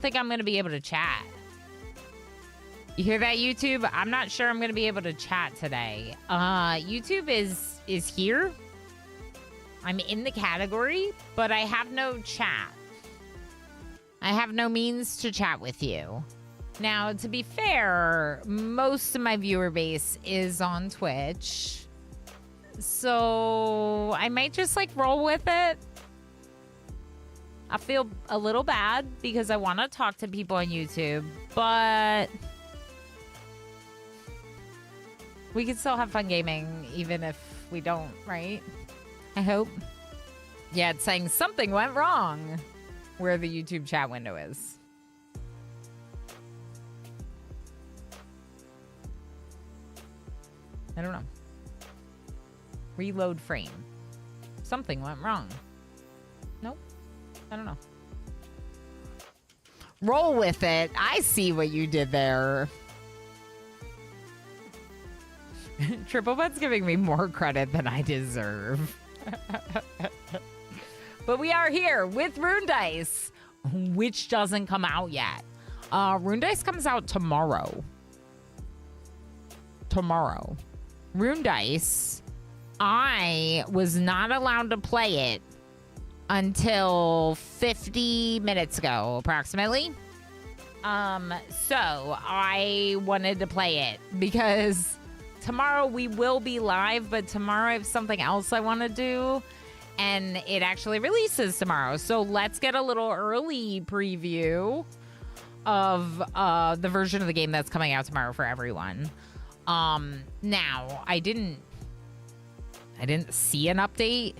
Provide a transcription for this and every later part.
think I'm gonna be able to chat. You hear that, YouTube? I'm not sure I'm gonna be able to chat today. YouTube is here. I'm in the category, but I have no chat. I have no means to chat with you. Now, to be fair, most of my viewer base is on Twitch. So I might just like roll with it. I feel a little bad because I want to talk to people on YouTube, but we can still have fun gaming even if we don't, right? I hope. Yeah, it's saying something went wrong where the YouTube chat window is. I don't know. Reload frame. Something went wrong. Nope. I don't know. Roll with it. I see what you did there. Triple Butt's giving me more credit than I deserve. But we are here with Rune Dice, which doesn't come out yet. Rune Dice comes out tomorrow. Tomorrow. Rune Dice, I was not allowed to play it until 50 minutes ago, approximately. So I wanted to play it because tomorrow we will be live, but tomorrow I have something else I want to do, and it actually releases tomorrow. So let's get a little early preview of the version of the game that's coming out tomorrow for everyone. Now, I didn't see an update.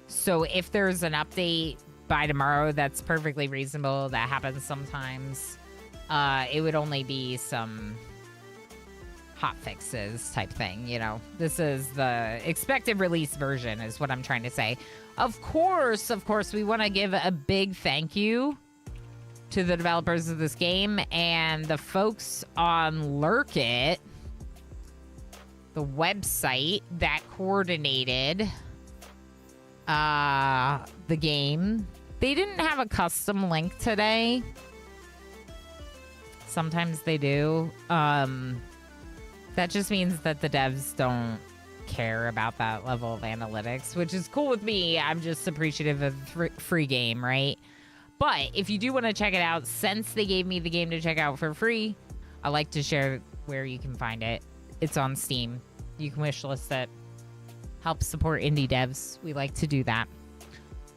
So if there's an update by tomorrow, that's perfectly reasonable. That happens sometimes. It would only be some hot fixes type thing, you know. This is the expected release version is what I'm trying to say. Of course, we want to give a big thank you to the developers of this game and the folks on Lurkit, the website that coordinated the game. They didn't have a custom link today. Sometimes they do. That just means that the devs don't care about that level of analytics, which is cool with me. I'm just appreciative of free game, right? But if you do want to check it out, since they gave me the game to check out for free, I like to share where you can find it. It's on Steam. You can wishlist it. Help support indie devs. We like to do that.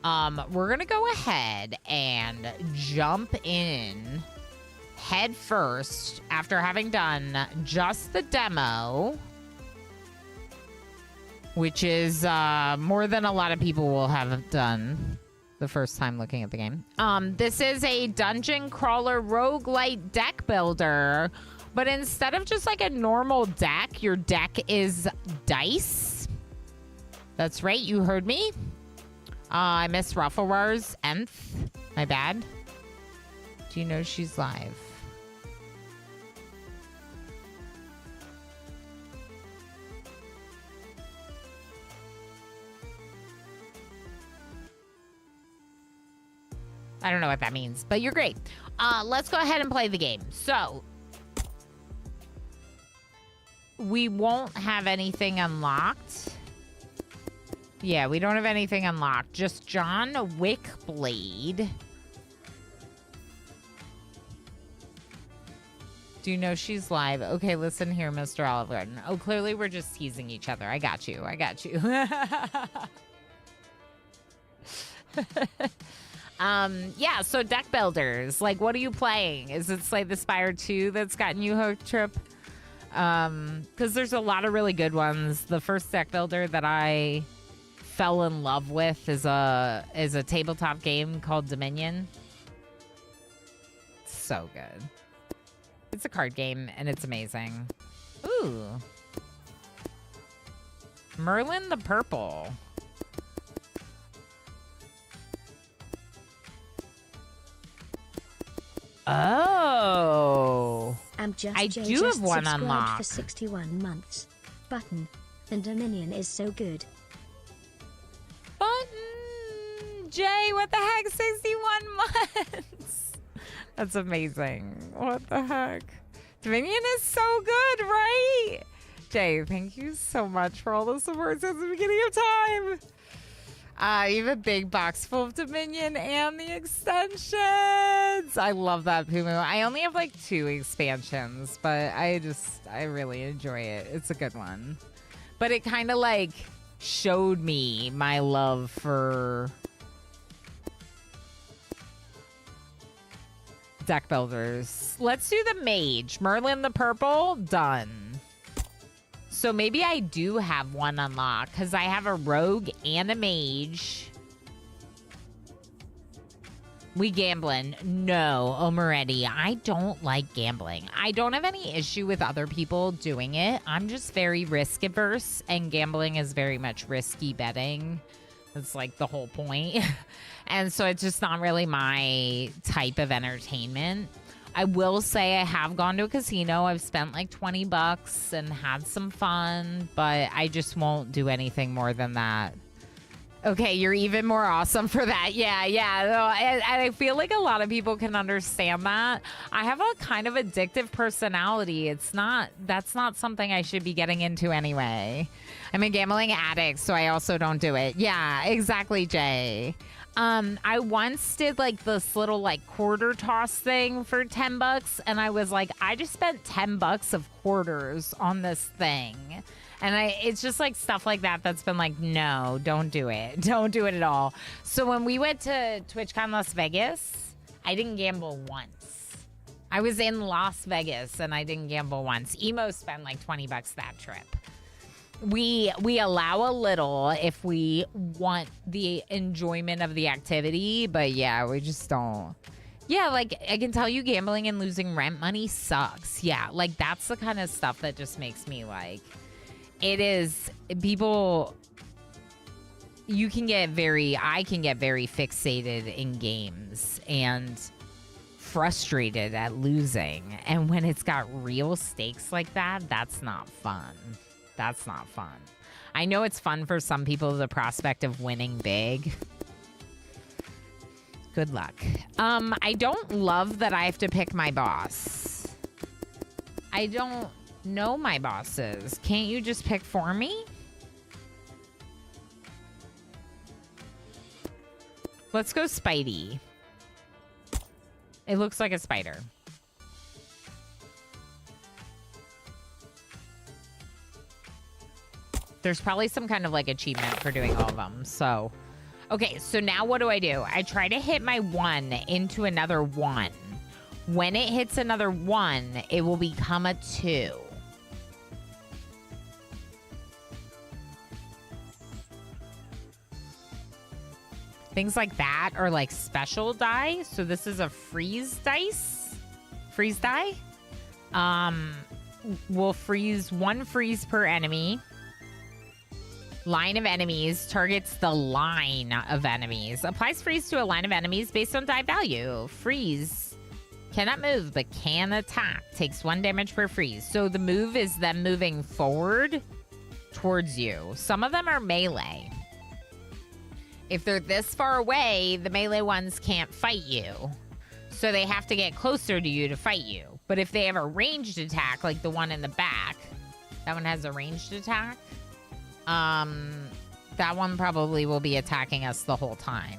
We're going to go ahead and jump in head first after having done just the demo, which is more than a lot of people will have done the first time looking at the game. This is a dungeon crawler roguelite deck builder, but instead of just like a normal deck, your deck is dice. That's right, you heard me. I missed Rufflewar's nth. My bad. Do you know she's live? I don't know what that means, but you're great. Let's go ahead and play the game. So, we won't have anything unlocked. Yeah, we don't have anything unlocked. Just John Wickblade. Do you know she's live? Okay, listen here, Mr. Olive Garden. Oh, clearly we're just teasing each other. I got you. I got you. Yeah, so deck builders. Like, what are you playing? Is it Slay the Spire 2 that's gotten you hooked, Trip? Because there's a lot of really good ones. The first deck builder that I fell in love with is a tabletop game called Dominion. It's so good. It's a card game, and it's amazing. Ooh. Merlin the Purple. Oh. I do have one unlocked. For 61 months. Button. And Dominion is so good. Button. Jay, what the heck? 61 months. That's amazing. What the heck? Dominion is so good, right? Jay, thank you so much for all the support since the beginning of time. You have a big box full of Dominion and the extensions. I love that, Pumu. I only have like 2 expansions, but I really enjoy it. It's a good one. But it kind of like showed me my love for deck builders. Let's do the mage. Merlin the purple, done. So maybe I do have one unlocked because I have a rogue and a mage. We gambling? No, Omeretti. I don't like gambling. I don't have any issue with other people doing it. I'm just very risk averse, and gambling is very much risky betting. That's like the whole point. And so it's just not really my type of entertainment. I will say I have gone to a casino. I've spent like $20 and had some fun, but I just won't do anything more than that. Okay, you're even more awesome for that. Yeah. No, and I feel like a lot of people can understand that. I have a kind of addictive personality. That's not something I should be getting into anyway. I'm a gambling addict, so I also don't do it. Yeah, exactly, Jay. I once did like this little like quarter toss thing for $10, and I was like, I just spent $10 of quarters on this thing. And it's just like stuff like that that's been like, no, don't do it. Don't do it at all. So when we went to TwitchCon Las Vegas, I didn't gamble once. I was in Las Vegas and I didn't gamble once. Emo spent like $20 that trip. We allow a little if we want the enjoyment of the activity, but yeah, we just don't. Yeah, like I can tell you gambling and losing rent money sucks. Yeah, like that's the kind of stuff that just makes me like, it is, people, I can get very fixated in games and frustrated at losing. And when it's got real stakes like that, that's not fun. That's not fun. I know it's fun for some people, the prospect of winning big. Good luck. I don't love that I have to pick my boss. I don't know my bosses. Can't you just pick for me? Let's go Spidey. It looks like a spider. There's probably some kind of like achievement for doing all of them. So, okay, so now what do? I try to hit my 1 into another 1. When it hits another 1, it will become a 2. Things like that are like special die. So this is a freeze dice. Freeze die. We'll freeze 1 freeze per enemy. Line of enemies targets the line of enemies. Applies freeze to a line of enemies based on die value. Freeze cannot move but can attack. Takes 1 damage per freeze. So the move is them moving forward towards you. Some of them are melee. If they're this far away, the melee ones can't fight you. So they have to get closer to you to fight you. But if they have a ranged attack, like the one in the back, that one has a ranged attack. That one probably will be attacking us the whole time.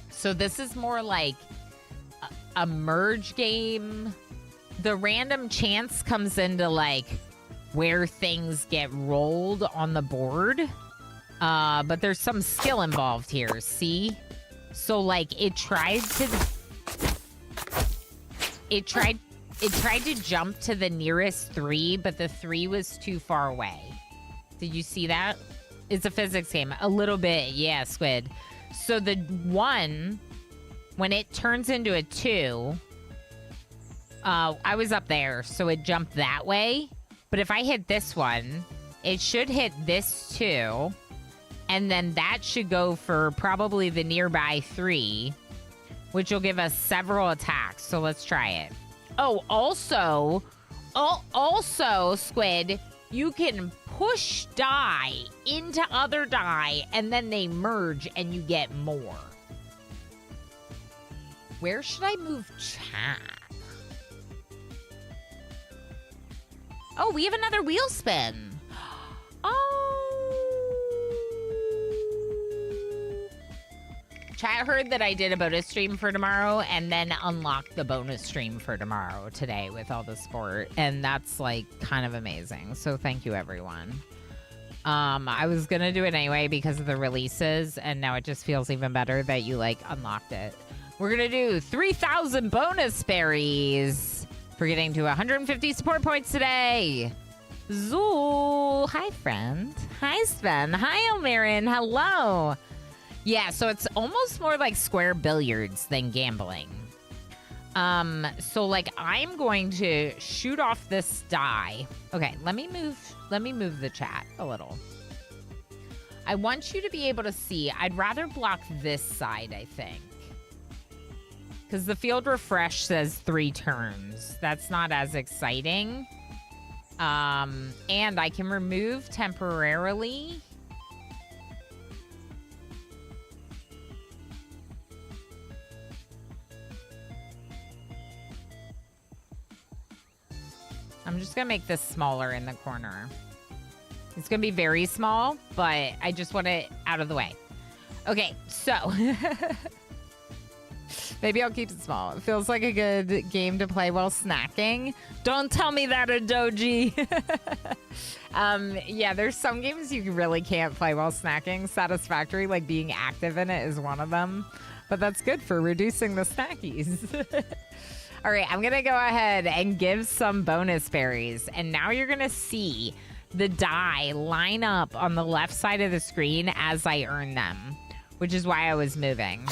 So this is more like a merge game. The random chance comes into like where things get rolled on the board. But there's some skill involved here, see? So like it tried to jump to the nearest 3, but the 3 was too far away. Did you see that? It's a physics game. A little bit, yeah, Squid. So the 1, when it turns into a 2, I was up there, so it jumped that way. But if I hit this one, it should hit this 2, and then that should go for probably the nearby 3, which will give us several attacks. So let's try it. Oh, also, Squid, you can push die into other die, and then they merge, and you get more. Where should I move chat? Oh, we have another wheel spin. Oh. Chat heard that I did a bonus stream for tomorrow and then unlocked the bonus stream for tomorrow today with all the sport. And that's like kind of amazing. So thank you, everyone. I was going to do it anyway because of the releases. And now it just feels even better that you like unlocked it. We're going to do 3,000 bonus berries for getting to 150 support points today. Zool. Hi, friend. Hi, Sven. Hi, Elmarin. Hello. Yeah, so it's almost more like square billiards than gambling. So like I'm going to shoot off this die. Okay, let me move the chat a little. I want you to be able to see. I'd rather block this side, I think. Because the field refresh says 3 turns. That's not as exciting. And I can remove temporarily. I'm just going to make this smaller in the corner. It's going to be very small, but I just want it out of the way. Okay, so... Maybe I'll keep it small. It feels like a good game to play while snacking. Don't tell me that, Adoji. Yeah, there's some games you really can't play while snacking. Satisfactory, like being active in it, is one of them. But that's good for reducing the snackies. All right, I'm going to go ahead and give some bonus berries. And now you're going to see the die line up on the left side of the screen as I earn them, which is why I was moving.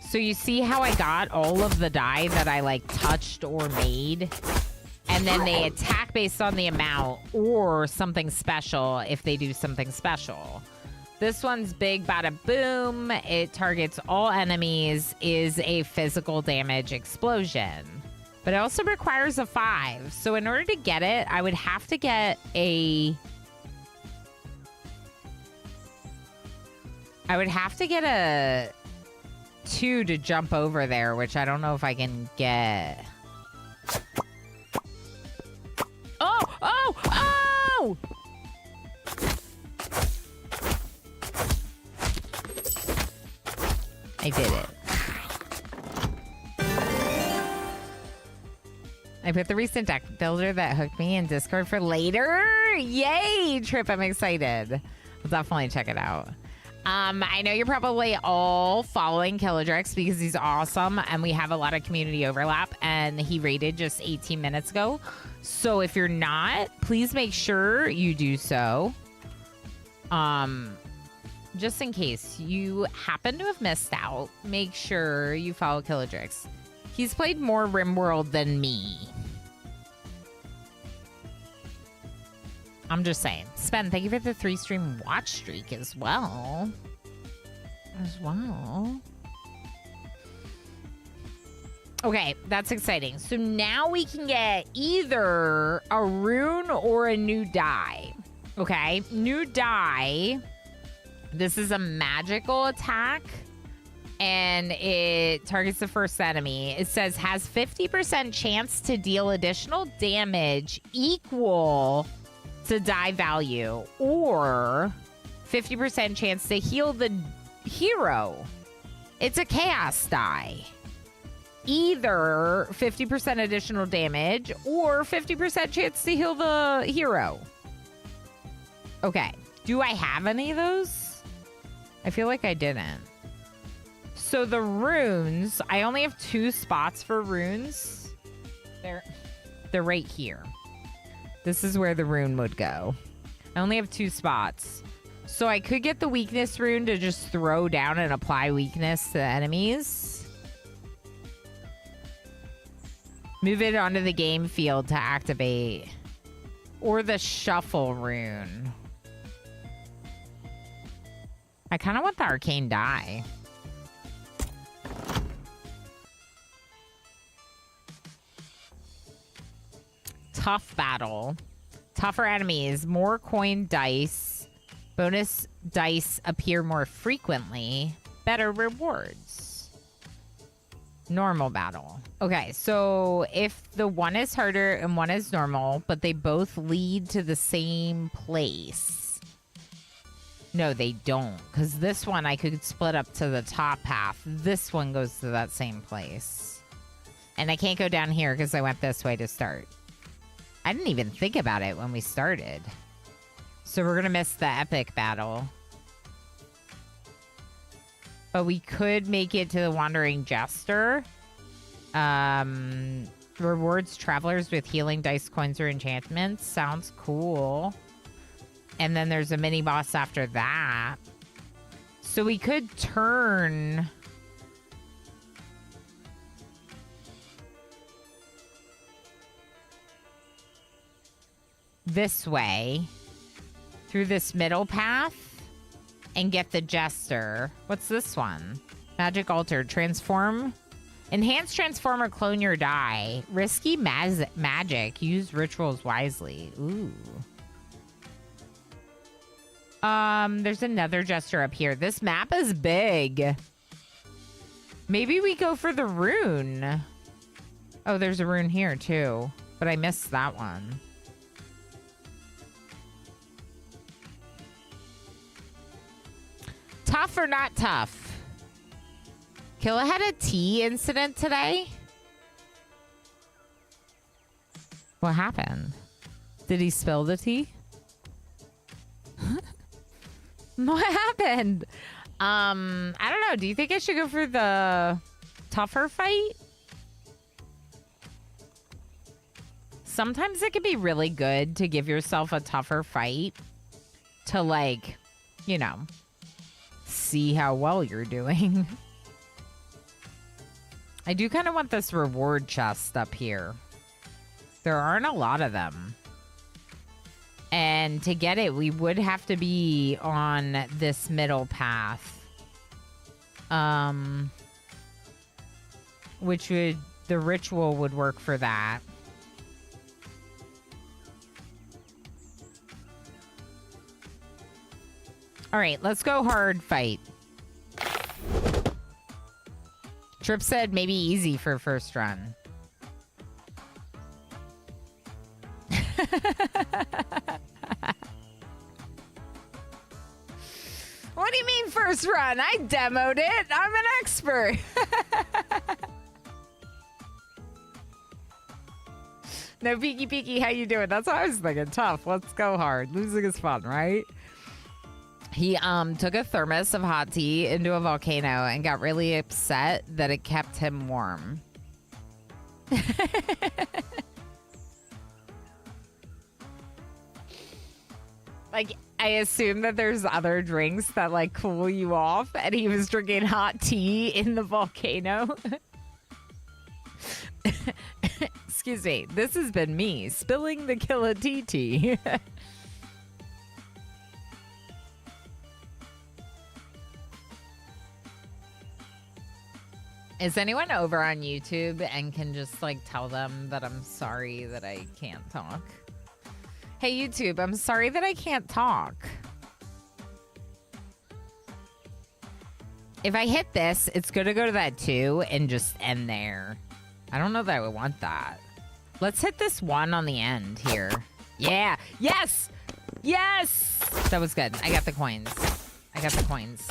So you see how I got all of the die that I like touched or made? And then they attack based on the amount or something special if they do something special. This one's big bada boom. It targets all enemies, is a physical damage explosion. But it also requires a 5. So in order to get it, I would have to get a... I would have to get a 2 to jump over there, which I don't know if I can get. Oh! Oh! Oh! I did it. I put the recent deck builder that hooked me in Discord for later. Yay, Trip. I'm excited. I'll definitely check it out. I know you're probably all following Killadrex because he's awesome and we have a lot of community overlap and he raided just 18 minutes ago. So if you're not, please make sure you do so. Just in case you happen to have missed out, make sure you follow Killadrex. He's played more RimWorld than me. I'm just saying. Sven, thank you for the 3-stream watch streak as well. Okay, that's exciting. So now we can get either a rune or a new die. Okay, new die. This is a magical attack. And it targets the first enemy. It says has 50% chance to deal additional damage equal to die value, or 50% chance to heal the hero. It's a chaos die. Either 50% additional damage or 50% chance to heal the hero. Okay. Do I have any of those? I feel like I didn't. So the runes, I only have 2 spots for runes. They're right here. This is where the rune would go. I only have 2 spots. So I could get the weakness rune to just throw down and apply weakness to the enemies. Move it onto the game field to activate. Or the shuffle rune. I kind of want the arcane die. Tough battle. Tougher enemies, more coin dice. Bonus dice appear more frequently. Better rewards. Normal battle. Okay, so if the one is harder and one is normal, but they both lead to the same place. No, they don't. Because this one I could split up to the top half. This one goes to that same place. And I can't go down here because I went this way to start. I didn't even think about it when we started. So we're going to miss the epic battle. But we could make it to the Wandering Jester. Rewards travelers with healing dice, coins, or enchantments. Sounds cool. And then there's a mini boss after that. So we could turn... this way. Through this middle path. And get the Jester. What's this one? Magic Altar. Transform. Enhance, transform, or clone your die. Risky magic. Use rituals wisely. Ooh. There's another Jester up here. This map is big. Maybe we go for the rune. Oh, there's a rune here too. But I missed that one. Tough or not tough? Killa had a tea incident today. What happened? Did he spill the tea? What happened? I don't know. Do you think I should go for the tougher fight? Sometimes it can be really good to give yourself a tougher fight to, like, you know, see how well you're doing. I do kind of want this reward chest up here. There aren't a lot of them. And to get it, we would have to be on this middle path. Which would, the ritual would work for that. All right, let's go hard fight. Trip said maybe easy for first run. What do you mean first run? I demoed it. I'm an expert. No, Peeky Peeky, how you doing? That's what I was thinking. Tough. Let's go hard. Losing is fun, right? He took a thermos of hot tea into a volcano and got really upset that it kept him warm. Like, I assume that there's other drinks that, like, cool you off, and he was drinking hot tea in the volcano. Excuse me. This has been me spilling the Killa tea. Is anyone over on YouTube and can just, like, tell them that I'm sorry that I can't talk? Hey, YouTube, I'm sorry that I can't talk. If I hit this, it's going to go to that 2 and just end there. I don't know that I would want that. Let's hit this 1 on the end here. Yeah. Yes. Yes. That was good. I got the coins. I got the coins.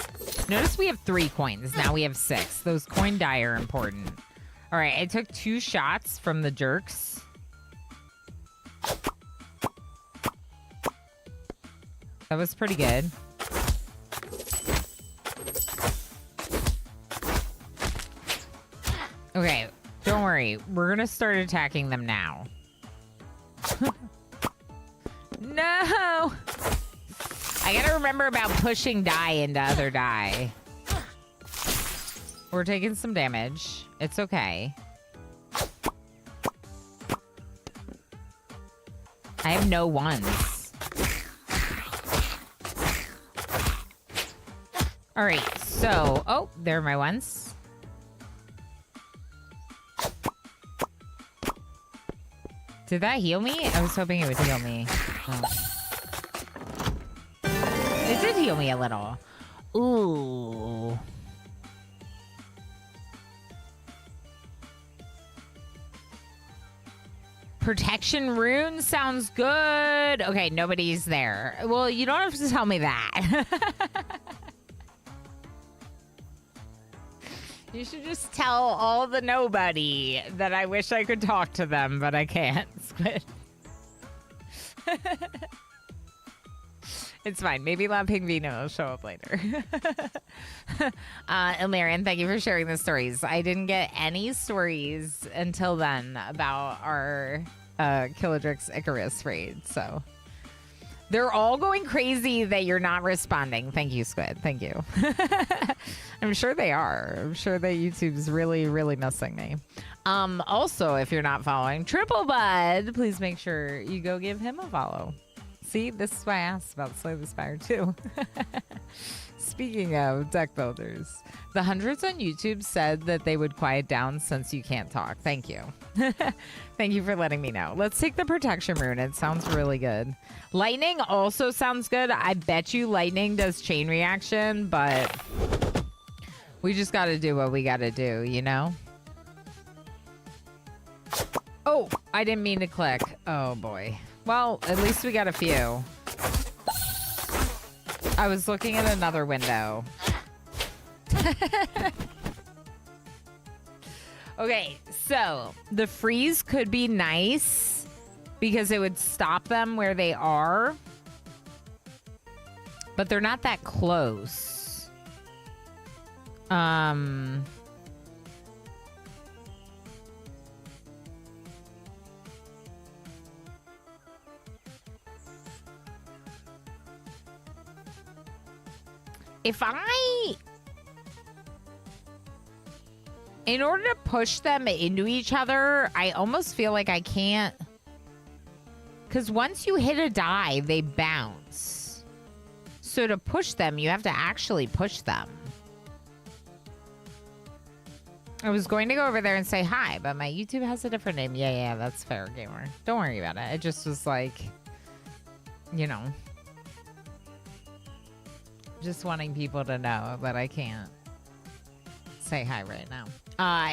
Notice we have 3 coins. Now we have 6. Those coin die are important. All right. I took 2 shots from the jerks. That was pretty good. Okay. Don't worry. We're going to start attacking them now. No! I gotta remember about pushing die into other die. We're taking some damage. It's okay. I have no ones. All right, so... Oh, there are my ones. Did that heal me? I was hoping it would heal me. It did heal me a little. Ooh. Protection rune sounds good. Okay, nobody's there. Well, you don't have to tell me that. You should just tell all the nobody that I wish I could talk to them, but I can't. Squid. It's fine. Maybe La Pingvino will show up later. Ilmarian, thank you for sharing the stories. I didn't get any stories until then about our Killadrix Icarus raid, so they're all going crazy that you're not responding. Thank you, Squid. Thank you. I'm sure they are. I'm sure that YouTube's really, really missing me. Also, if you're not following Triple Bud, please make sure you go give him a follow. See, this is why I asked about Slay the Spire too. Speaking of deck builders, the hundreds on YouTube said that they would quiet down since you can't talk. Thank you. Thank you for letting me know. Let's take the protection rune. It sounds really good. Lightning also sounds good. I bet you lightning does chain reaction, but we just got to do what we got to do, you know? Oh, I didn't mean to click. Oh boy. Well, at least we got a few. I was looking at another window. Okay, so the freeze could be nice because it would stop them where they are. But they're not that close. In order to push them into each other, I almost feel like I can't. Because once you hit a die, they bounce. So to push them, you have to actually push them. I was going to go over there and say hi, but my YouTube has a different name. Yeah, that's fair, gamer. Don't worry about it. It just was like, you know, just wanting people to know that I can't say hi right now.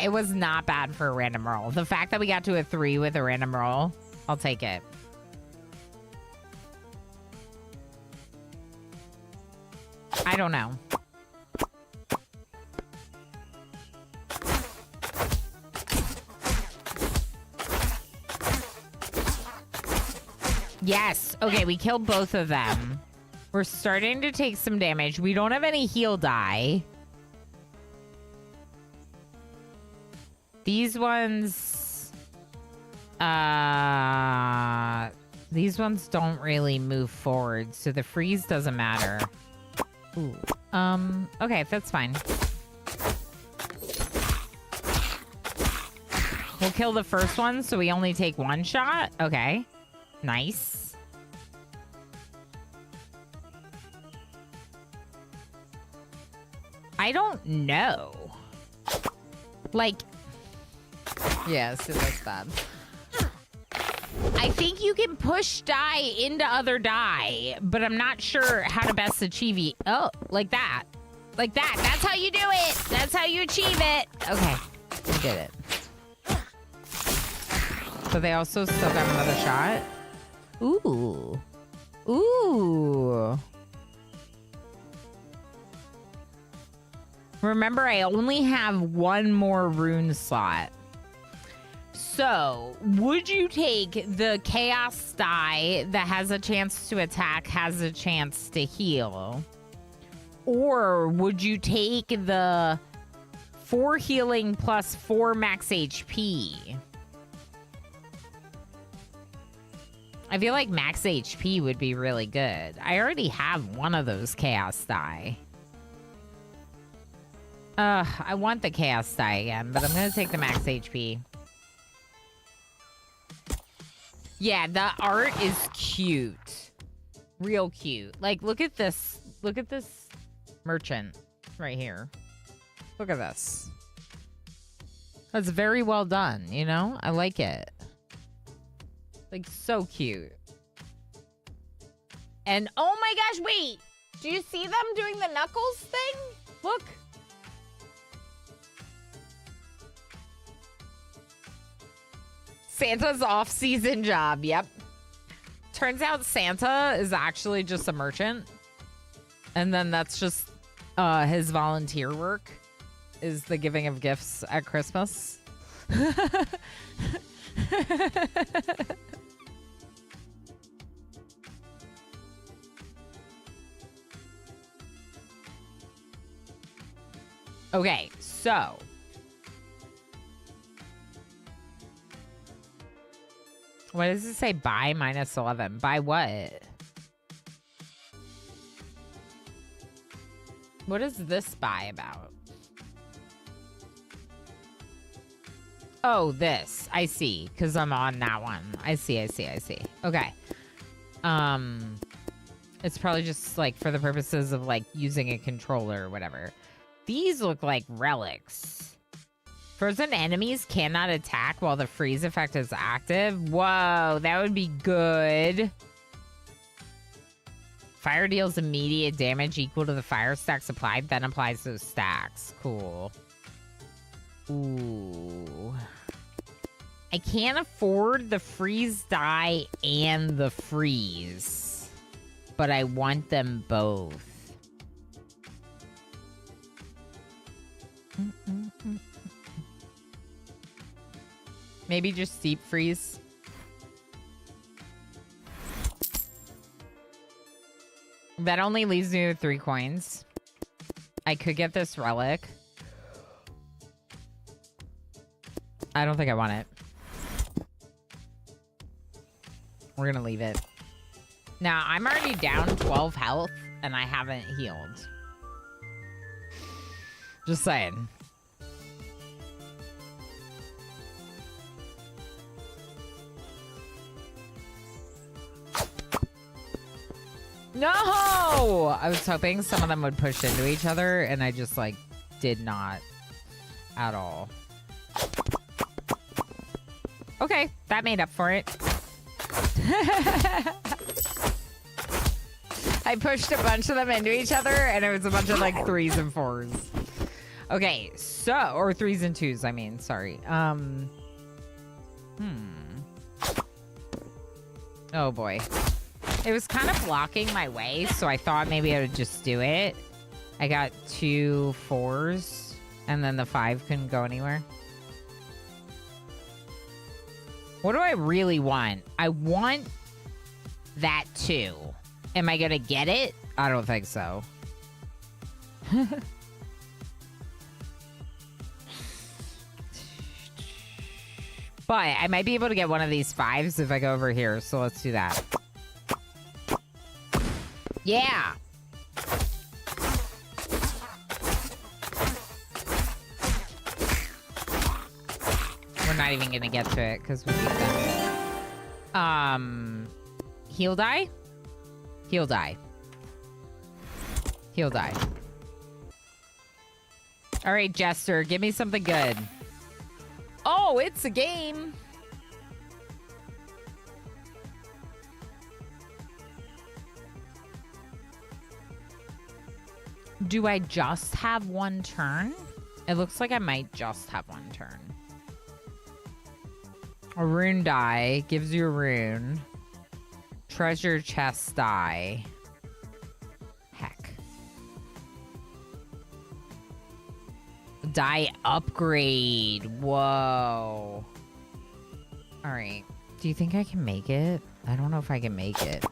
It was not bad for a random roll. The fact that we got to a 3 with a random roll, I'll take it. I don't know. Yes. Okay, we killed both of them. We're starting to take some damage. We don't have any heal die. These ones don't really move forward, so the freeze doesn't matter. Ooh. Okay, that's fine. We'll kill the first one, so we only take one shot. Okay. Nice. I don't know. Like, yes, it was bad. I think you can push die into other die, but I'm not sure how to best achieve it. Oh, like that. Like that. That's how you do it. That's how you achieve it. Okay, we did it. So they also still got another shot. Ooh. Ooh. Remember, I only have one more rune slot. So, would you take the chaos die that has a chance to attack, has a chance to heal? Or would you take the 4 healing plus 4 max HP? I feel like max HP would be really good. I already have one of those chaos die. I want the chaos die again, but I'm gonna take the max HP. Yeah, the art is cute. Real cute. Like, look at this. Look at this merchant right here. Look at this. That's very well done, you know? I like it. Like, so cute. And oh my gosh, wait. Do you see them doing the Knuckles thing? Look. Santa's off-season job. Yep. Turns out Santa is actually just a merchant. And then that's just his volunteer work is the giving of gifts at Christmas. Okay, so what does it say? Buy -11. Buy what? What is this buy about? Oh, this. I see. Because I'm on that one. I see. Okay. It's probably just, like, for the purposes of, like, using a controller or whatever. These look like relics. Frozen enemies cannot attack while the freeze effect is active. Whoa, that would be good. Fire deals immediate damage equal to the fire stacks applied, then applies those stacks. Cool. Ooh. I can't afford the freeze die and the freeze, but I want them both. Maybe just deep freeze. That only leaves me with 3 coins. I could get this relic. I don't think I want it. We're gonna leave it. Now, I'm already down 12 health, and I haven't healed. Just saying. No! I was hoping some of them would push into each other, and I just, like, did not at all. Okay, that made up for it. I pushed a bunch of them into each other, and it was a bunch of, like, 3s and 4s. Okay, so... Or 3s and 2s, I mean. Sorry. Oh, boy. It was kind of blocking my way, so I thought maybe I would just do it. I got 2 4s, and then the 5 couldn't go anywhere. What do I really want? I want that too. Am I gonna get it? I don't think so. But I might be able to get one of these 5s if I go over here, so let's do that. Yeah! We're not even gonna get to it because we beat them. Heal die? Heal die. Heal die. Alright, Jester, give me something good. Oh, it's a game! Do I just have 1 turn? It looks like I might just have 1 turn. A rune die gives you a rune. Treasure chest die. Heck. Die upgrade. Whoa. Alright. Do you think I can make it? I don't know if I can make it.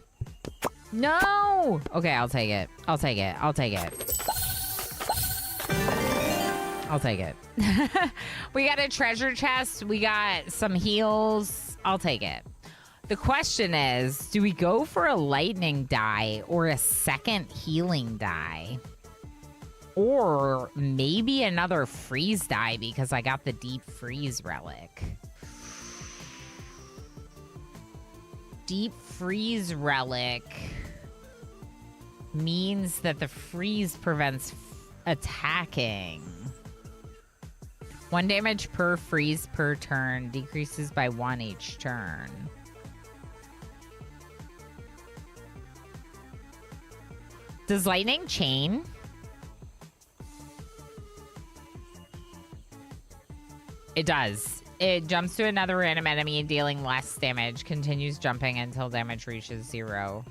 No! Okay, I'll take it. I'll take it. I'll take it. I'll take it. We got a treasure chest. We got some heals. I'll take it. The question is, do we go for a lightning die or a second healing die? Or maybe another freeze die because I got the deep freeze relic. Deep freeze relic means that the freeze prevents attacking. 1 damage per freeze per turn, decreases by 1 each turn. Does lightning chain? It does. It jumps to another random enemy dealing less damage. Continues jumping until damage reaches 0.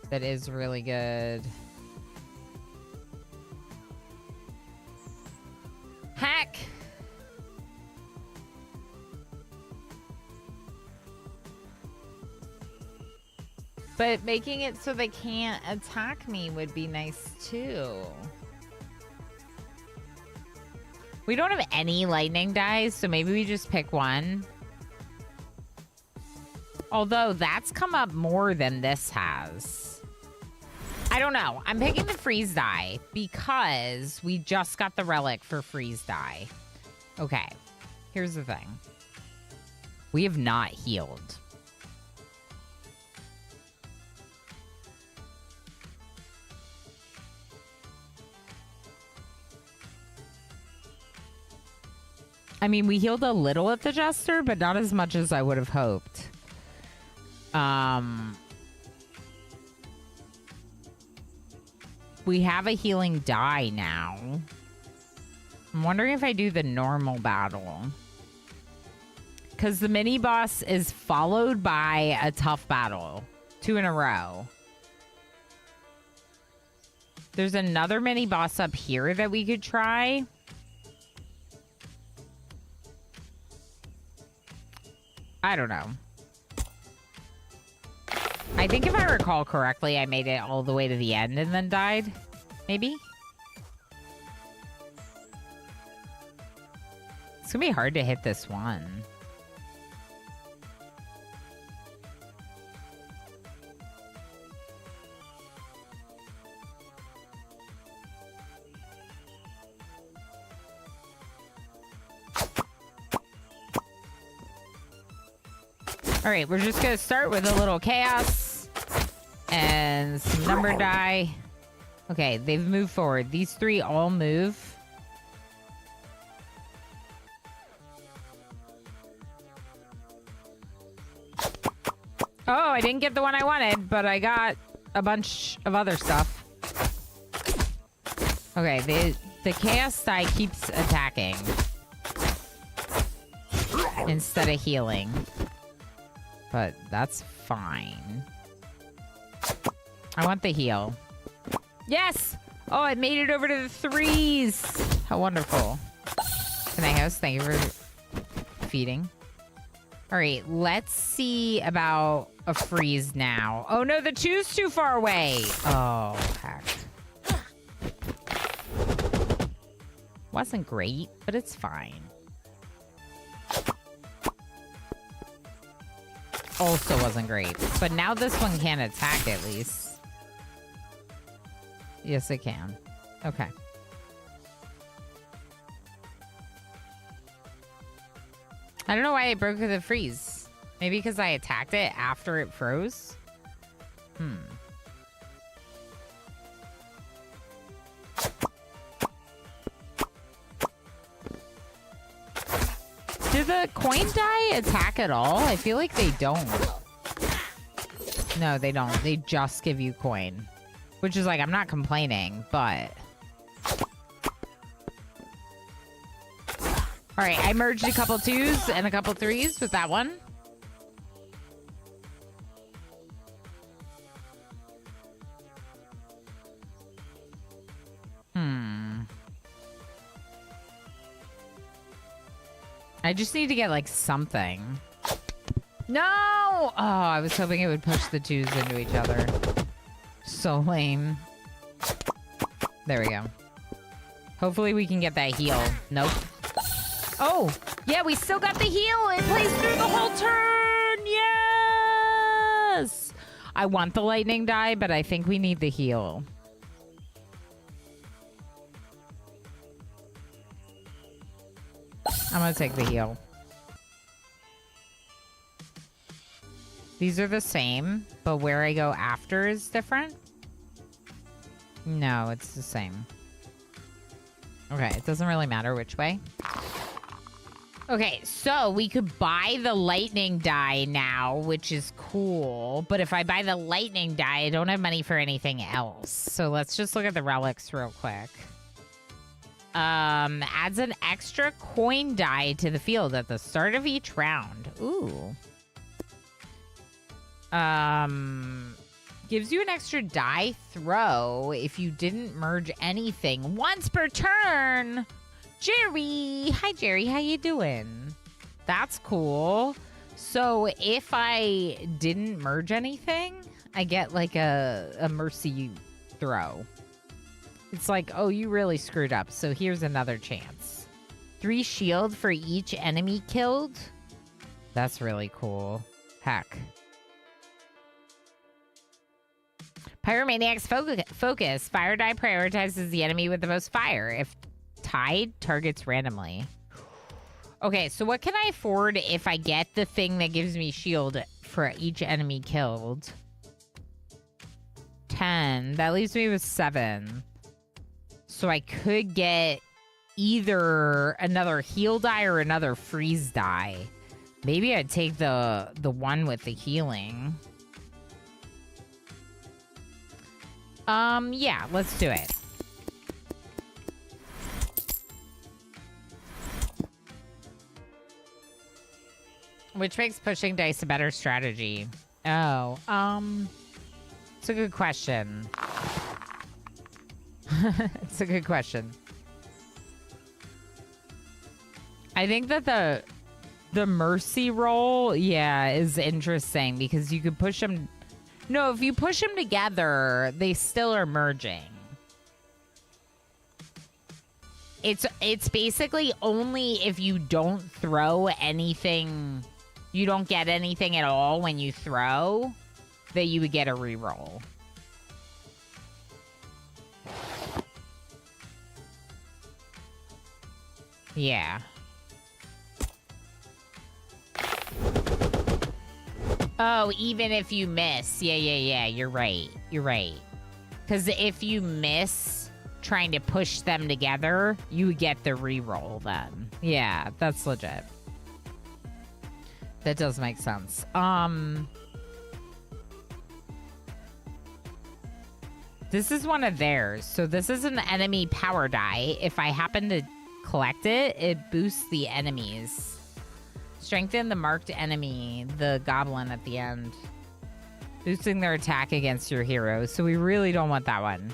That is really good. Heck! But making it so they can't attack me would be nice too. We don't have any lightning dice, so maybe we just pick one. Although that's come up more than this has. I don't know. I'm picking the freeze die because we just got the relic for freeze die. Okay, here's the thing. We have not healed. I mean, we healed a little at the Jester, but not as much as I would have hoped. We have a healing die now. I'm wondering if I do the normal battle. Because the mini boss is followed by a tough battle. 2 in a row. There's another mini boss up here that we could try. I don't know. I think if I recall correctly, I made it all the way to the end and then died. Maybe? It's gonna be hard to hit this one. All right, we're just gonna start with a little chaos and some number die. Okay, they've moved forward. These 3 all move. Oh, I didn't get the one I wanted, but I got a bunch of other stuff. Okay, the chaos die keeps attacking instead of healing. But that's fine. I want the heal. Yes! Oh, it made it over to the 3s. How wonderful. Can I host? Thank you for feeding. All right, let's see about a freeze now. Oh no, the 2's too far away. Oh, heck. Wasn't great, but it's fine. Also wasn't great. But now this one can attack at least. Yes, it can. Okay. I don't know why it broke the freeze. Maybe because I attacked it after it froze? Do the coin die attack at all? I feel like they don't. No, they don't. They just give you coin. Which is like, I'm not complaining, but... Alright, I merged a couple 2s and a couple 3s with that one. I just need to get, like, something. No! Oh, I was hoping it would push the 2s into each other. So lame. There we go. Hopefully we can get that heal. Nope. Oh! Yeah, we still got the heal! It plays through the whole turn! Yes! I want the lightning die, but I think we need the heal. I'm gonna take the heal. These are the same, but where I go after is different? No, it's the same. Okay, it doesn't really matter which way. Okay, so we could buy the lightning die now, which is cool. But if I buy the lightning die, I don't have money for anything else. So let's just look at the relics real quick. Adds an extra coin die to the field at the start of each round. Ooh. Gives you an extra die throw if you didn't merge anything once per turn. Jerry! Hi, Jerry. How you doing? That's cool. So if I didn't merge anything, I get like a mercy throw. It's like, oh, you really screwed up, so here's another chance. 3 shield for each enemy killed? That's really cool. Heck. Pyromaniac's focus. Fire die prioritizes the enemy with the most fire. If tied, targets randomly. Okay, so what can I afford if I get the thing that gives me shield for each enemy killed? 10. That leaves me with 7. So I could get either another heal die or another freeze die. Maybe I'd take the one with the healing. Yeah, let's do it. Which makes pushing dice a better strategy? Oh, it's a good question. It's a good question. I think that the mercy roll, yeah, is interesting because you could push them. No, if you push them together, they still are merging. It's basically only if you don't throw anything, you don't get anything at all when you throw, that you would get a reroll. Yeah. Oh, even if you miss. Yeah. You're right. You're right. Because if you miss trying to push them together, you would get the reroll then. Yeah, that's legit. That does make sense. This is one of theirs. So this is an enemy power die. If I happen to collect it, it boosts the enemies. Strengthen the marked enemy, the goblin at the end. Boosting their attack against your hero. So we really don't want that one.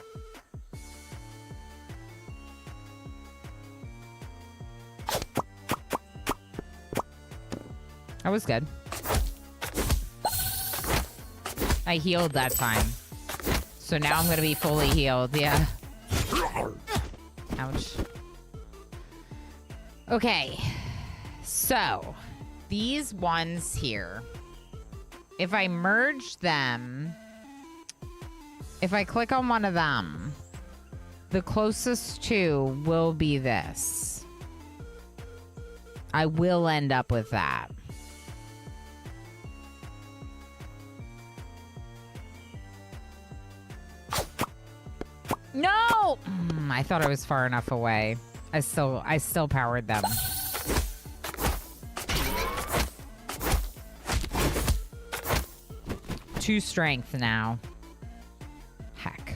That was good. I healed that time. So now I'm going to be fully healed. Yeah. Ouch. Okay. So, these ones here. If I merge them, if I click on one of them, the closest to will be this. I will end up with that. No! I thought I was far enough away. I still powered them. Two strength now. Heck.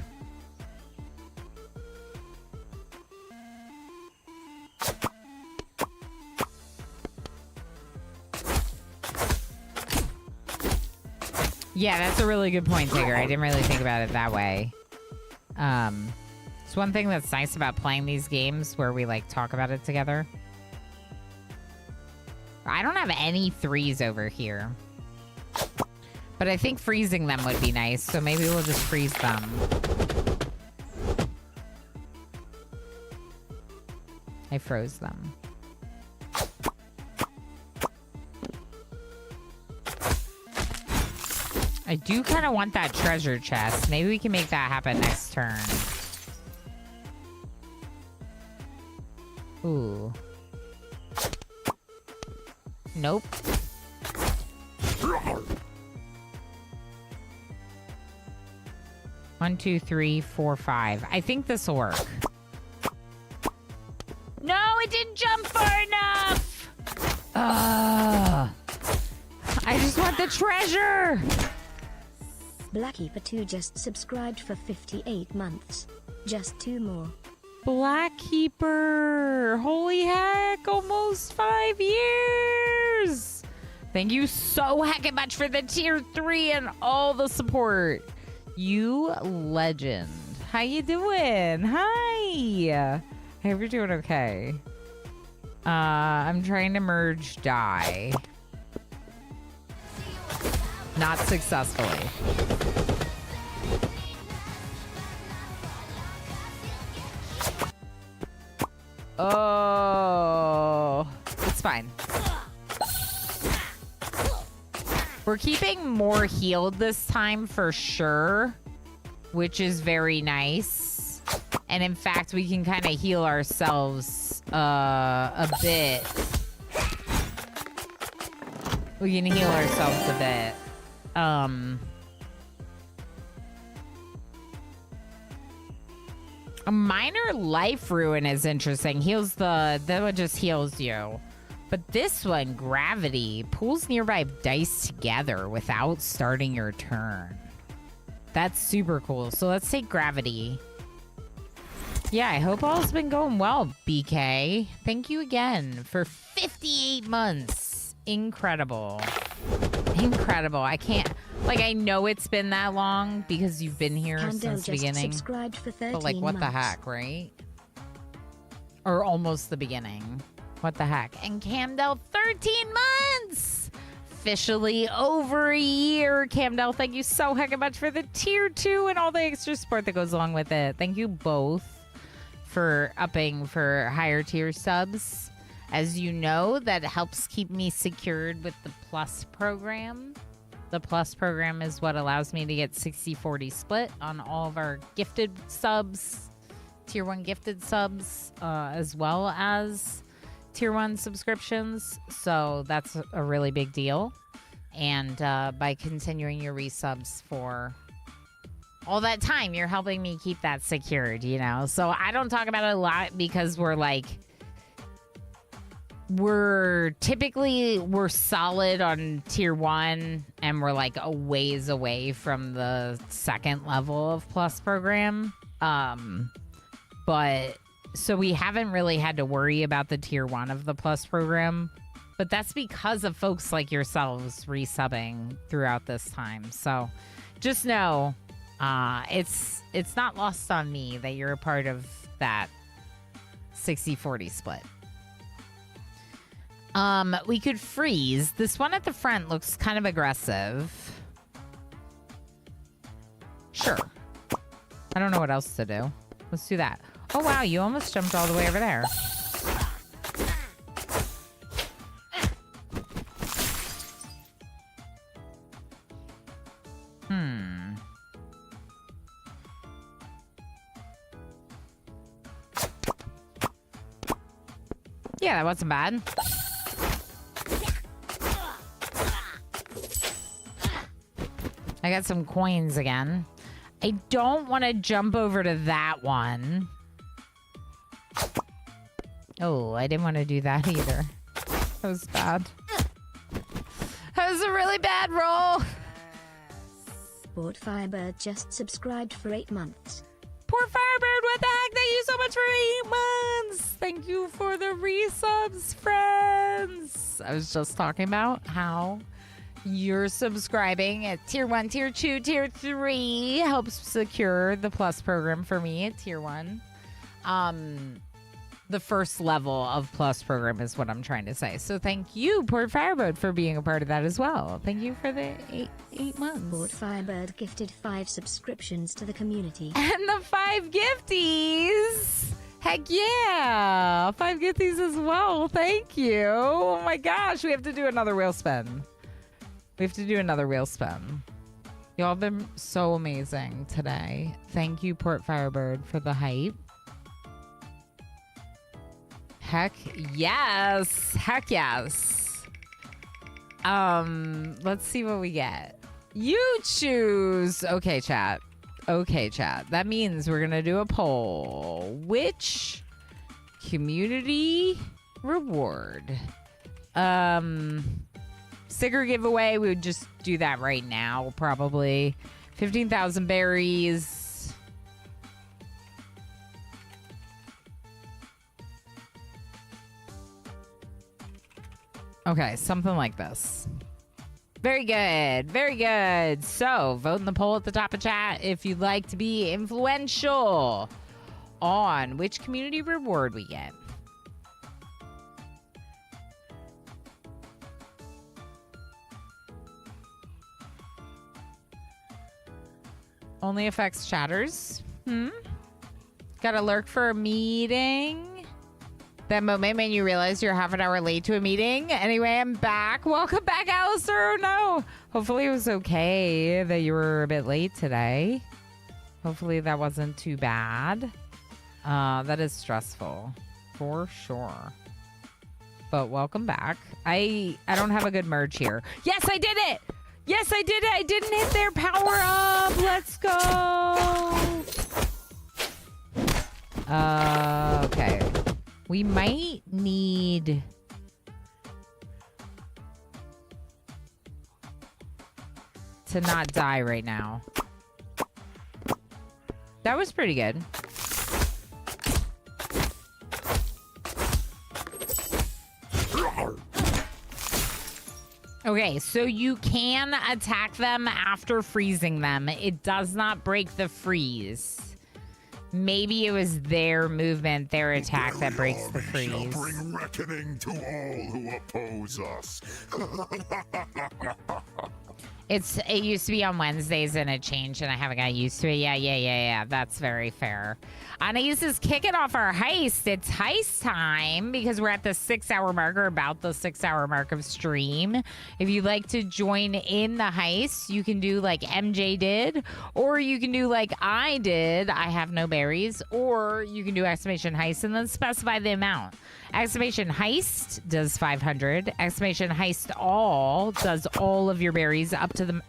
Yeah, that's a really good point, Tigger. I didn't really think about it that way. It's one thing that's nice about playing these games where we like talk about it together. I don't have any 3s over here. But I think freezing them would be nice, so maybe we'll just freeze them. I froze them. I do kind of want that treasure chest. Maybe we can make that happen next turn. Ooh. Nope. One, 2, 3, 4, 5. I think this will work. No, it didn't jump far enough! I just want the treasure. Blackkeeper2 just subscribed for 58 months. Just 2 more. Blackkeeper. Holy heck, almost 5 years. Thank you so heckin' much for the tier 3 and all the support. You legend. How you doing? Hi. I hope you're doing okay. I'm trying to merge die. Not successfully. Oh, it's fine. We're keeping more healed this time for sure, which is very nice. And in fact, we can kind of heal ourselves a bit. We can heal ourselves a bit. A minor life ruin is interesting. Heals that one just heals you. But this one, gravity, pulls nearby dice together without starting your turn. That's super cool. So let's take gravity. Yeah, I hope all's been going well, BK. Thank you again for 58 months. Incredible. Incredible. I can't... Like, I know it's been that long because you've been here since the beginning. Subscribed for 13 but, like, what months. the heck, right? Or almost the beginning. What the heck? And Camdell, 13 months! Officially over a year. Camdell, thank you so heckin' much for the tier 2 and all the extra support that goes along with it. Thank you both for upping for higher tier subs. As you know, that helps keep me secured with the Plus program. The Plus program is what allows me to get 60-40 split on all of our gifted subs, tier 1 gifted subs, as well as tier 1 subscriptions. So that's a really big deal. And by continuing your resubs for all that time, you're helping me keep that secured, you know? So I don't talk about it a lot because we're solid on tier 1 and we're like a ways away from the second level of Plus program. But so we haven't really had to worry about the tier 1 of the Plus program, but that's because of folks like yourselves resubbing throughout this time. So just know, it's not lost on me that you're a part of that 60-40 split. We could freeze. This one at the front looks kind of aggressive. Sure. I don't know what else to do. Let's do that. Oh, wow. You almost jumped all the way over there. Yeah, that wasn't bad. I got some coins again. I don't want to jump over to that one. Oh, I didn't want to do that either. That was bad. That was a really bad roll. Port Firebird just subscribed for 8 months. Poor Firebird, what the heck? Thank you so much for 8 months. Thank you for the resubs, friends. I was just talking about how you're subscribing at tier 1, tier 2, tier 3 helps secure the Plus program for me at tier 1. The first level of Plus program is what I'm trying to say. So thank you, Port Firebird, for being a part of that as well. Thank you for the 8 months. Port Firebird gifted 5 subscriptions to the community. And the 5 gifties. Heck yeah. 5 gifties as well. Thank you. Oh my gosh. We have to do another wheel spin. We have to do another wheel spin. Y'all have been so amazing today. Thank you, Port Firebird, for the hype. Heck yes. Heck yes. Let's see what we get. You choose. Okay, chat. Okay, chat. That means we're gonna do a poll. Which community reward Sticker giveaway, we would just do that right now, probably. 15,000 berries. Okay, something like this. Very good. Very good. So, vote in the poll at the top of chat if you'd like to be influential on which community reward we get. Only affects chatters. Gotta lurk for a meeting. That moment when you realize you're half an hour late to a meeting. Anyway, I'm back. Welcome back, Alistair. Oh, no. Hopefully it was okay that you were a bit late today. Hopefully that wasn't too bad. That is stressful. For sure. But welcome back. I don't have a good merge here. Yes, I did it! Yes, I did it! I didn't hit their power up! Let's go! Okay. We might need... to not die right now. That was pretty good. Okay, so you can attack them after freezing them. It does not break the freeze. Maybe it was their movement, their attack that breaks the freeze. Shall bring reckoning to all who oppose us. It used to be on Wednesdays and it changed and I haven't got used to it. Yeah. That's very fair. Anais is kicking off our heist. It's heist time because we're at the 6-hour mark or about the 6-hour mark of stream. If you'd like to join in the heist, you can do like MJ did, or you can do like I did. I have no berries, or you can do exclamation heist and then specify the amount. Exclamation heist does 500. Exclamation heist all does all of your berries up to the...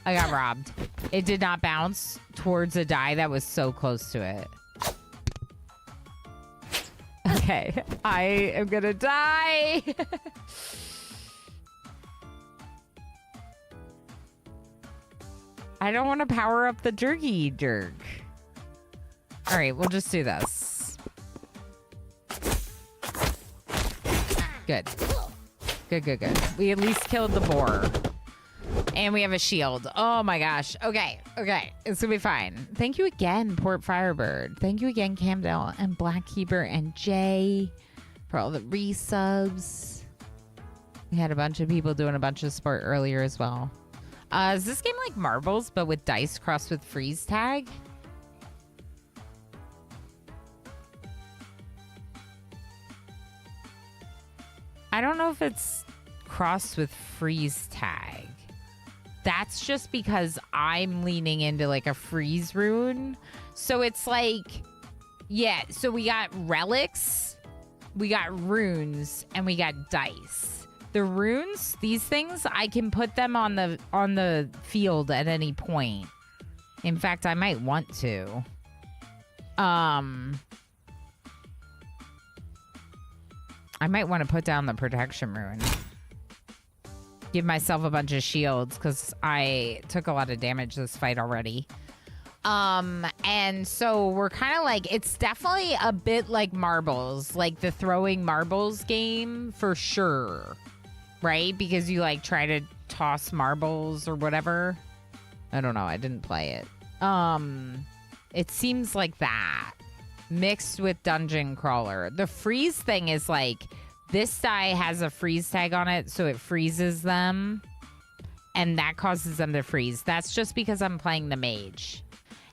I got robbed. It did not bounce towards a die that was so close to it. Okay, I am gonna die. I don't want to power up the jerky jerk. All right, we'll just do this. Good. Good. We at least killed the boar. And we have a shield. Oh my gosh. Okay. It's gonna be fine. Thank you again, Port Firebird. Thank you again, Camdell and Blackkeeper and Jay for all the resubs. We had a bunch of people doing a bunch of sport earlier as well. Is this game like marbles, but with dice crossed with freeze tag? I don't know if it's crossed with freeze tag. That's just because I'm leaning into like a freeze rune. So it's like, yeah, so we got relics, we got runes, and we got dice. The runes, these things, I can put them on the field at any point. In fact, I might want to. I might want to put down the protection rune. Give myself a bunch of shields because I took a lot of damage this fight already. And so we're kind of like, it's definitely a bit like marbles, like the throwing marbles game for sure, right? Because you like try to toss marbles or whatever. I don't know. I didn't play it. It seems like that mixed with dungeon crawler. The freeze thing is like, this die has a freeze tag on it, so it freezes them, and that causes them to freeze. That's just because I'm playing the mage.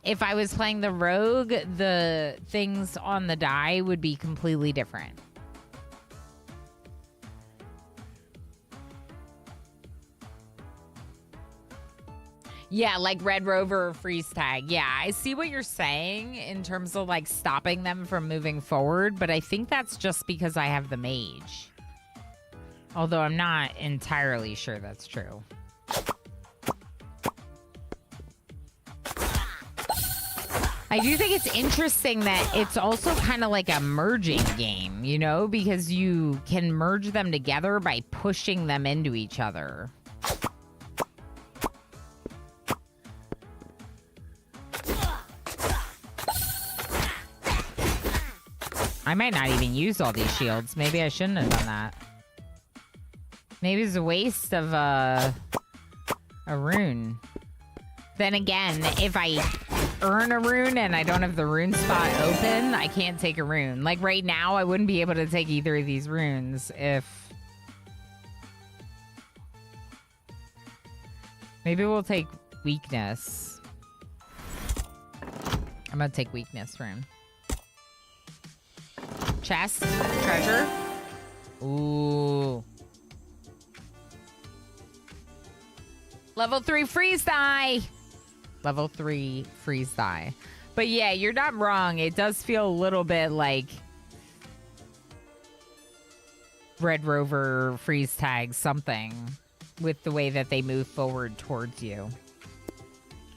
If I was playing the rogue, the things on the die would be completely different. Yeah, like Red Rover freeze tag. Yeah, I see what you're saying in terms of like stopping them from moving forward, but I think that's just because I have the mage. Although I'm not entirely sure that's true. I do think it's interesting that it's also kind of like a merging game, you know, because you can merge them together by pushing them into each other. I might not even use all these shields. Maybe I shouldn't have done that. Maybe it's a waste of a rune. Then again, if I earn a rune and I don't have the rune spot open, I can't take a rune. Like right now, I wouldn't be able to take either of these runes if... Maybe we'll take weakness. I'm gonna take weakness rune. Chest, treasure. Ooh. Level 3 freeze die. Level 3 freeze die. But yeah, you're not wrong. It does feel a little bit like Red Rover freeze tag something with the way that they move forward towards you.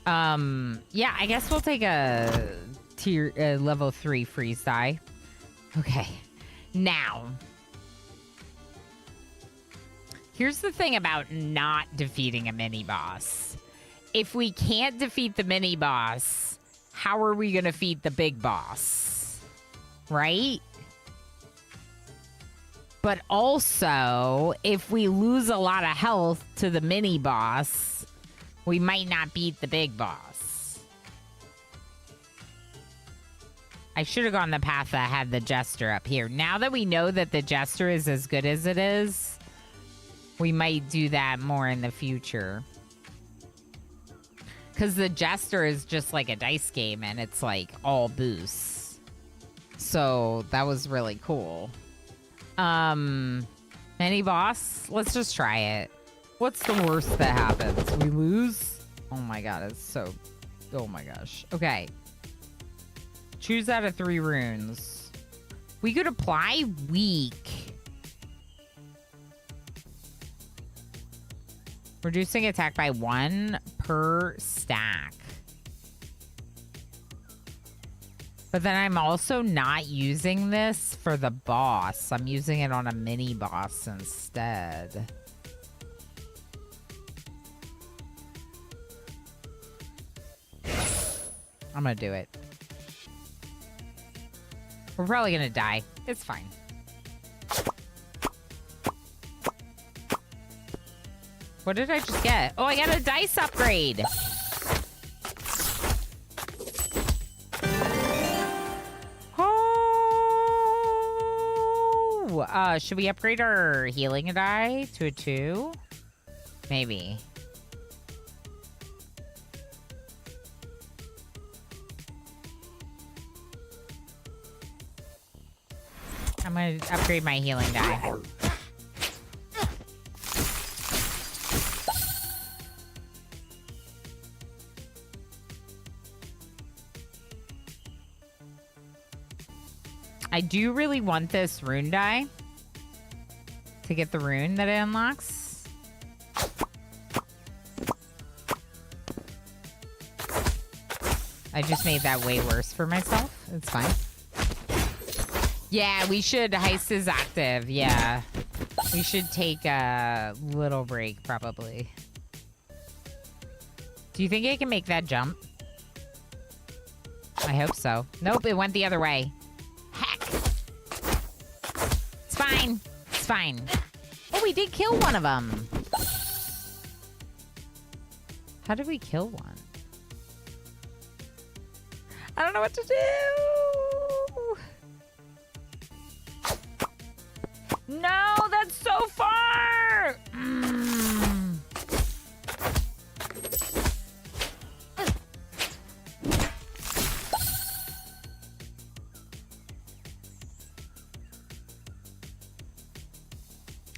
Yeah, I guess we'll take a level 3 freeze die. Okay, now, here's the thing about not defeating a mini-boss. If we can't defeat the mini-boss, how are we going to defeat the big boss? Right? But also, if we lose a lot of health to the mini-boss, we might not beat the big boss. I should have gone the path that had the Jester up here. Now that we know that the Jester is as good as it is, we might do that more in the future. Because the Jester is just like a dice game, and it's like all boosts. So that was really cool. Mini boss? Let's just try it. What's the worst that happens? We lose? Oh my god, it's so... Oh my gosh. Okay. Choose out of 3 runes. We could apply weak. Reducing attack by 1 per stack. But then I'm also not using this for the boss. I'm using it on a mini boss instead. I'm gonna do it. We're probably gonna die. It's fine. What did I just get? Oh, I got a dice upgrade. Oh, should we upgrade our healing die to a 2? Maybe. I'm gonna upgrade my healing die. I do really want this rune die to get the rune that it unlocks. I just made that way worse for myself. It's fine. Yeah, we should. Heist is active. Yeah. We should take a little break, probably. Do you think I can make that jump? I hope so. Nope, it went the other way. Heck. It's fine. It's fine. Oh, we did kill one of them. How did we kill one? I don't know what to do. No, that's so far!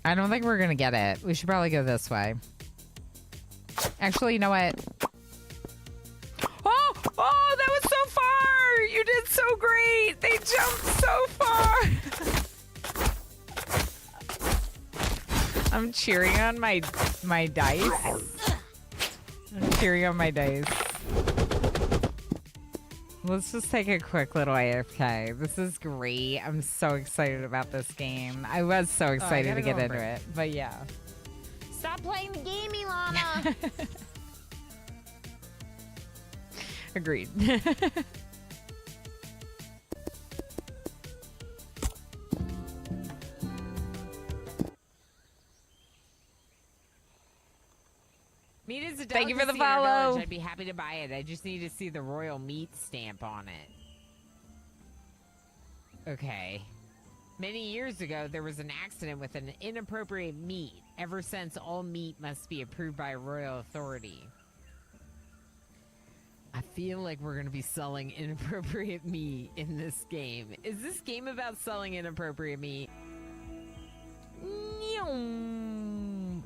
I don't think we're gonna get it. We should probably go this way. Actually, you know what? Oh! Oh, that was so far! You did so great! They jumped so far! I'm cheering on my dice. I'm cheering on my dice. Let's just take a quick little AFK. This is great. I'm so excited about this game. I was so excited to get into it, but yeah. Stop playing the game, Ilana. Agreed. Meat is a Thank you for the delicacy in our follow. village. I'd be happy to buy it. I just need to see the royal meat stamp on it. Okay. Many years ago, there was an accident with an inappropriate meat. Ever since, all meat must be approved by a royal authority. I feel like we're going to be selling inappropriate meat in this game. Is this game about selling inappropriate meat?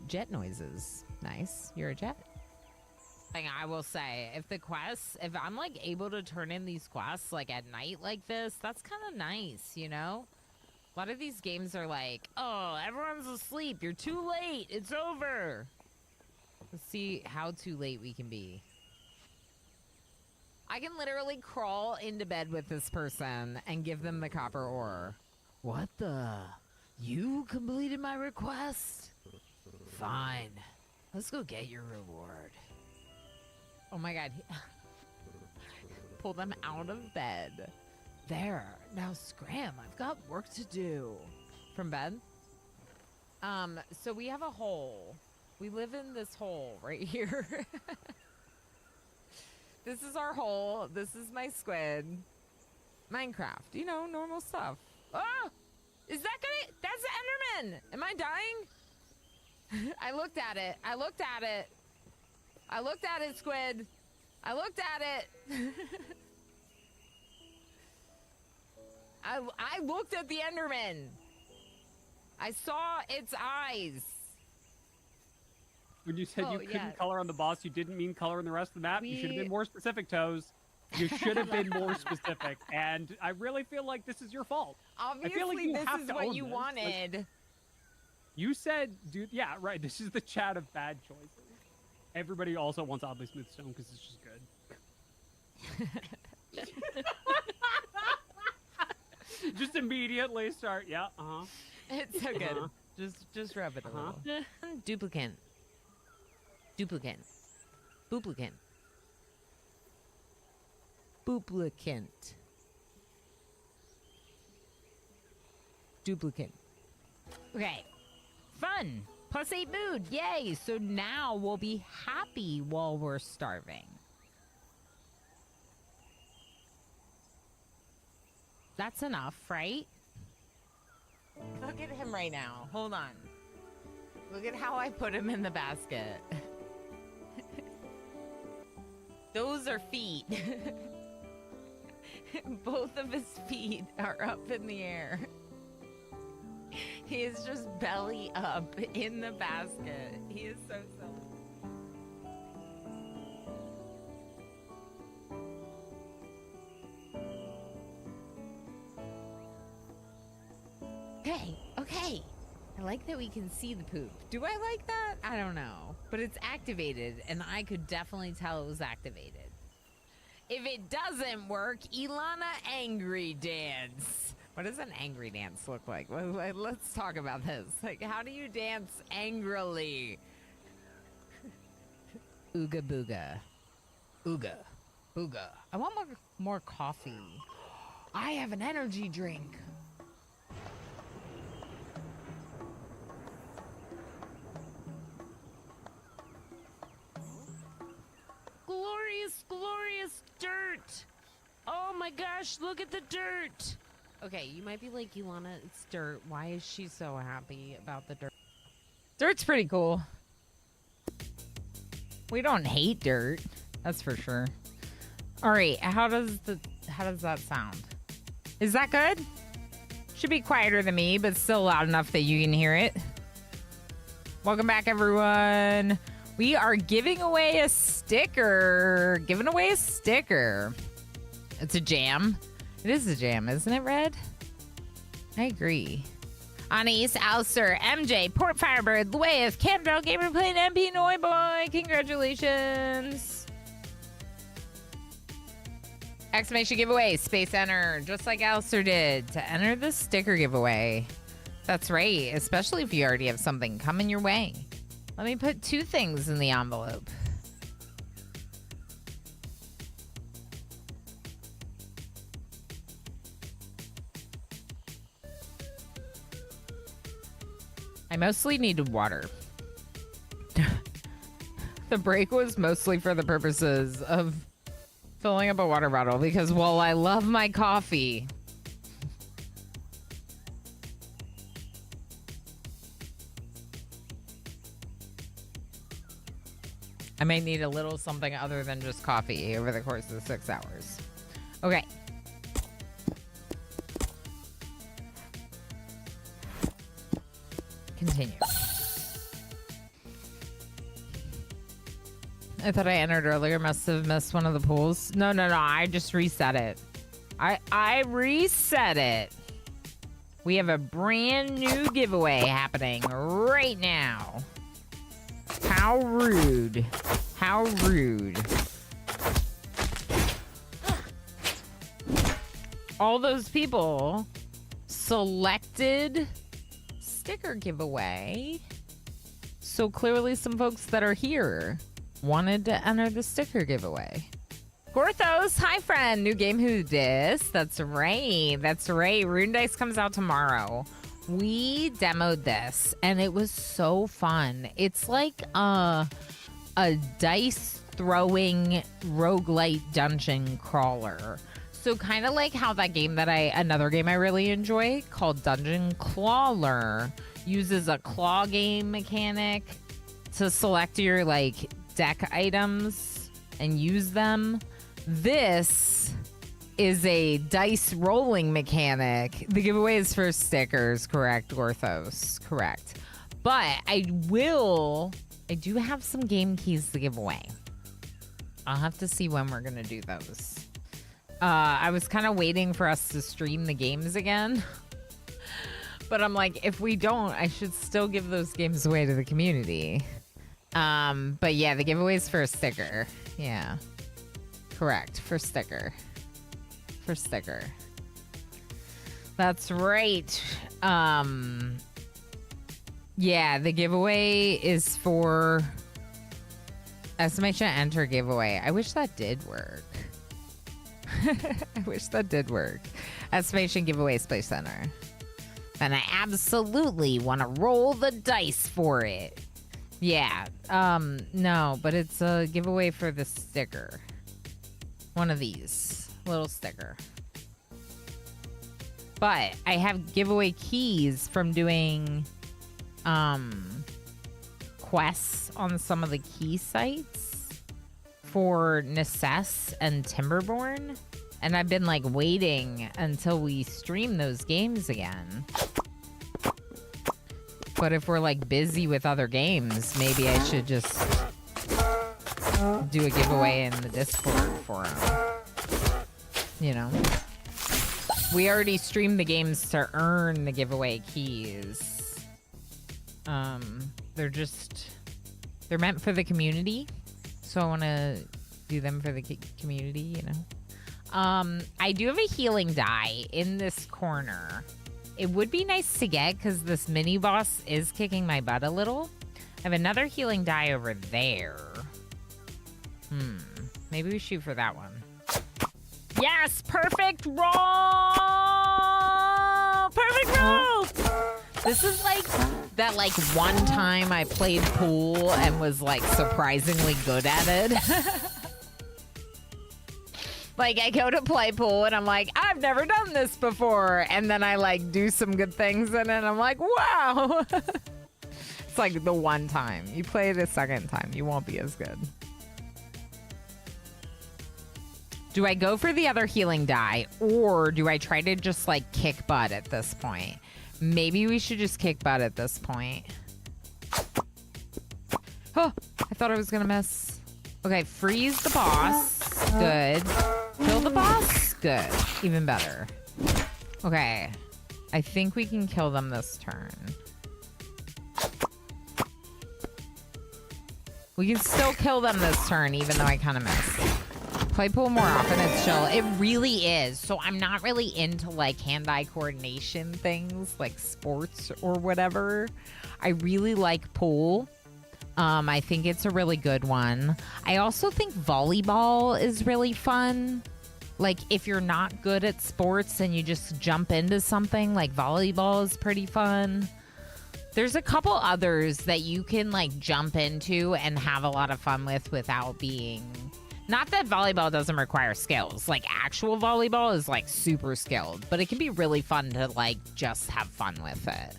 Jet noises. Nice. You're a jet. Thing I will say, if I'm like able to turn in these quests like at night like this, that's kind of nice, you know? A lot of these games are like, oh, everyone's asleep. You're too late. It's over. Let's see how too late we can be. I can literally crawl into bed with this person and give them the copper ore. What the? You completed my request? Fine. Let's go get your reward. Oh my god. Pull them out of bed. There. Now scram. I've got work to do. From bed? So we have a hole. We live in this hole right here. This is our hole. This is my squid. Minecraft. You know, normal stuff. Oh! Is that gonna... That's the Enderman! Am I dying? I looked at it. I looked at it. I looked at it, squid. I looked at it. I looked at the Enderman. I saw its eyes. When you said you couldn't color on the boss, you didn't mean color on the rest of the map. You should have been more specific, Toes. You should have been more specific. And I really feel like this is your fault. Obviously, I feel like you this have is to what own you this. wanted. Like, you said, dude, yeah, right. This is the chat of bad choices. Everybody also wants Oddly Smooth Stone because it's just good. Just immediately start, yeah, It's so good. Just rub it a little. Duplicant. Duplicant. Booplicant. Booplicant. Duplicant. Okay. Fun. +8 mood. Yay. So now we'll be happy while we're starving. That's enough, right? Look at him right now. Hold on. Look at how I put him in the basket. Those are feet. Both of his feet are up in the air. He is just belly up in the basket. He is so silly. Okay. I like that we can see the poop. Do I like that? I don't know. But it's activated, and I could definitely tell it was activated. If it doesn't work, Ilana angry dance. What does an angry dance look like? Let's talk about this. Like, how do you dance angrily? Ooga booga. Ooga. Booga. I want more coffee. I have an energy drink. Glorious, glorious dirt. Oh my gosh, look at the dirt. Okay, you might be like, Ilana, it's dirt. Why is she so happy about the dirt? Dirt's pretty cool. We don't hate dirt, that's for sure. All right, how does that sound? Is that good? Should be quieter than me, but still loud enough that you can hear it. Welcome back, everyone. We are giving away a sticker. It's a jam. It is a jam, isn't it, Red? I agree. Anise, Alster, MJ, Port Firebird, Luev, Campbell, Gamer Playing, MP, Noiboy. Congratulations. Exclamation giveaway, space enter, just like Alistair did to enter the sticker giveaway. That's right, especially if you already have something coming your way. Let me put 2 things in the envelope. I mostly needed water. The break was mostly for the purposes of filling up a water bottle because while I love my coffee, I may need a little something other than just coffee over the course of the 6 hours. Okay. Continue. I thought I entered earlier. Must have missed one of the pools. No. I just reset it. I reset it. We have a brand new giveaway happening right now. How rude. How rude. All those people selected sticker giveaway. So clearly some folks that are here wanted to enter the sticker giveaway. Gorthos, hi friend. New game who dis? That's right. That's right. Rune Dice comes out tomorrow. We demoed this and it was so fun. It's like a dice throwing roguelite dungeon crawler. So kind of like how that game that another game I really enjoy called Dungeon Clawler uses a claw game mechanic to select your like deck items and use them. This is a dice rolling mechanic. The giveaway is for stickers, correct, Gorthos? Correct. But I do have some game keys to give away. I'll have to see when we're gonna do those. I was kind of waiting for us to stream the games again. But I'm like, if we don't, I should still give those games away to the community. But yeah, the giveaway's for a sticker. Yeah. Correct. For sticker. For sticker. That's right. Yeah, the giveaway is for estimation enter giveaway. I wish that did work. I wish that did work. Estimation giveaway space center. And I absolutely want to roll the dice for it. Yeah. No, but it's a giveaway for the sticker. One of these. Little sticker. But I have giveaway keys from doing quests on some of the key sites for Necess and Timberborn. And I've been like waiting until we stream those games again. But if we're like busy with other games, maybe I should just do a giveaway in the Discord for them. You know? We already streamed the games to earn the giveaway keys. They're meant for the community. So I want to do them for the community, you know? I do have a healing die in this corner. It would be nice to get because this mini boss is kicking my butt a little. I have another healing die over there. Maybe we shoot for that one. Yes, perfect roll! Perfect roll! This is like that like one time I played pool and was like surprisingly good at it. Like, I go to play pool, and I'm like, I've never done this before. And then I, like, do some good things, and then I'm like, wow. It's like the one time. You play it a second time, you won't be as good. Do I go for the other healing die, or do I try to just, like, kick butt at this point? Maybe we should just kick butt at this point. Oh, I thought I was gonna miss. Okay, freeze the boss. Good. Kill the boss? Good. Even better. Okay. I think we can kill them this turn. We can still kill them this turn, even though I kind of missed. Play pool more often. It's chill. It really is. So I'm not really into like hand-eye coordination things like sports or whatever. I really like pool. I think it's a really good one. I also think volleyball is really fun. Like if you're not good at sports and you just jump into something, like volleyball is pretty fun. There's a couple others that you can like jump into and have a lot of fun with without being... Not that volleyball doesn't require skills. Like actual volleyball is like super skilled, but it can be really fun to like just have fun with it.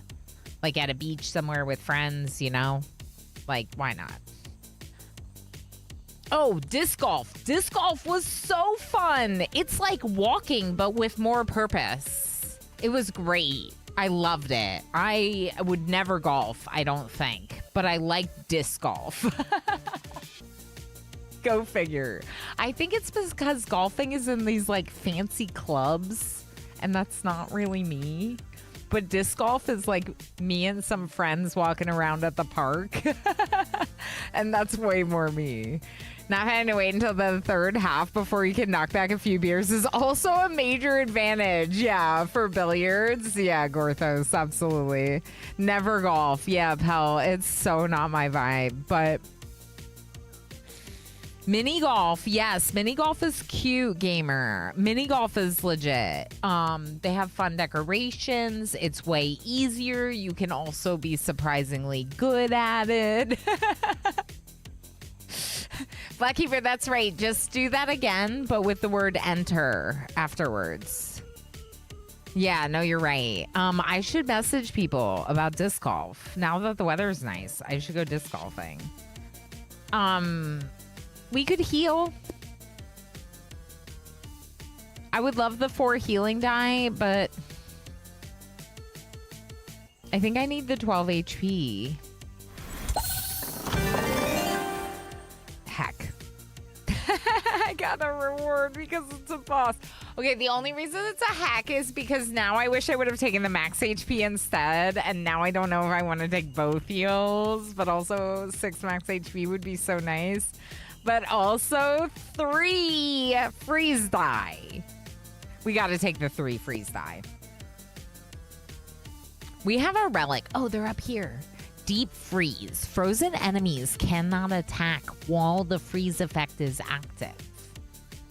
Like at a beach somewhere with friends, you know? Like, why not? Oh, disc golf. Disc golf was so fun. It's like walking, but with more purpose. It was great. I loved it. I would never golf, I don't think, but I like disc golf. Go figure. I think it's because golfing is in these like fancy clubs, and that's not really me. But disc golf is like me and some friends walking around at the park. And that's way more me. Not having to wait until the third half before you can knock back a few beers is also a major advantage. Yeah, for billiards. Yeah, Gorthos, absolutely. Never golf. Yeah, Pell, it's so not my vibe. But mini golf, yes, mini golf is cute, gamer. Mini golf is legit. They have fun decorations. It's way easier. You can also be surprisingly good at it. Blackkeeper, that's right. Just do that again, but with the word enter afterwards. Yeah, no, you're right. I should message people about disc golf. Now that the weather's nice, I should go disc golfing. We could heal. I would love the 4 healing die, but I think I need the 12 HP. Heck. I got a reward because it's a boss. Okay, the only reason it's a hack is because now I wish I would have taken the max HP instead, and now I don't know if I want to take both heals, but also 6 max HP would be so nice. But also 3 freeze die. We got to take the 3 freeze die. We have a relic. Oh, they're up here. Deep freeze. Frozen enemies cannot attack while the freeze effect is active.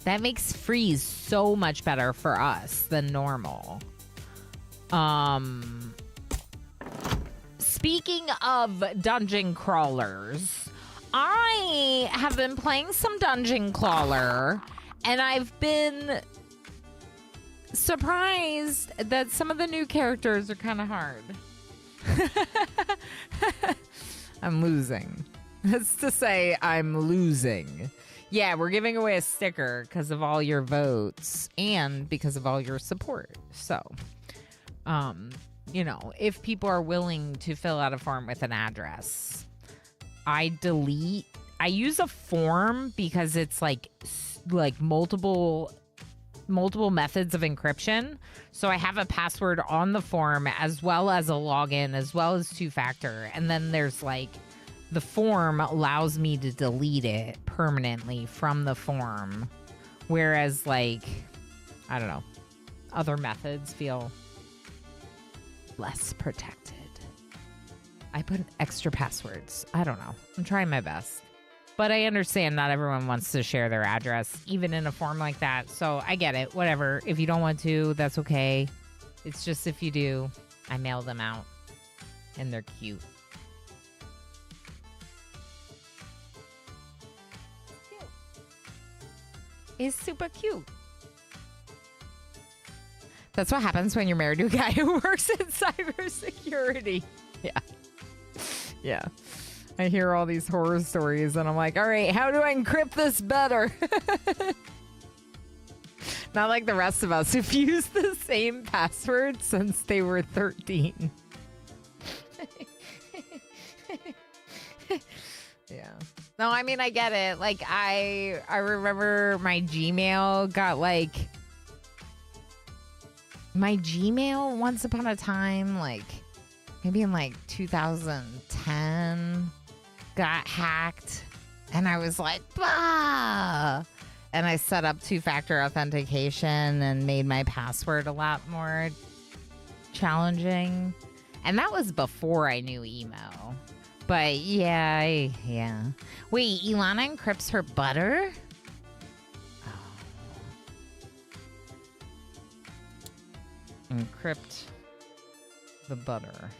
That makes freeze so much better for us than normal. Speaking of dungeon crawlers, I have been playing some Dungeon Crawler, and I've been surprised that some of the new characters are kind of hard. I'm losing. That's to say, I'm losing. Yeah, we're giving away a sticker because of all your votes and because of all your support. So, you know, if people are willing to fill out a form with an address, I use a form because it's like multiple methods of encryption. So I have a password on the form as well as a login as well as 2-factor. And then there's like the form allows me to delete it permanently from the form. Whereas like, I don't know, other methods feel less protected. I put extra passwords. I don't know. I'm trying my best. But I understand not everyone wants to share their address, even in a form like that. So I get it. Whatever. If you don't want to, that's okay. It's just if you do, I mail them out. And they're cute. It's super cute. That's what happens when you're married to a guy who works in cybersecurity. Yeah. Yeah. I hear all these horror stories and I'm like, all right, how do I encrypt this better? Not like the rest of us who've used the same password since they were 13. Yeah. No, I mean, I get it. Like, I remember my Gmail got like... My Gmail once upon a time, like... Maybe in like 2010, got hacked, and I was like, bah! and I set up two-factor authentication and made my password a lot more challenging. And that was before I knew emo. But yeah, yeah. Wait, Ilana encrypts her butter? Oh. Encrypt the butter.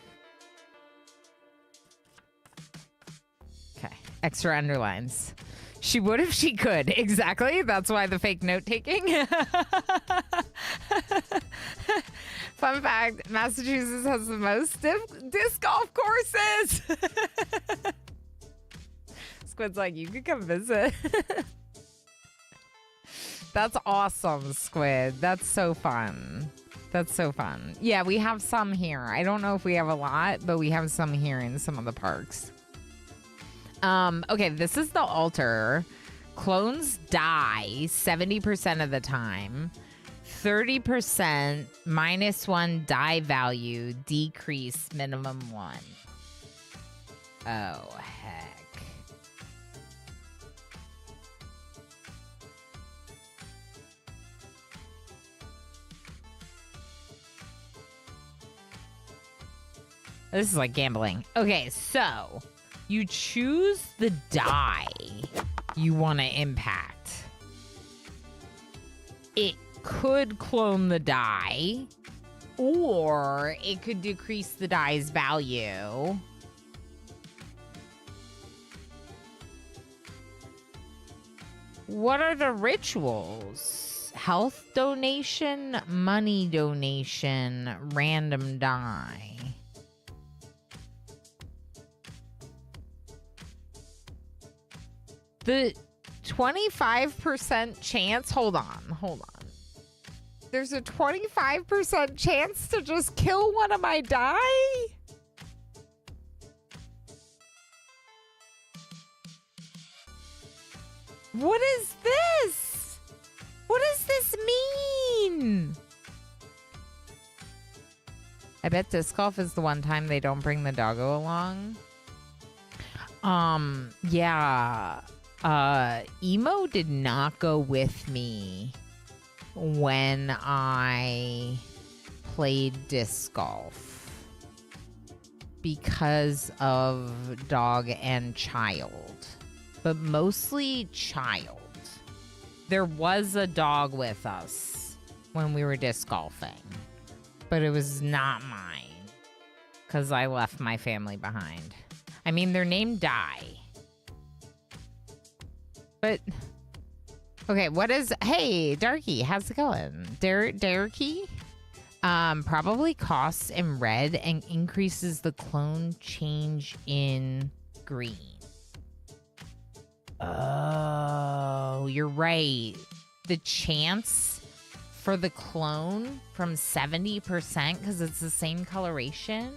Okay, extra underlines. She would if she could. Exactly. That's why the fake note taking. Fun fact, Massachusetts has the most disc golf courses. Squid's like, you could come visit. That's awesome, Squid. That's so fun. That's so fun. Yeah, we have some here. I don't know if we have a lot, but we have some here in some of the parks. Okay, this is the altar. Clones die 70% of the time. 30% -1 die value, decrease minimum 1. Oh, heck. This is like gambling. Okay, so you choose the die you want to impact. It could clone the die, or it could decrease the die's value. What are the rituals? Health donation, money donation, random die. The 25% chance, hold on. There's a 25% chance to just kill one of my die? What is this? What does this mean? I bet disc golf is the one time they don't bring the doggo along. Yeah. Emo did not go with me when I played disc golf because of dog and child, but mostly child. There was a dog with us when we were disc golfing, but it was not mine because I left my family behind. I mean, they're named Die. But, okay, what is... Hey, Darky, how's it going? Darky? Probably costs in red and increases the clone change in green. Oh, you're right. The chance for the clone from 70%, because it's the same coloration,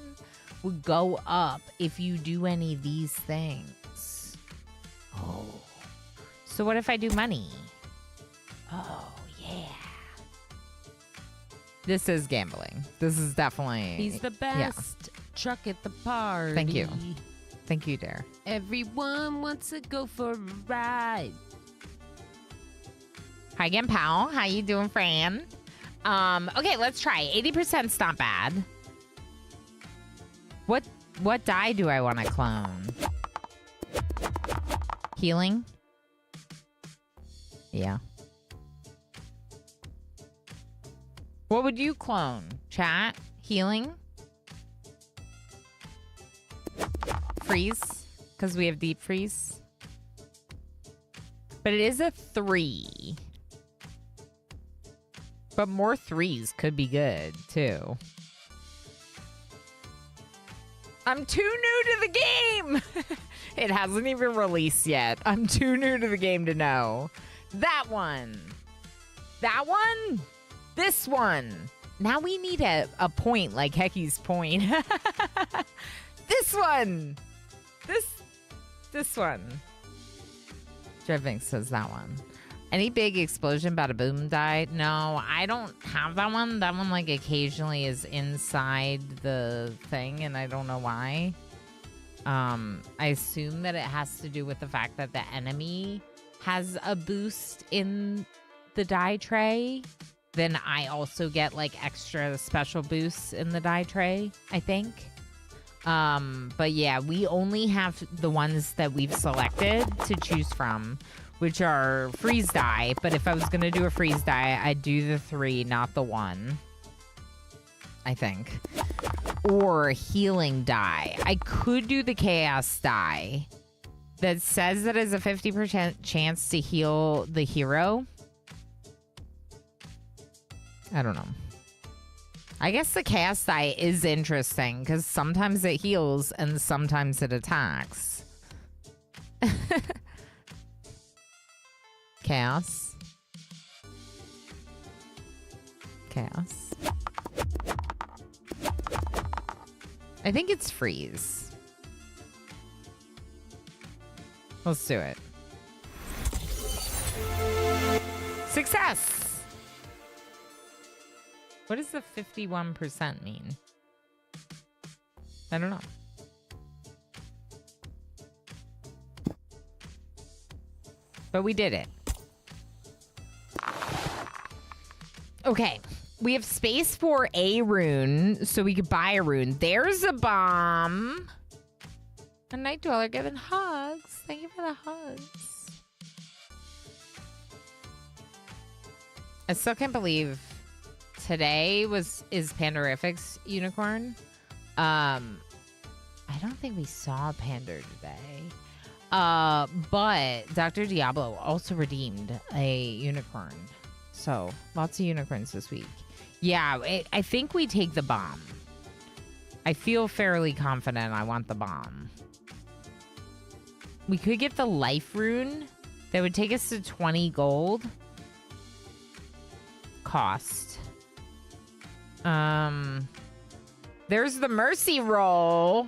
would go up if you do any of these things. Oh. So what if I do money? Oh, yeah. This is gambling. This is definitely... He's the best. Yeah. Truck at the party. Thank you. Thank you, Dare. Everyone wants to go for a ride. Hi again, pal. How you doing, Fran? Okay, let's try. 80%'s not bad. What die do I want to clone? Healing? Yeah. What would you clone? Chat? Healing? Freeze? Because we have deep freeze. But it is a 3. But more 3s could be good, too. I'm too new to the game! It hasn't even released yet. I'm too new to the game to know. That one. That one? This one. Now we need a point like Hecky's point. This one. This one. Driving says that one. Any big explosion bada boom die? No, I don't have that one. That one like occasionally is inside the thing and I don't know why. I assume that it has to do with the fact that the enemy has a boost in the die tray, then I also get like extra special boosts in the die tray, I think. But yeah, we only have the ones that we've selected to choose from, which are freeze die. But if I was gonna do a freeze die, I'd do the 3, not the 1, I think. Or healing die. I could do the chaos die that says that it's a 50% chance to heal the hero. I don't know. I guess the chaos die is interesting because sometimes it heals and sometimes it attacks. Chaos. Chaos. I think it's freeze. Let's do it. Success! What does the 51% mean? I don't know. But we did it. Okay. We have space for a rune, so we could buy a rune. There's a bomb. A night dweller giving hugs. Thank you for the hugs. I still can't believe today is Pandorific's unicorn. I don't think we saw Pandor today. But Dr. Diablo also redeemed a unicorn. So lots of unicorns this week. Yeah, I think we take the bomb. I feel fairly confident I want the bomb. We could get the life rune. That would take us to 20 gold. Cost. There's the mercy roll.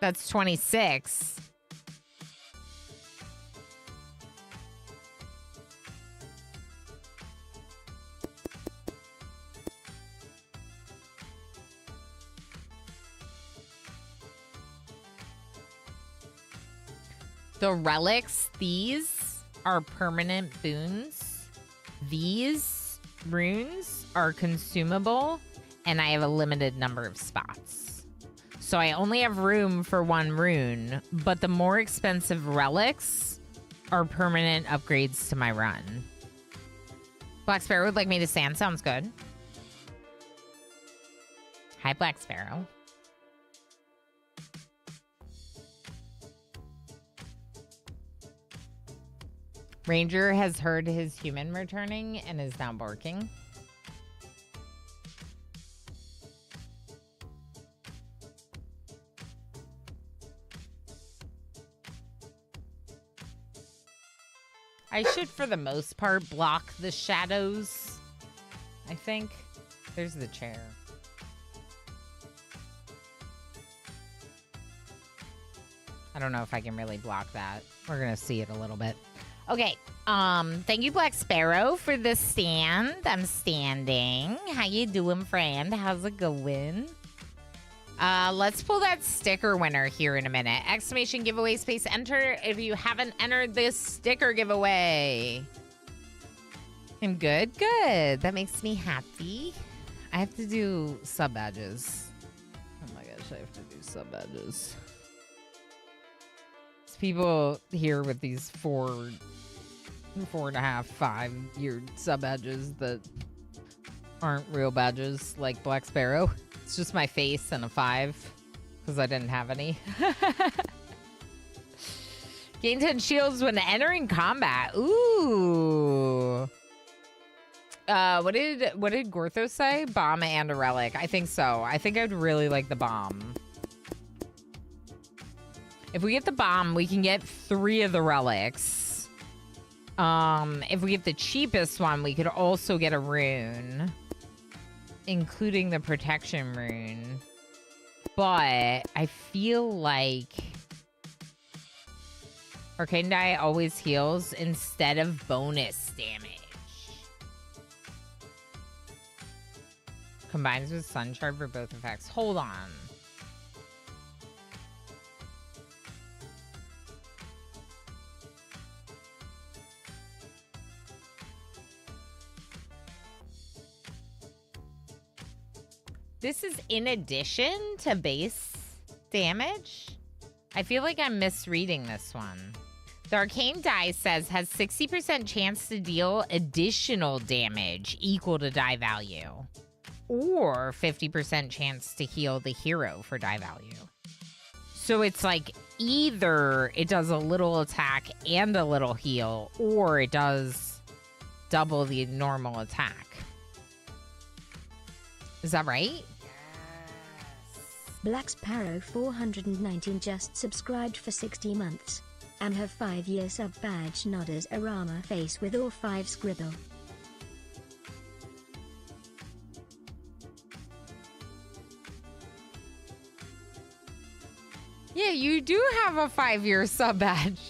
That's 26. The relics, these are permanent boons. These runes are consumable, and I have a limited number of spots. So I only have room for 1 rune, but the more expensive relics are permanent upgrades to my run. Black Sparrow would like me to stand. Sounds good. Hi, Black Sparrow. Ranger has heard his human returning and is now barking. I should, for the most part, block the shadows. I think. There's the chair. I don't know if I can really block that. We're gonna see it a little bit. Okay, thank you, Black Sparrow, for the stand. I'm standing. How you doing, friend? How's it going? Let's pull that sticker winner here in a minute. Exclamation giveaway space enter if you haven't entered this sticker giveaway. I'm good, good. That makes me happy. I have to do sub badges. Oh my gosh, I have to do sub badges. There's people here with these 4.5, 5-year sub badges that aren't real badges like Black Sparrow. It's just my face and a 5 because I didn't have any. Gain 10 shields when entering combat. Ooh. What did Gorthos say? Bomb and a relic. I think so. I think I'd really like the bomb. If we get the bomb, we can get 3 of the relics. If we get the cheapest one, we could also get a rune, including the protection rune. But I feel like Arcane Die always heals instead of bonus damage. Combines with Sun Shard for both effects. Hold on. This is in addition to base damage? I feel like I'm misreading this one. The arcane die says has 60% chance to deal additional damage equal to die value, or 50% chance to heal the hero for die value. So it's like either it does a little attack and a little heal, or it does double the normal attack. Is that right? Black Sparrow 419 just subscribed for 60 months. And have 5-year sub badge nodders a Rama face with all 5 scribble. Yeah, you do have a 5-year sub badge.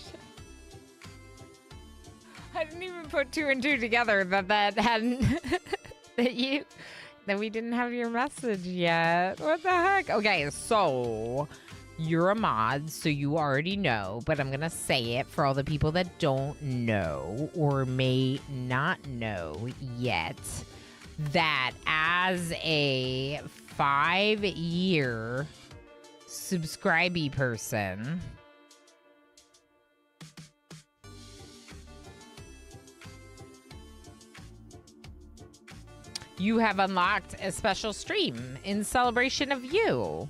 I didn't even put 2 and 2 together that hadn't that we didn't have your message yet. What the heck? Okay, so you're a mod, so you already know, but I'm gonna say it for all the people that don't know or may not know yet, that as a 5-year subscribey person, you have unlocked a special stream in celebration of you,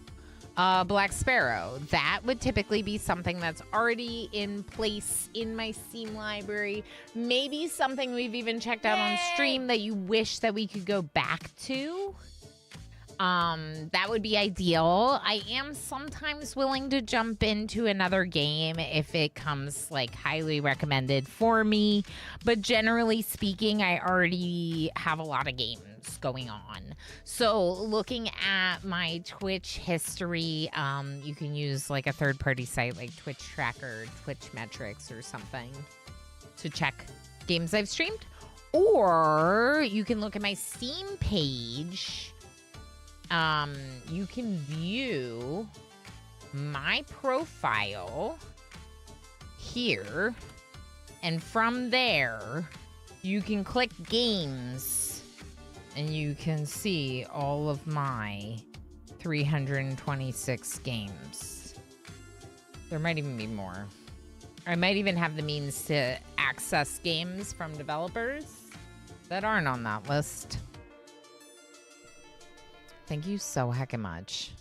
Black Sparrow. That would typically be something that's already in place in my Steam library. Maybe something we've even checked out on stream that you wish that we could go back to. That would be ideal. I am sometimes willing to jump into another game if it comes like highly recommended for me, but generally speaking, I already have a lot of games going on. So looking at my Twitch history, you can use like a third-party site like Twitch Tracker, Twitch Metrics or something to check games I've streamed, or you can look at my Steam page. You can view my profile here, and from there you can click games and you can see all of my 326 games. There might even be more. I might even have the means to access games from developers that aren't on that list. Thank you so heckin' much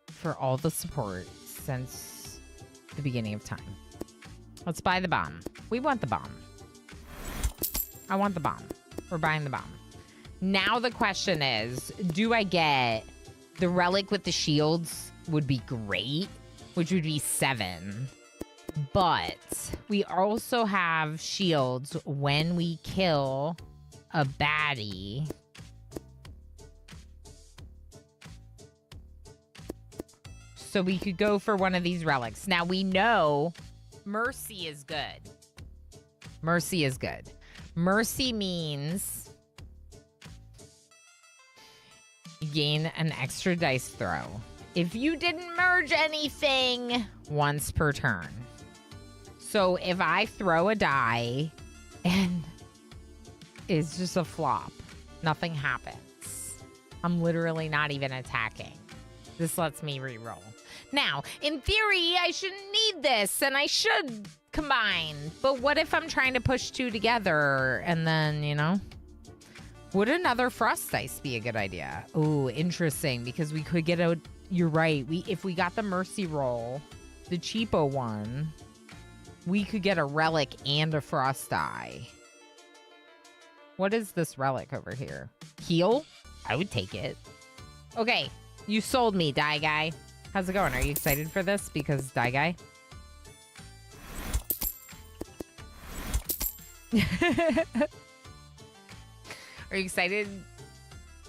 for all the support since the beginning of time. Let's buy the bomb. We want the bomb. I want the bomb. We're buying the bomb. Now the question is, do I get the relic with the shields? Would be great, which would be 7. But we also have shields when we kill a baddie. So we could go for one of these relics. Now we know Mercy is good. Mercy is good. Mercy means you gain an extra dice throw if you didn't merge anything once per turn. So if I throw a die and it's just a flop, nothing happens. I'm literally not even attacking. This lets me reroll. Now, in theory, I shouldn't need this, and I should combine. But what if I'm trying to push 2 together, and then, you know? Would another frost dice be a good idea? Ooh, interesting, because we could get a... You're right. If we got the mercy roll, the cheapo one, we could get a relic and a frost die. What is this relic over here? Heal? I would take it. Okay, you sold me, Die Guy. How's it going? Are you excited for this? Because Die Guy? Are you excited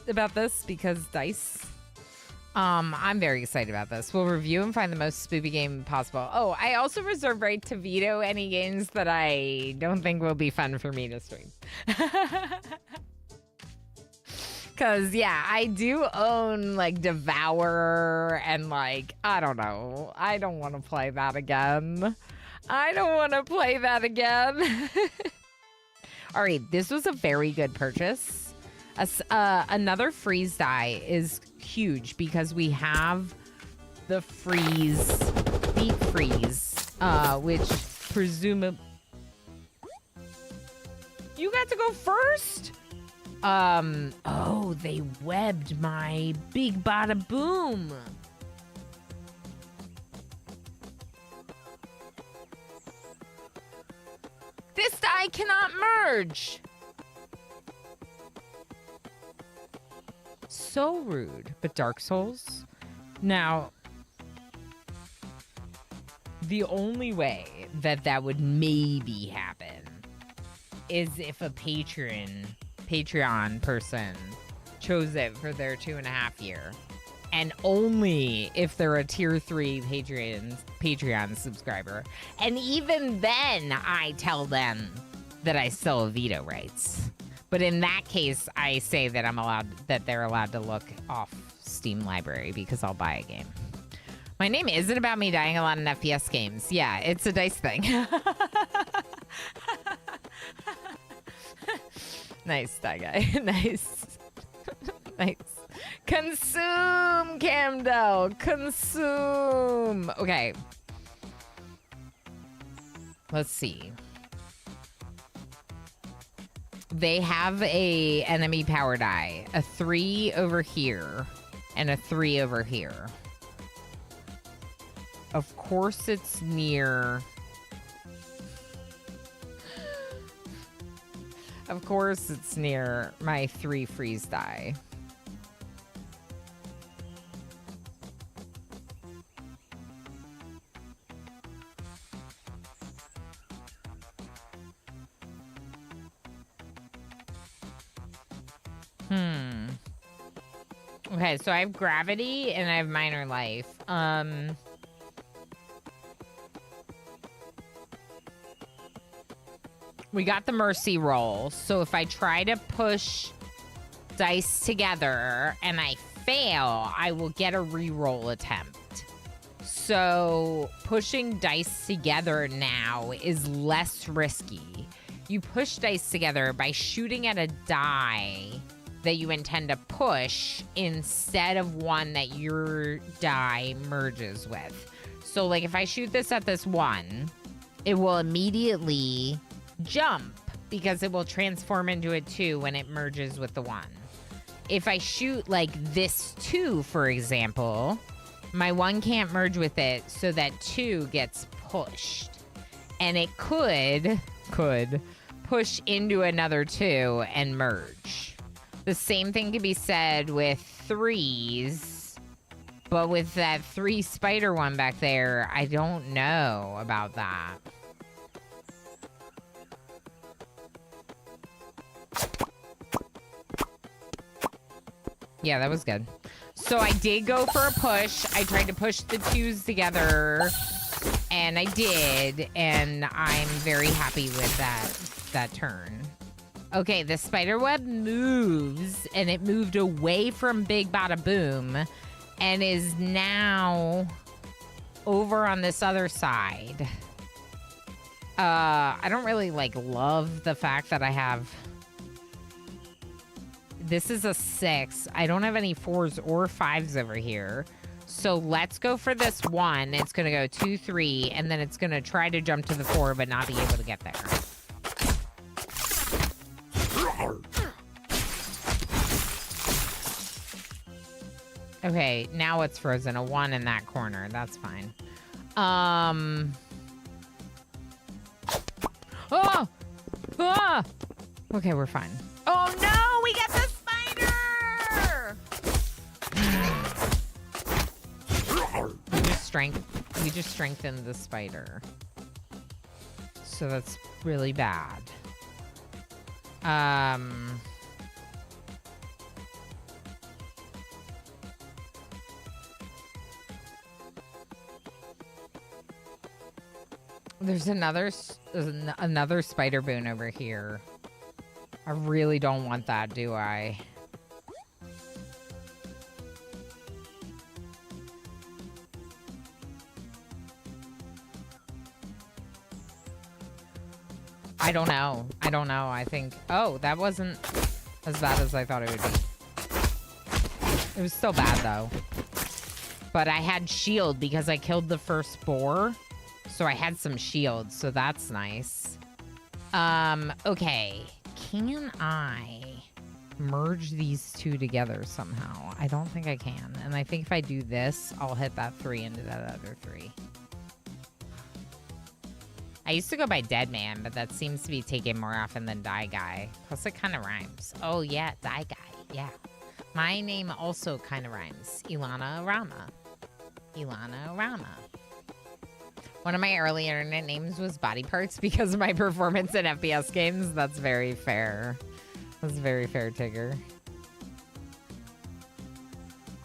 about this? Because dice? I'm very excited about this. We'll review and find the most spoopy game possible. Oh, I also reserve right to veto any games that I don't think will be fun for me to stream. Because, yeah, I do own, like, Devour and, like, I don't know. I don't want to play that again. I don't want to play that again. All right, this was a very good purchase. Another freeze die is huge because we have the deep freeze, which presumably... You got to go first? Oh, they webbed my big bada boom. This die cannot merge. So rude. But Dark Souls? Now, the only way that would maybe happen is if a Patreon person chose it for their 2.5 year. And only if they're a tier 3 Patreon subscriber. And even then, I tell them that I still have veto rights. But in that case, I say that they're allowed to look off Steam library because I'll buy a game. My name isn't about me dying a lot in FPS games. Yeah, it's a dice thing. Nice, die guy. Nice. Nice. Consume, Camdell. Consume. Okay. Let's see. They have a enemy power die. A 3 over here. And a 3 over here. Of course it's near... Of course it's near my 3 freeze die. Okay, so I have gravity and I have minor life. We got the mercy roll, so if I try to push dice together and I fail, I will get a re-roll attempt. So pushing dice together now is less risky. You push dice together by shooting at a die that you intend to push instead of one that your die merges with. So like if I shoot this at this 1, it will immediately jump because it will transform into a 2 when it merges with the 1. If I shoot like this 2, for example, my 1 can't merge with it, so that 2 gets pushed. And it could push into another 2 and merge. The same thing can be said with 3s, but with that 3 spider one back there, I don't know about that. Yeah, that was good. So I did go for a push. I tried to push the 2s together, and I did, and I'm very happy with that turn. Okay, the spider web moves, and it moved away from Big Bada Boom, and is now over on this other side. I don't really, love the fact that I have... This is a 6. I don't have any 4s or 5s over here. So let's go for this 1. It's going to go 2, 3, and then it's going to try to jump to the 4, but not be able to get there. Okay, now it's frozen. A 1 in that corner. That's fine. Oh! Ah! Okay, we're fine. Oh, no! We got the spider! We just strengthened the spider. So that's really bad. There's another spider boon over here. I really don't want that, do I? I don't know. I think... Oh, that wasn't... as bad as I thought it would be. It was still bad, though. But I had shield because I killed the first boar. So I had some shield, so that's nice. Okay. Can I merge these two together somehow? I don't think I can. And I think if I do this, I'll hit that 3 into that other 3. I used to go by Dead Man, but that seems to be taken more often than Die Guy. Plus, it kind of rhymes. Oh, yeah, Die Guy. Yeah. My name also kind of rhymes. Ilana Rama. Ilana Rama. One of my early internet names was Body Parts because of my performance in FPS games. That's very fair. That's very fair, Tigger.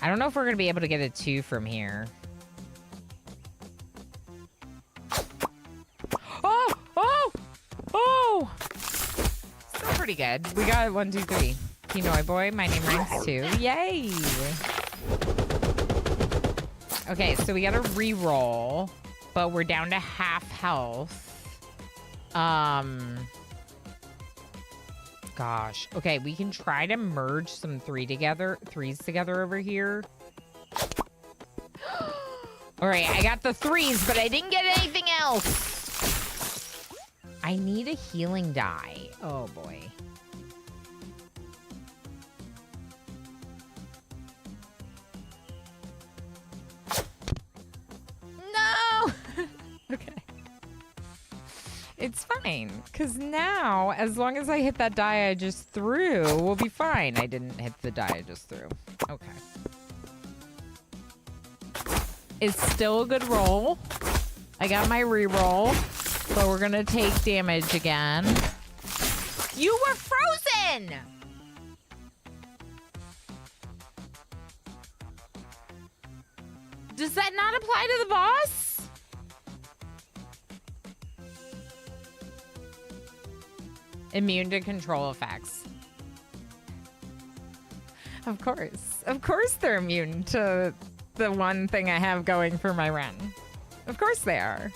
I don't know if we're going to be able to get a 2 from here. Oh! Oh! Oh! Still pretty good. We got 1, 2, 3. Pinoy boy, my name rhymes too. Yay! Okay, so we got to re-roll, but we're down to half health. Gosh. Okay, we can try to merge some 3s together over here. All right, I got the 3s, but I didn't get anything else. I need a healing die. Oh boy. No! Okay. It's fine, because now, as long as I hit that die I just threw, we'll be fine. I didn't hit the die I just threw. Okay. It's still a good roll. I got my re-roll, but we're going to take damage again. You were frozen! Does that not apply to the boss? Immune to control effects. Of course. Of course they're immune to the one thing I have going for my run. Of course they are.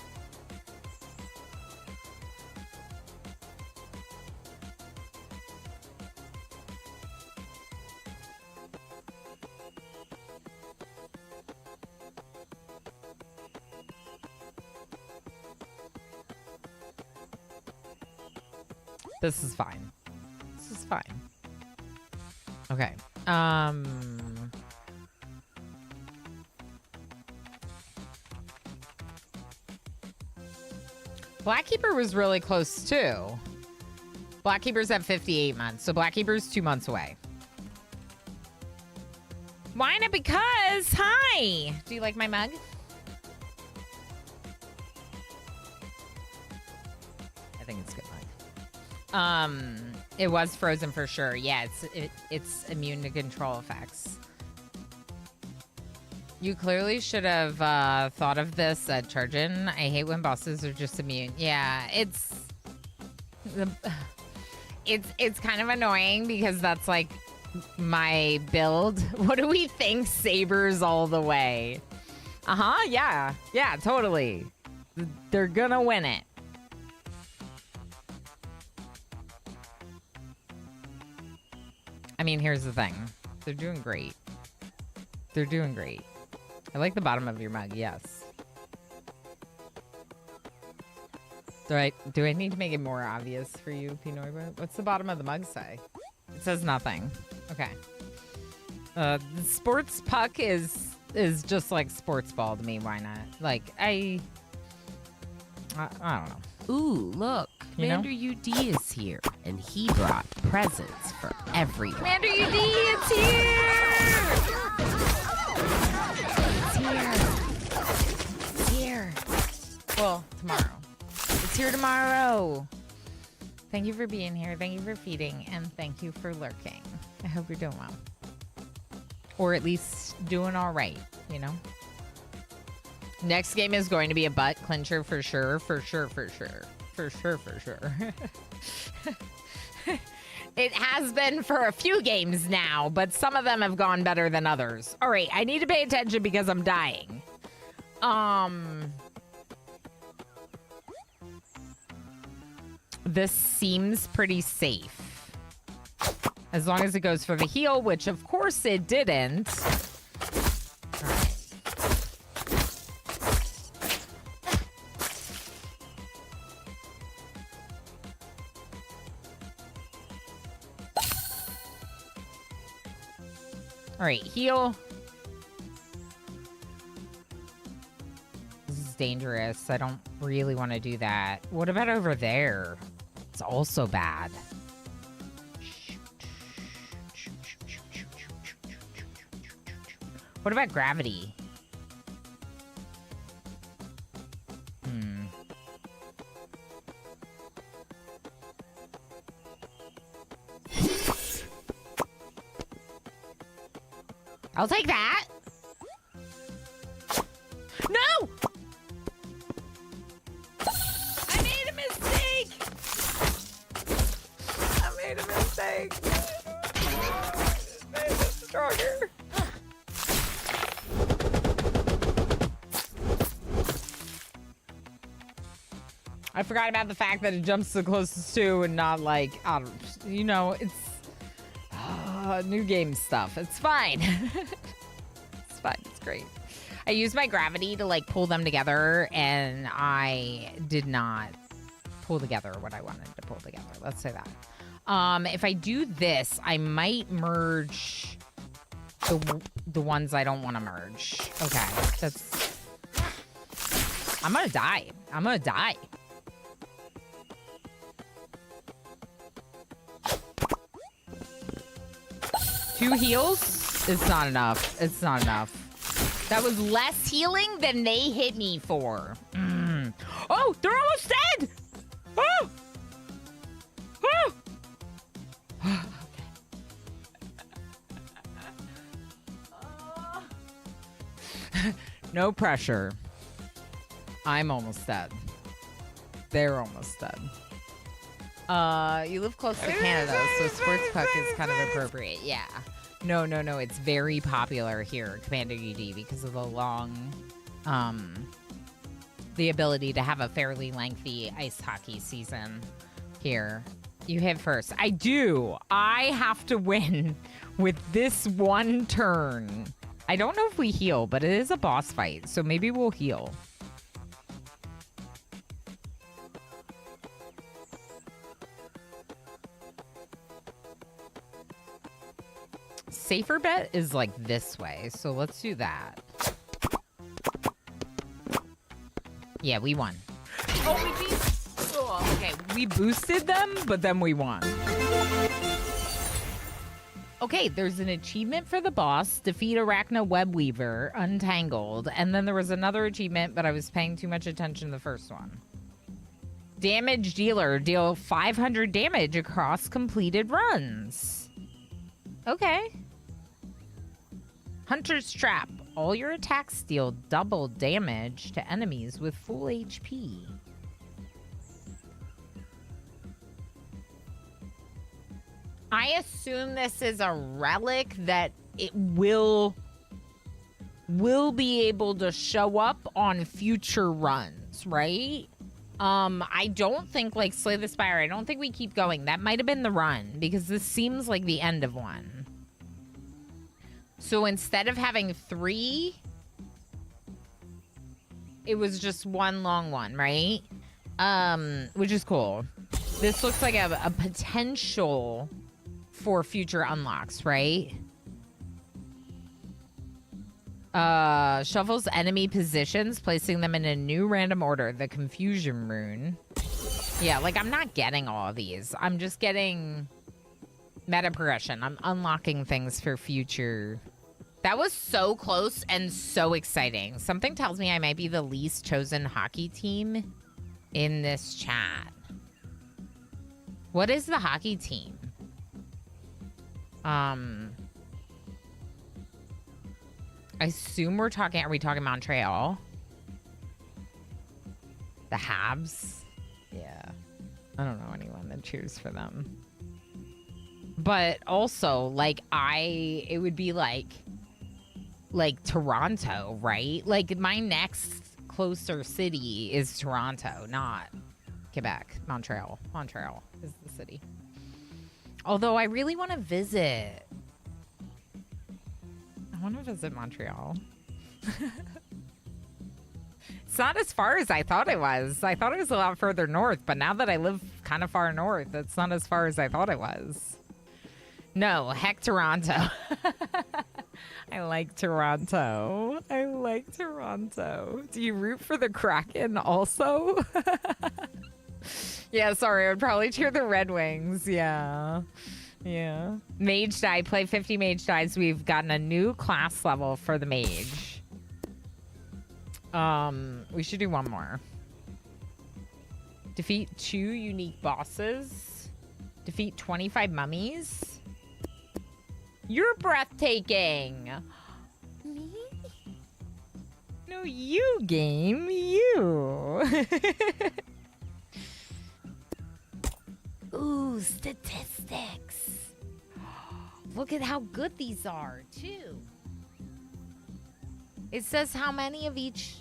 This is fine. This is fine. Okay. Blackkeeper was really close too. Blackkeeper's at 58 months, so Blackkeeper's 2 months away. Why not? Because, hi! Do you like my mug? I think it's a good mug. It was frozen for sure. Yeah, it's immune to control effects. You clearly should have thought of this, said Chargin. I hate when bosses are just immune. Yeah, it's kind of annoying because that's like my build. What do we think? Sabers all the way. Yeah, totally. They're gonna win it. I mean, here's the thing. They're doing great. They're doing great. I like the bottom of your mug, yes. Do I need to make it more obvious for you, Pinoy? What's the bottom of the mug say? It says nothing. Okay. The sports puck is just like sports ball to me. Why not? Like, I don't know. Ooh, look. You know? Commander UD is here, and he brought presents for everyone. Commander UD, it's here! It's here. Well, tomorrow. It's here tomorrow. Thank you for being here. Thank you for feeding. And thank you for lurking. I hope you're doing well. Or at least doing all right, you know? Next game is going to be a butt clincher for sure. For sure. It has been for a few games now, but some of them have gone better than others. All right, I need to pay attention because I'm dying. This seems pretty safe. As long as it goes for the heal, which of course it didn't. All right. All right, heal. This is dangerous. I don't really want to do that. What about over there? It's also bad. What about gravity? I'll take that. No! I made a mistake. I made a mistake. Made it stronger. I forgot about the fact that it jumps the closest to and not like, I don't, you know, it's new game stuff. It's fine. It's fine. It's great. I used my gravity to like pull them together and I did not pull together what I wanted to pull together. Let's say that. If I do this, I might merge the ones I don't want to merge. Okay. That's... I'm gonna die. I'm gonna die. Two heals? It's not enough. It's not enough. That was less healing than they hit me for. Oh, they're almost dead! Oh! Oh! No pressure. I'm almost dead. They're almost dead. You live close to Canada, so sports puck is kind of appropriate. Yeah. No. It's very popular here, Commander UD, because of the long, the ability to have a fairly lengthy ice hockey season here. You hit first. I do. I have to win with this one turn. I don't know if we heal, but it is a boss fight, so maybe we'll heal. Safer bet is like this way, so let's do that. Yeah, we won. Oh, we beat... Oh, okay, we boosted them, but then we won. Okay, there's an achievement for the boss. Defeat Arachna Webweaver, Untangled. And then there was another achievement, but I was paying too much attention to the first one. Damage dealer. Deal 500 damage across completed runs. Okay. Hunter's Trap. All your attacks deal double damage to enemies with full HP. I assume this is a relic that it will be able to show up on future runs, right? I don't think, like, Slay the Spire, I don't think we keep going. That might have been the run, because this seems like the end of one. So instead of having 3, it was just one long one, right? Which is cool. This looks like a potential for future unlocks, right? Shuffles enemy positions, placing them in a new random order. The Confusion Rune. Yeah, like, I'm not getting all of these. I'm just getting meta progression. I'm unlocking things for future. That was so close and so exciting. Something tells me I might be the least chosen hockey team in this chat. What is the hockey team? I assume we're talking, are we talking Montreal? The Habs? Yeah. I don't know anyone that cheers for them. But also, like, it would be like Toronto, right? Like, my next closer city is Toronto, not Quebec. Montreal. Montreal is the city. Although I really want to visit. I want to visit Montreal. It's not as far as I thought it was. I thought it was a lot further north, but now that I live kind of far north, it's not as far as I thought it was. No, heck Toronto. I like Toronto. I like Toronto. Do you root for the Kraken also? Yeah, sorry, I would probably cheer the Red Wings. Yeah. Yeah. Mage die. Play 50 mage dies. We've gotten a new class level for the mage. We should do one more. Defeat 2 unique bosses. Defeat 25 mummies. You're breathtaking. Me? No, you, game. You. Ooh, statistics. Look at how good these are, too. It says how many of each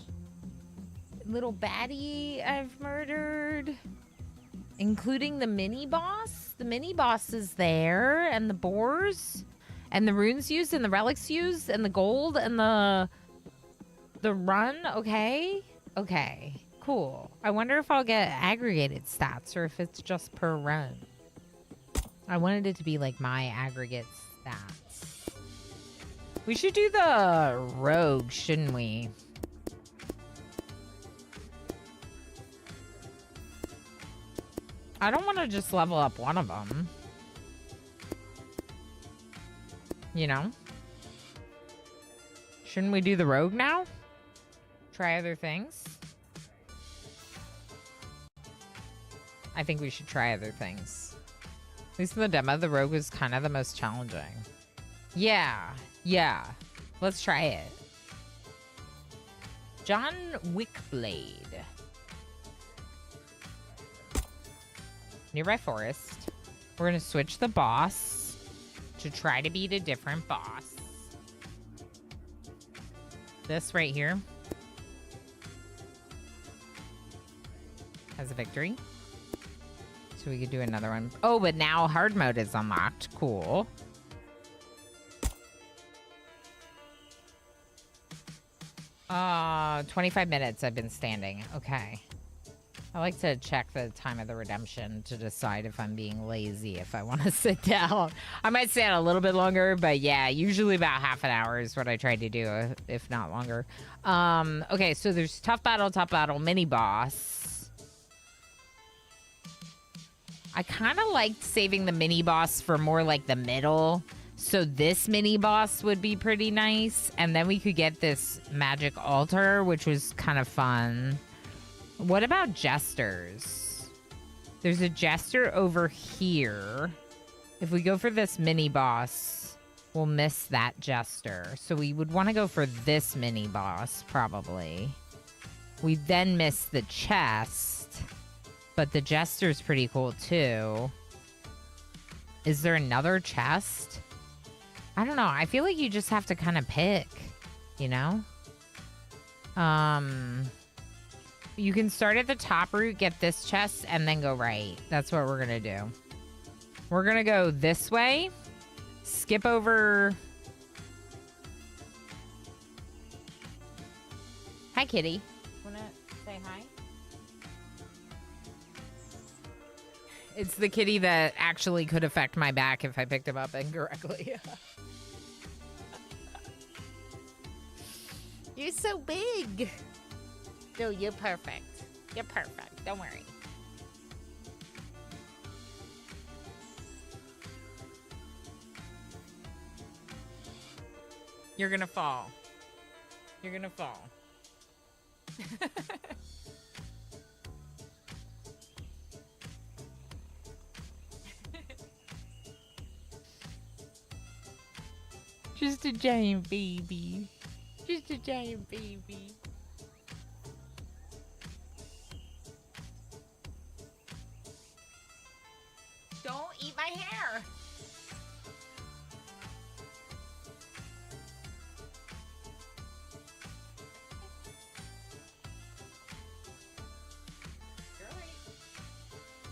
little baddie I've murdered, including the mini boss. The mini boss is there, and the boars, and the runes used, and the relics used, and the gold, and the run. Okay, okay, cool. I wonder if I'll get aggregated stats or if it's just per run. I wanted it to be like my aggregate stats. We should do the rogue, shouldn't we? I don't want to just level up one of them. You know? Shouldn't we do the rogue now? Try other things? I think we should try other things. At least in the demo, the rogue was kind of the most challenging. Yeah. Yeah. Let's try it. John Wickblade. Nearby forest. We're going to switch the boss to try to beat a different boss. This right here has a victory. So we could do another one. Oh, but now hard mode is unlocked. Cool. Uh, 25 minutes I've been standing. Okay. I like to check the time of the redemption to decide if I'm being lazy, if I want to sit down. I might stand a little bit longer, but yeah, usually about half an hour is what I try to do, if not longer. Okay, so there's tough battle, mini boss. I kind of liked saving the mini boss for more like the middle. So this mini boss would be pretty nice. And then we could get this magic altar, which was kind of fun. What about jesters? There's a jester over here. If we go for this mini boss, we'll miss that jester. So we would want to go for this mini boss, probably. We then miss the chest. But the jester's pretty cool, too. Is there another chest? I don't know. I feel like you just have to kind of pick, you know? You can start at the top route, get this chest, and then go right. That's what we're going to do. We're going to go this way. Skip over... Hi, kitty. Want to say hi? It's the kitty that actually could affect my back if I picked him up incorrectly. You're so big. No, you're perfect. You're perfect. Don't worry. You're gonna fall. You're gonna fall. Just a giant baby. Just a giant baby. Don't eat my hair.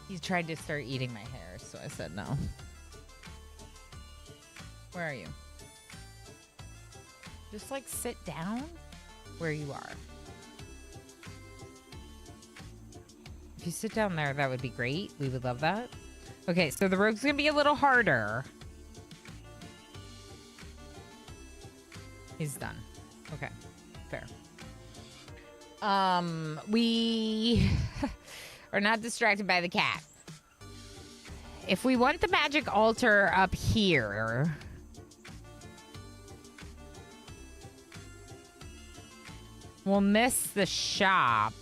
He tried to start eating my hair, so I said no. Where are you? Just like sit down where you are. If you sit down there, that would be great. We would love that. Okay, so the rogue's gonna be a little harder. He's done. Okay, fair. We are not distracted by the cat. If we want the magic altar up here, we'll miss the shop.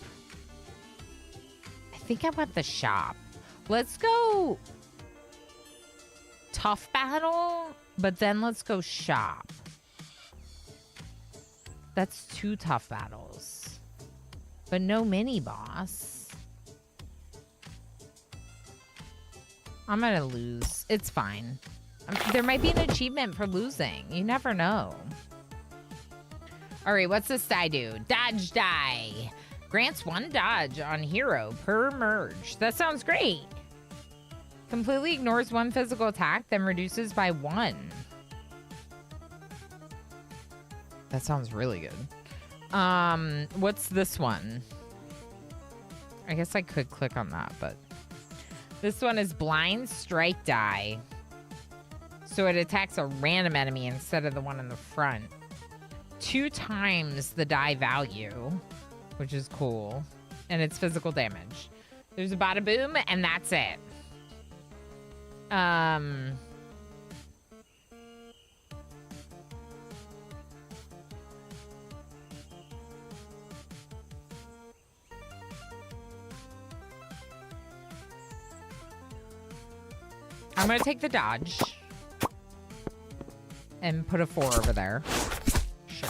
I think I want the shop. Let's go tough battle, but then let's go shop. That's 2 tough battles, but no mini boss. I'm gonna lose. It's fine. There might be an achievement for losing. You never know. All right, what's this die do? Dodge die. Grants 1 dodge on hero per merge. That sounds great. Completely ignores 1 physical attack, then reduces by 1. That sounds really good. What's this one? I guess I could click on that, but this one is blind strike die. So it attacks a random enemy instead of the one in the front. 2 times the die value, which is cool. And it's physical damage. There's a bada boom, and that's it. I'm gonna take the dodge and put a 4 over there. Sure.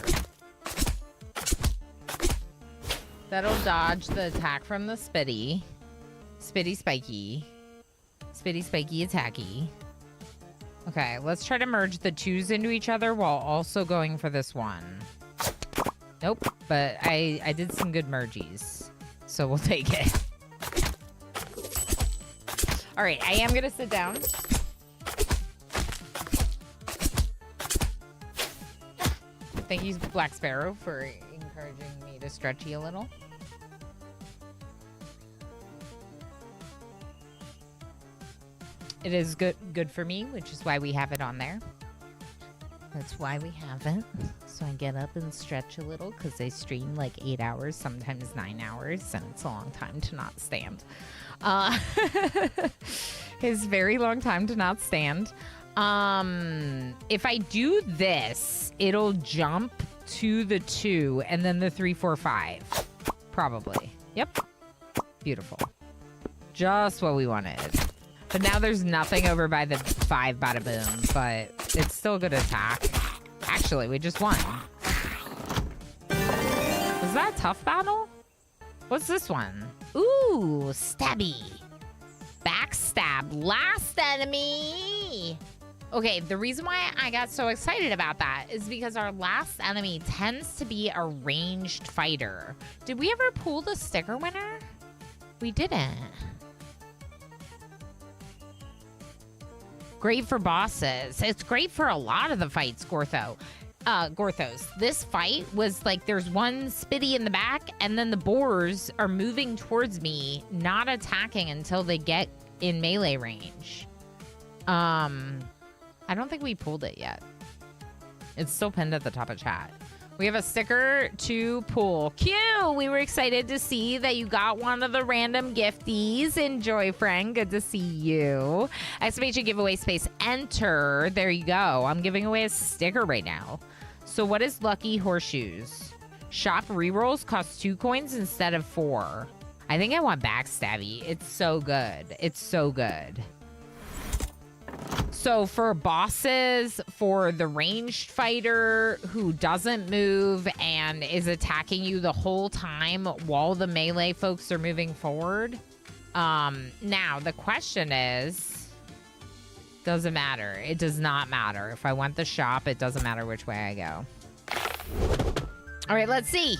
That'll dodge the attack from the Spitty. Spitty spiky. Spitty spiky attacky. Okay, let's try to merge the 2s into each other while also going for this 1. Nope, but I did some good mergies, so we'll take it. All right, I am gonna sit down. Thank you, Black Sparrow, for encouraging me to stretchy a little. It is good for me, which is why we have it on there. That's why we have it. So I get up and stretch a little because I stream like 8 hours, sometimes 9 hours, and it's a long time to not stand. It's a very long time to not stand. If I do this, it'll jump to the 2 and then the 3, 4, 5. Probably. Yep. Beautiful. Just what we wanted. But now there's nothing over by the 5 bada boom, but it's still a good attack. Actually, we just won. Was that a tough battle? What's this one? Ooh, stabby. Backstab. Last enemy. Okay, the reason why I got so excited about that is because our last enemy tends to be a ranged fighter. Did we ever pull the sticker winner? We didn't. Great for bosses. It's great for a lot of the fights, Gorthos. This fight was like there's one Spitty in the back, and then the boars are moving towards me, not attacking until they get in melee range. I don't think we pulled it yet. It's still pinned at the top of chat. We have a sticker to pull. Q, we were excited to see that you got one of the random gifties. Enjoy, friend. Good to see you. Exclamation giveaway space enter. There you go. I'm giving away a sticker right now. So what is Lucky Horseshoes? Shop rerolls cost 2 coins instead of 4. I think I want Backstabby. It's so good. It's so good. So for bosses, for the ranged fighter who doesn't move and is attacking you the whole time while the melee folks are moving forward. Now, the question is, doesn't matter. It does not matter. If I want the shop, it doesn't matter which way I go. All right, let's see.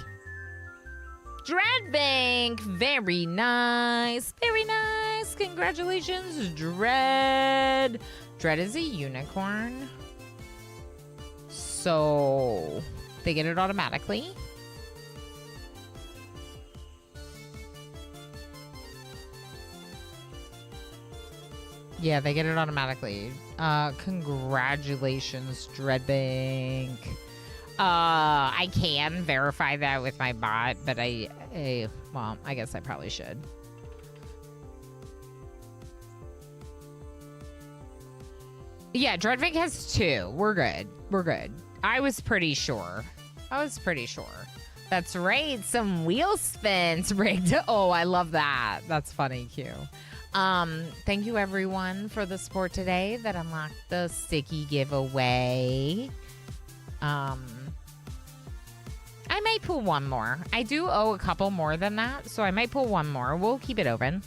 Dreadbank. Very nice. Very nice. Congratulations, Dread. Dread is a unicorn. So they get it automatically. Yeah, they get it automatically. Congratulations, Dreadbank. I can verify that with my bot, but well, I guess I probably should. Yeah, Dreadbank has 2. We're good. We're good. I was pretty sure. That's right. Some wheel spins rigged. Oh, I love that. That's funny, Q. Thank you everyone for the support today that unlocked the sticky giveaway. I might pull one more. I do owe a couple more than that, so I might pull one more. We'll keep it open.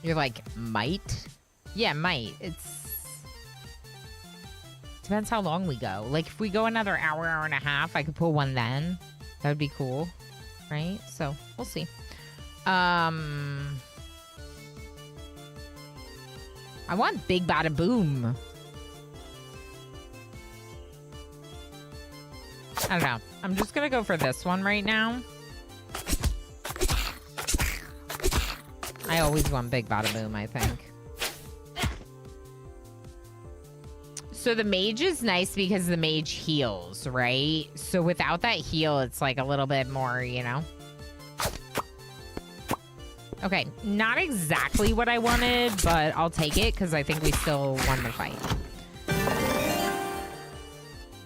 You're like, might? Yeah, might. Depends how long we go. Like, if we go another hour, hour and a half, I could pull one then. That would be cool, right? So, we'll see. I want Big Bada Boom. I don't know. I'm just gonna go for this one right now. I always want Big Bada Boom, I think. So the mage is nice because the mage heals, right? So without that heal, it's like a little bit more, you know? Okay, not exactly what I wanted, but I'll take it because I think we still won the fight.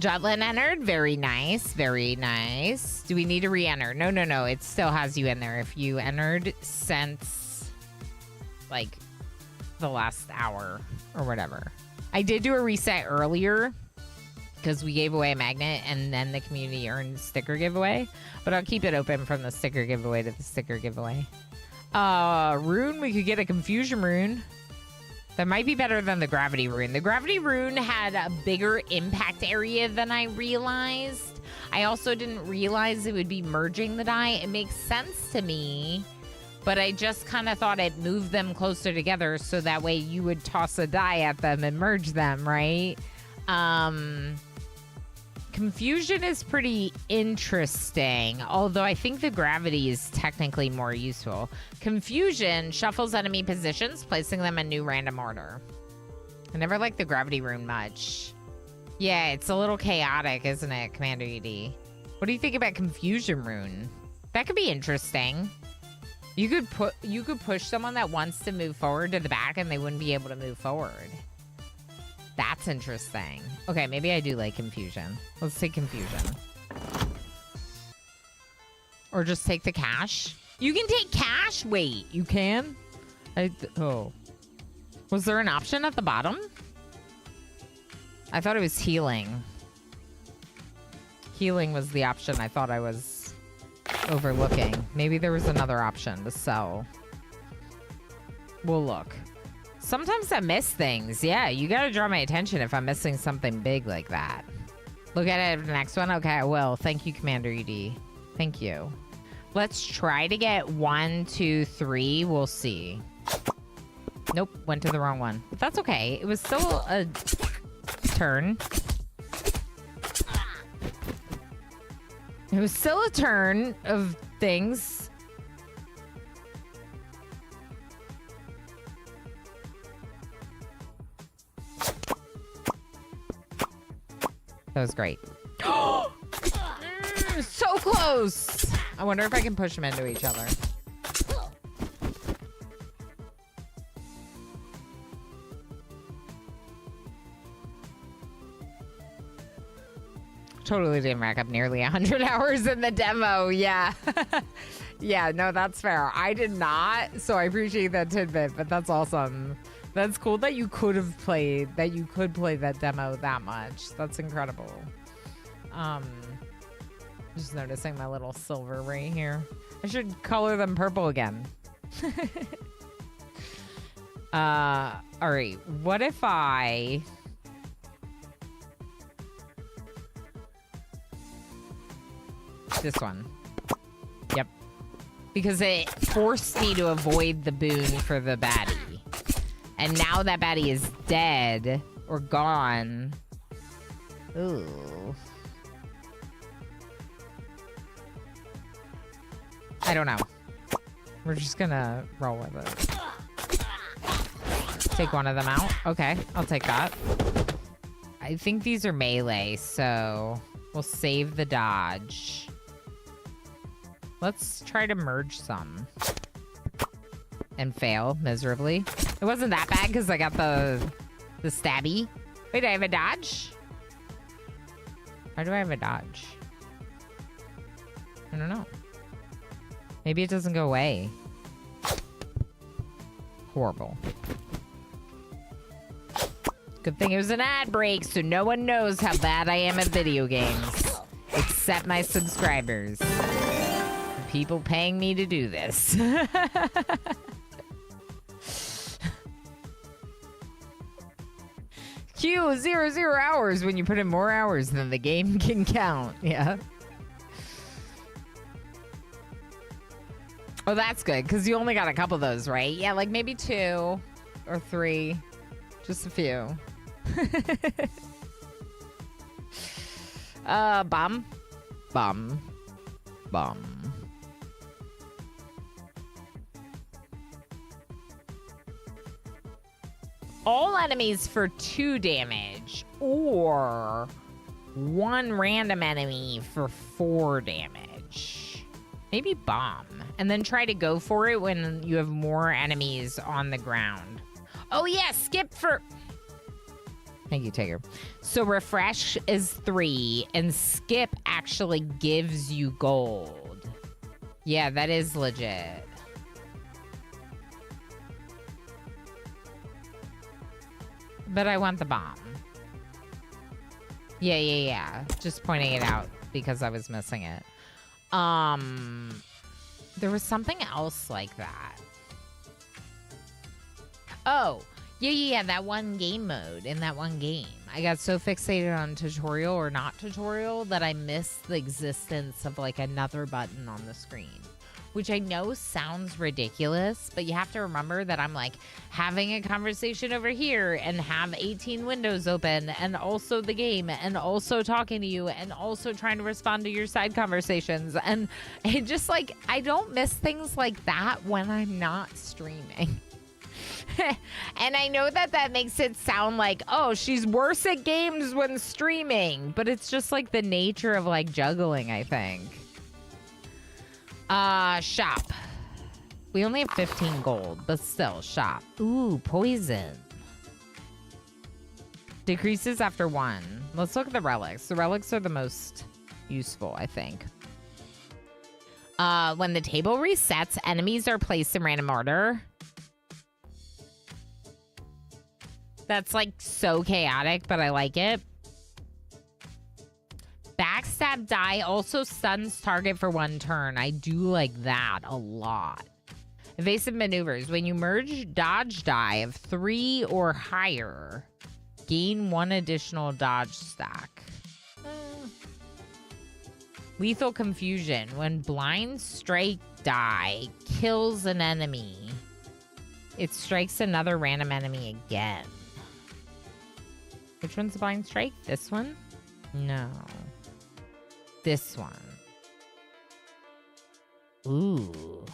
Jotlin entered. Very nice. Very nice. Do we need to re-enter? No, no, no. It still has you in there if you entered since, like, the last hour or whatever. I did do a reset earlier because we gave away a magnet and then the community earned sticker giveaway. But I'll keep it open from the sticker giveaway to the sticker giveaway. Rune, we could get a confusion rune. That might be better than the gravity rune. The gravity rune had a bigger impact area than I realized. I also didn't realize it would be merging the die. It makes sense to me, but I just kind of thought it moved them closer together so that way you would toss a die at them and merge them, right? Confusion is pretty interesting, although I think the gravity is technically more useful. Confusion shuffles enemy positions, placing them in new random order. I never liked the gravity rune much. Yeah, it's a little chaotic, isn't it, Commander ED? What do you think about confusion rune? That could be interesting. You could push someone that wants to move forward to the back and they wouldn't be able to move forward. That's interesting. Okay, maybe I do like confusion. Let's take confusion. Or just take the cash. You can take cash? Wait, you can? Oh. Was there an option at the bottom? I thought it was healing. Healing was the option I thought I was overlooking. Maybe there was another option to sell. We'll look. Sometimes I miss things. Yeah, you gotta draw my attention if I'm missing something big like that. Look at it the next one? Okay, I will. Thank you, Commander ED. Thank you. Let's try to get 1, 2, 3. We'll see. Nope, went to the wrong one. But that's okay. It was still a turn. It was still a turn of things. That was great. So close. I wonder if I can push them into each other. Totally didn't rack up nearly 100 hours in the demo. Yeah. Yeah, no, that's fair. I did not, so I appreciate that tidbit, but that's awesome. That's cool that you could have played, that you could play that demo that much. That's incredible. Just noticing my little silver right here. I should color them purple again. All right. What if I... This one. Yep. Because it forced me to avoid the boon for the baddie. And now that baddie is dead or gone, Ooh. I don't know. We're just gonna roll with it. Take one of them out. Okay, I'll take that. I think these are melee, so we'll save the dodge. Let's try to merge some. And fail miserably. It wasn't that bad because I got the stabby. Wait, I have a dodge? Why do I have a dodge? I don't know. Maybe it doesn't go away. Horrible. Good thing it was an ad break, so no one knows how bad I am at video games. Except my subscribers. The people paying me to do this. Q 0 hours when you put in more hours than the game can count. Yeah. Oh, that's good, because you only got a couple of those, right? Yeah, like maybe 2 or 3. Just a few. Bomb. Bomb. Bomb. All enemies for 2 damage, or 1 random enemy for 4 damage. Maybe bomb. And then try to go for it when you have more enemies on the ground. Oh yeah, skip for... Thank you, Tiger. So refresh is 3, and skip actually gives you gold. Yeah, that is legit. But I want the bomb. Yeah. Just pointing it out because I was missing it. There was something else like that. Oh, yeah, that one game mode in that one game. I got so fixated on tutorial or not tutorial that I missed the existence of like another button on the screen. Which I know sounds ridiculous, but you have to remember that I'm like having a conversation over here and have 18 windows open and also the game and also talking to you and also trying to respond to your side conversations. And it just like, I don't miss things like that when I'm not streaming. And I know that makes it sound like, oh, she's worse at games when streaming, but it's just like the nature of like juggling, I think. Shop. We only have 15 gold, but still, shop. Ooh, poison. Decreases after 1. Let's look at the relics. The relics are the most useful, I think. When the table resets, enemies are placed in random order. That's like so chaotic, but I like it. Backstab die also stuns target for 1 turn. I do like that a lot. Evasive maneuvers. When you merge dodge die of 3 or higher, gain 1 additional dodge stack. Lethal confusion. When blind strike die kills an enemy, it strikes another random enemy again. Which one's the blind strike? This one? No. This one. Ooh.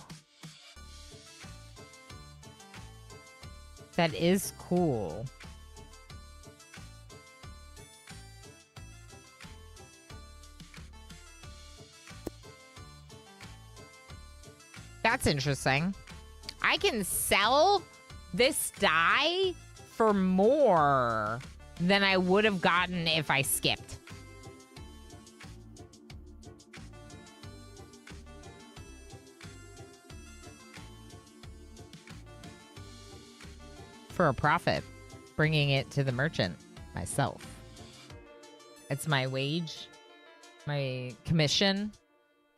That is cool. That's interesting. I can sell this die for more than I would have gotten if I skipped. For a profit, bringing it to the merchant myself. It's my wage, my commission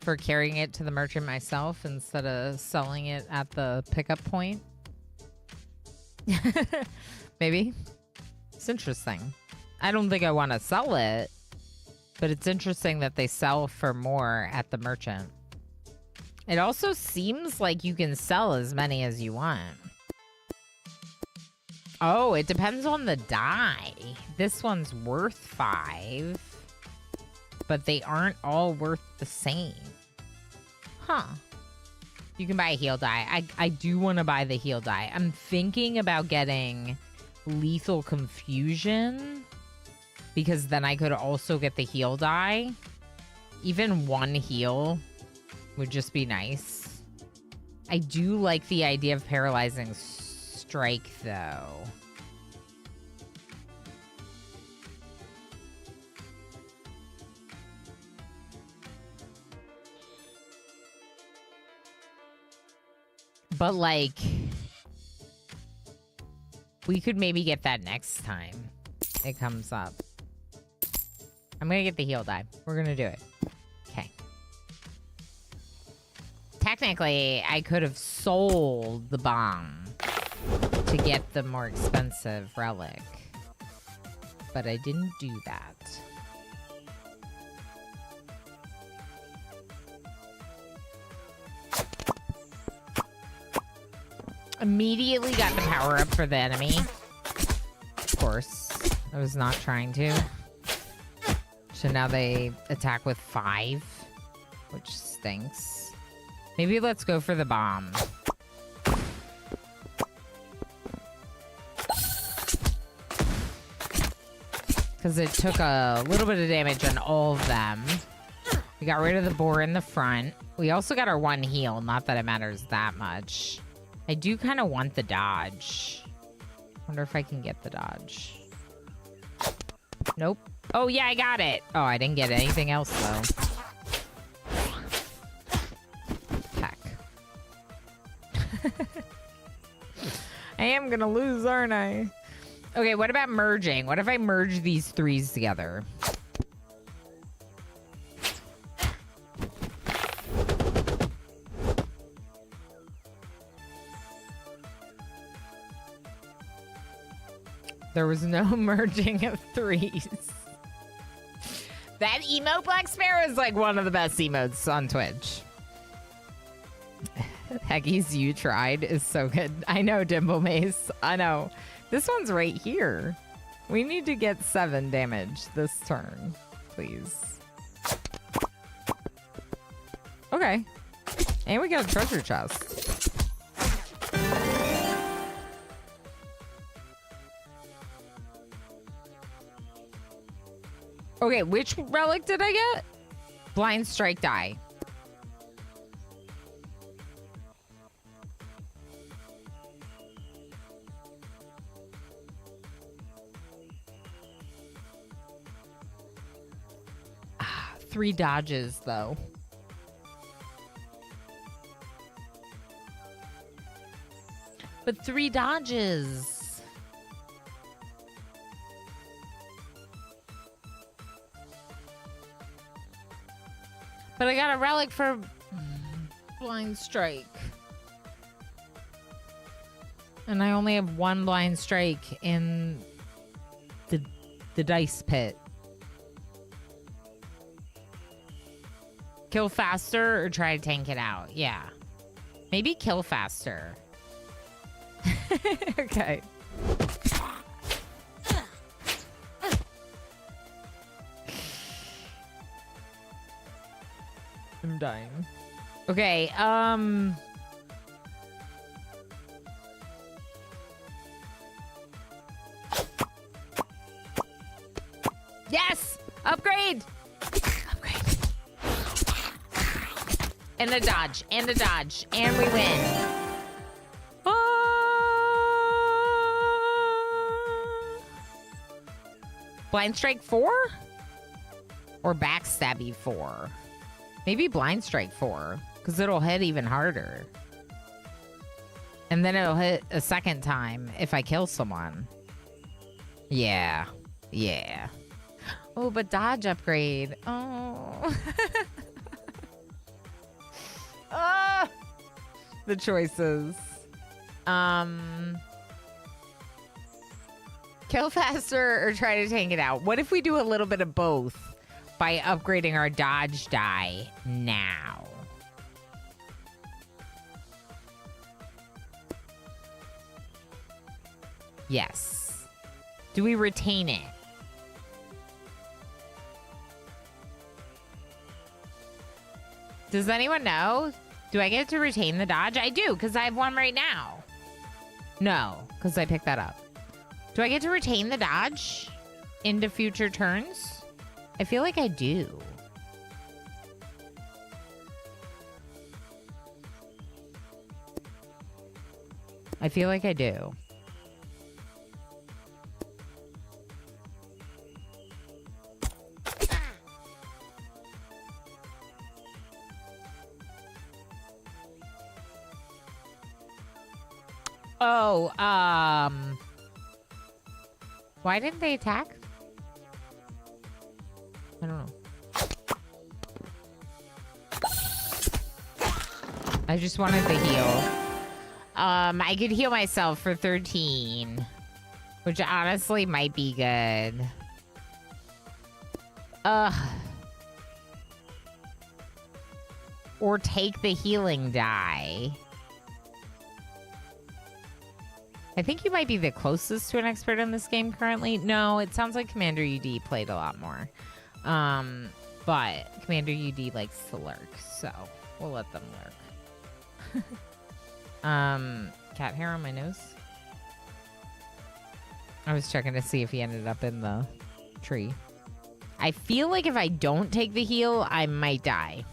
for carrying it to the merchant myself instead of selling it at the pickup point. Maybe. It's interesting. I don't think I want to sell it, but it's interesting that they sell for more at the merchant. It also seems like you can sell as many as you want. Oh, it depends on the die. This one's worth 5, but they aren't all worth the same. Huh. You can buy a heal die. I do want to buy the heal die. I'm thinking about getting Lethal Confusion, because then I could also get the heal die. Even 1 heal would just be nice. I do like the idea of Paralyzing Strike, though. But, like, we could maybe get that next time it comes up. I'm gonna get the heal die. We're gonna do it. Okay. Technically, I could have sold the bomb to get the more expensive relic, but I didn't do that. Immediately got the power up for the enemy. Of course, I was not trying to. So now they attack with 5, which stinks. Maybe let's go for the bomb. Because it took a little bit of damage on all of them. We got rid of the boar in the front. We also got our 1 heal. Not that it matters that much. I do kind of want the dodge. Wonder if I can get the dodge. Nope. Oh, yeah, I got it. Oh, I didn't get anything else, though. Heck. I am gonna lose, aren't I? Okay, what about merging? What if I merge these 3s together? There was no merging of 3s. That emote, Black Sparrow, is like one of the best emotes on Twitch. Hecky's You Tried is so good. I know, Dimple Mace. I know. This one's right here. We need to get 7 damage this turn, please. Okay. And we got a treasure chest. Okay, which relic did I get? Blind Strike die. Ah, 3 dodges, though. But 3 dodges. But I got a relic for Blind Strike. And I only have 1 Blind Strike in the dice pit. Kill faster or try to tank it out? Yeah. Maybe kill faster. Okay. I'm dying. Okay, yes! Upgrade! Upgrade. And a dodge, and a dodge, and we win. Blind Strike 4? Or Backstabby 4? Maybe Blind Strike 4, because it'll hit even harder. And then it'll hit a second time if I kill someone. Yeah. Yeah. Oh, but dodge upgrade. Oh. Ah! The choices. Kill faster or try to tank it out. What if we do a little bit of both? By upgrading our dodge die now. Yes. Do we retain it? Does anyone know? Do I get to retain the dodge? I do, because I have one right now. No, because I picked that up. Do I get to retain the dodge into future turns? I feel like I do. I feel like I do. Oh, why didn't they attack? I don't know. I just wanted the heal. I could heal myself for 13, which honestly might be good. Or take the healing die. I think you might be the closest to an expert in this game currently. No, it sounds like Commander UD played a lot more. But Commander UD likes to lurk, so we'll let them lurk. Cat hair on my nose. I was checking to see if he ended up in the tree. I feel like if I don't take the heal, I might die.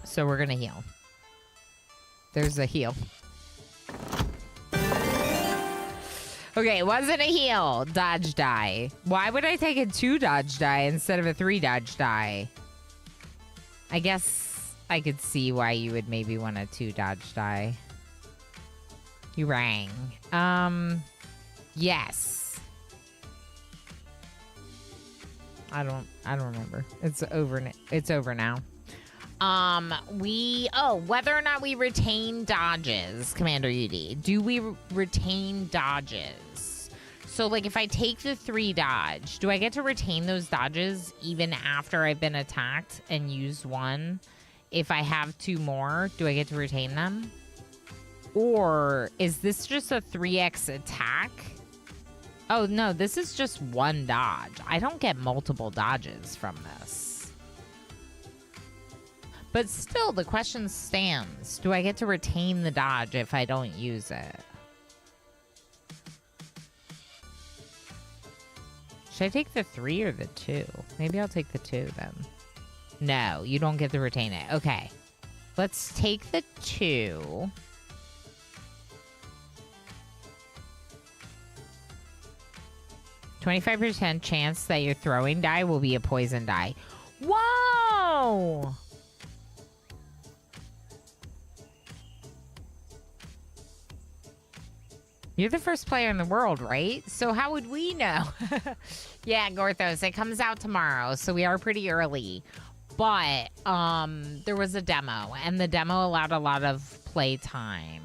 So we're gonna heal. There's a heal. Okay, it wasn't a heal. Dodge die. Why would I take a 2 dodge die instead of a 3 dodge die? I guess I could see why you would maybe want a 2 dodge die. You rang. Yes. I don't remember. It's over now. Whether or not we retain dodges, Commander UD. Do we retain dodges? So, like, if I take the 3 dodge, do I get to retain those dodges even after I've been attacked and used 1? If I have 2 more, do I get to retain them? Or is this just a 3x attack? Oh, no, this is just 1 dodge. I don't get multiple dodges from this. But still, the question stands. Do I get to retain the dodge if I don't use it? Should I take the 3 or the 2? Maybe I'll take the 2 then. No, you don't get to retain it. Okay. Let's take the 2. %25 chance that your throwing die will be a poison die. Whoa! You're the first player in the world, right? So how would we know? Yeah, Gorthos, it comes out tomorrow, so we are pretty early. But there was a demo, and the demo allowed a lot of play time.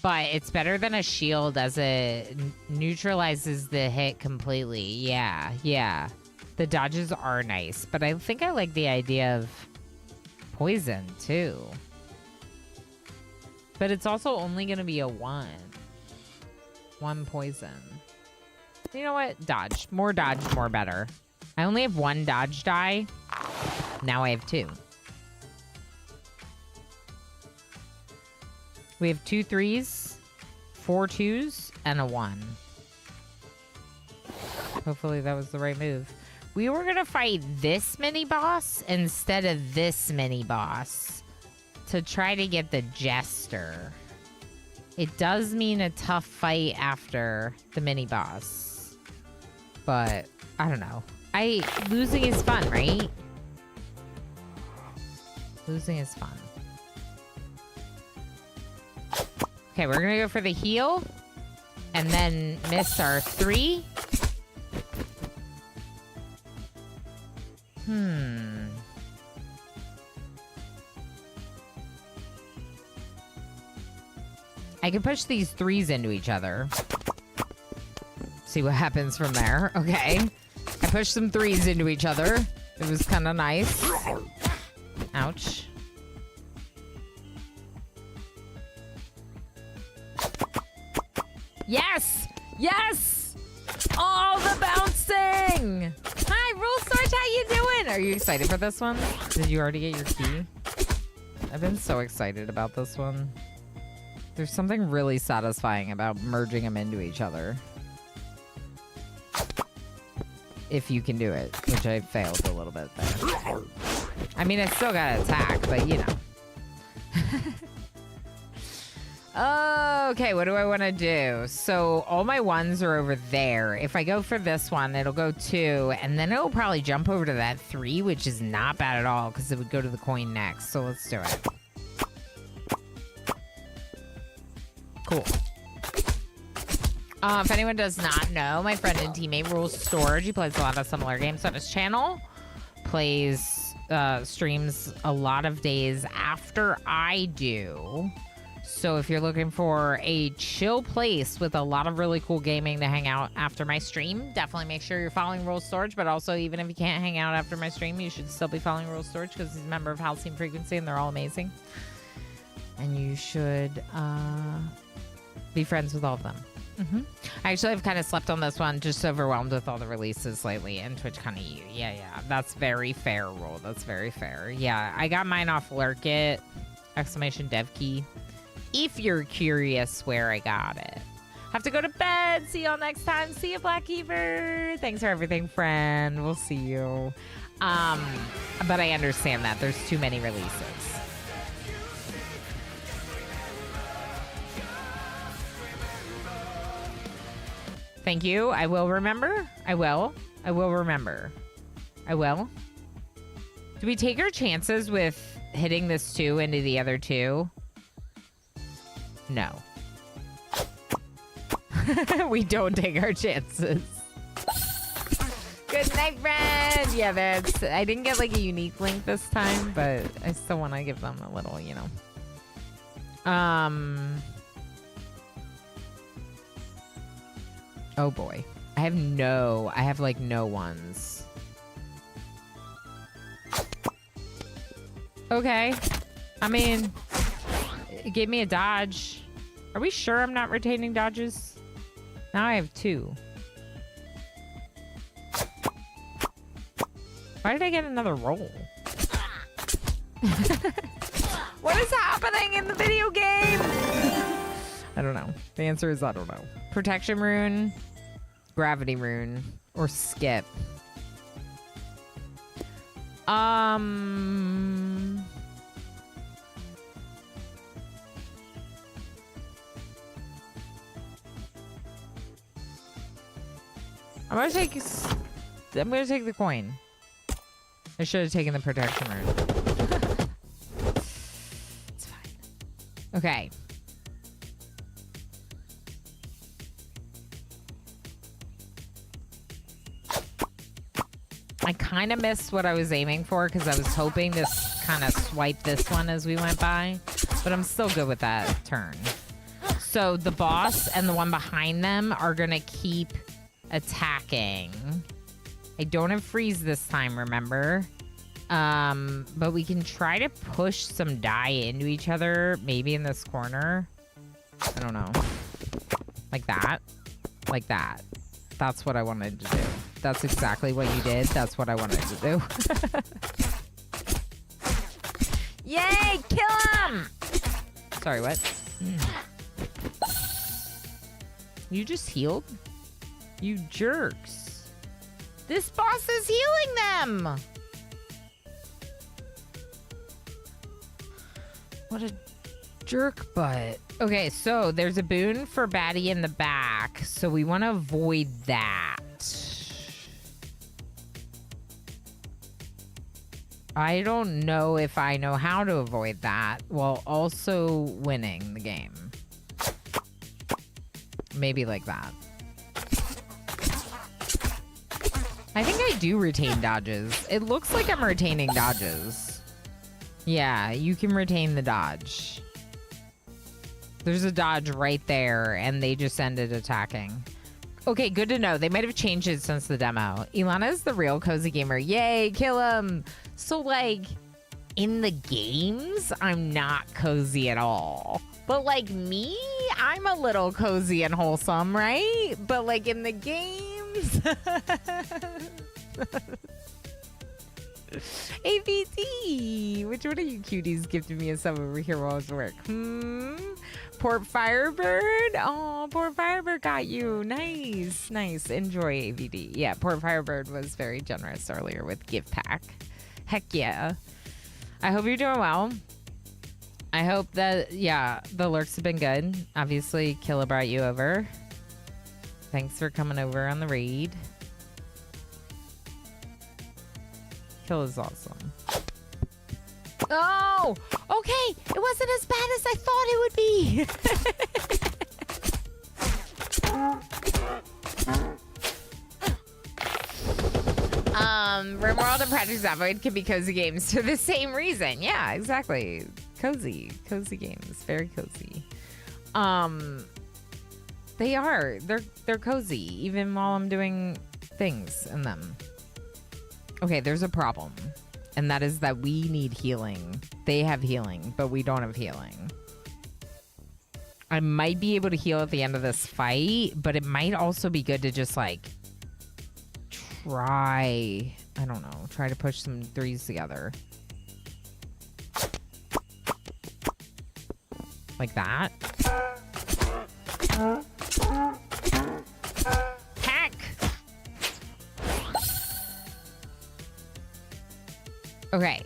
But it's better than a shield as it neutralizes the hit completely. Yeah, yeah. The dodges are nice, but I think I like the idea of poison, too. But it's also only going to be a 1. 1 poison. You know what? Dodge. More dodge, more better. I only have 1 dodge die. Now I have 2. We have 2 3s, 4 2s, and a 1. Hopefully that was the right move. We were going to fight this mini-boss instead of this mini-boss to try to get the Jester. It does mean a tough fight after the mini-boss. But, I don't know. Losing is fun, right? Losing is fun. Okay, we're gonna go for the heal. And then miss our 3. I can push these 3s into each other. See what happens from there. Okay. I pushed some 3s into each other. It was kind of nice. Ouch. Yes! Yes! Oh, the bouncing! Hi, Rule Storage, how you doing? Are you excited for this one? Did you already get your key? I've been so excited about this one. There's something really satisfying about merging them into each other. If you can do it, which I failed a little bit there. I mean, I still gotta attack, but you know. Okay, what do I want to do? So all my ones are over there. If I go for this one, it'll go 2, and then it'll probably jump over to that 3, which is not bad at all because it would go to the coin next. So let's do it. Cool. If anyone does not know, my friend and teammate Rules Storage, he plays a lot of similar games on his channel. Streams a lot of days after I do. So if you're looking for a chill place with a lot of really cool gaming to hang out after my stream, definitely make sure you're following Rules Storage. But also, even if you can't hang out after my stream, you should still be following Rules Storage because he's a member of Halcyon Frequency and they're all amazing. And you should be friends with all of them. Actually, I've kind of slept on this one, just overwhelmed with all the releases lately, and Twitch kind of you. Yeah, that's very fair, Rule. That's very fair. Yeah, I got mine off Lurkit, !dev key. If you're curious where I got it. Have to go to bed. See y'all next time. See you, Blackkeeper. Thanks for everything, friend. We'll see you. But I understand that. There's too many releases. Thank you. I will remember. I will remember. I will. Do we take our chances with hitting this 2 into the other 2? No. We don't take our chances. Good night, friend. Yeah, I didn't get like a unique link this time, but I still want to give them a little, you know. Oh boy. I have like no ones. Okay. I mean, it gave me a dodge. Are we sure I'm not retaining dodges? Now I have 2. Why did I get another roll? What is happening in the video game? I don't know. The answer is I don't know. Protection rune, gravity rune, or skip. I'm gonna take the coin. I should have taken the protection rune. It's fine. Okay. I kind of missed what I was aiming for because I was hoping to kind of swipe this one as we went by, but I'm still good with that turn. So the boss and the one behind them are gonna keep attacking. I don't have freeze this time, remember? But we can try to push some die into each other, maybe in this corner. I don't know. Like that. Like that. That's what I wanted to do. That's exactly what you did. That's what I wanted to do. Yay! Kill him! Sorry, what? You just healed? You jerks. This boss is healing them! What a jerk butt. Okay, so there's a boon for baddie in the back, so we want to avoid that. I don't know if I know how to avoid that while also winning the game. Maybe like that. I think I do retain dodges. It looks like I'm retaining dodges. Yeah, you can retain the dodge. There's a dodge right there, and they just ended attacking. Okay, good to know. They might have changed it since the demo. Ilana is the real cozy gamer. Yay, kill him! So, like, in the games, I'm not cozy at all. But, like, me, I'm a little cozy and wholesome, right? But like in the games. AVD, which one of you cuties gifted me a sub over here while I was at work? Port Firebird. Oh, Port Firebird got you. Nice, nice. Enjoy AVD. Yeah, Port Firebird was very generous earlier with gift pack. Heck yeah. I hope you're doing well. I hope that, yeah, the lurks have been good. Obviously, Killa brought you over. Thanks for coming over on the raid. Killa's awesome. Oh, okay. It wasn't as bad as I thought it would be. Rimworld and Project Zavoid can be cozy games for the same reason. Yeah, exactly. Cozy games. Very cozy. They are. They're cozy, even while I'm doing things in them. Okay, there's a problem. And that is that we need healing. They have healing, but we don't have healing. I might be able to heal at the end of this fight, but it might also be good to just like try, I don't know, try to push some threes together. Like that. Heck! Okay.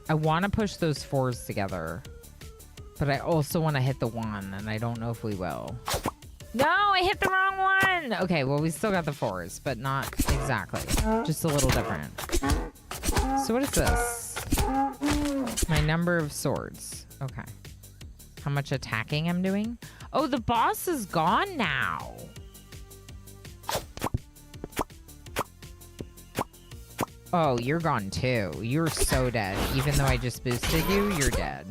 I want to push those fours together, but I also want to hit the one, and I don't know if we will. No, I hit the wrong one! Okay, well, we still got the fours, but not exactly. Just a little different. So what is this? My number of swords. Okay. How much attacking I'm doing? Oh, the boss is gone now. Oh, you're gone too. You're so dead. Even though I just boosted you, you're dead.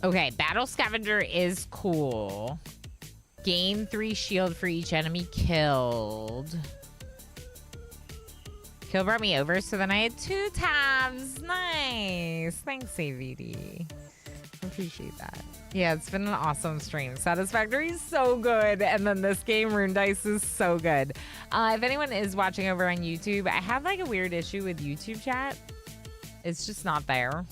Okay, Battle Scavenger is cool. Gain 3 shield for each enemy killed. Kill brought me over, so then I had 2 tabs. Nice. Thanks, AVD. Appreciate that. Yeah, it's been an awesome stream. Satisfactory is so good. And then this game, Rune Dice, is so good. If anyone is watching over on YouTube, I have like a weird issue with YouTube chat. It's just not there.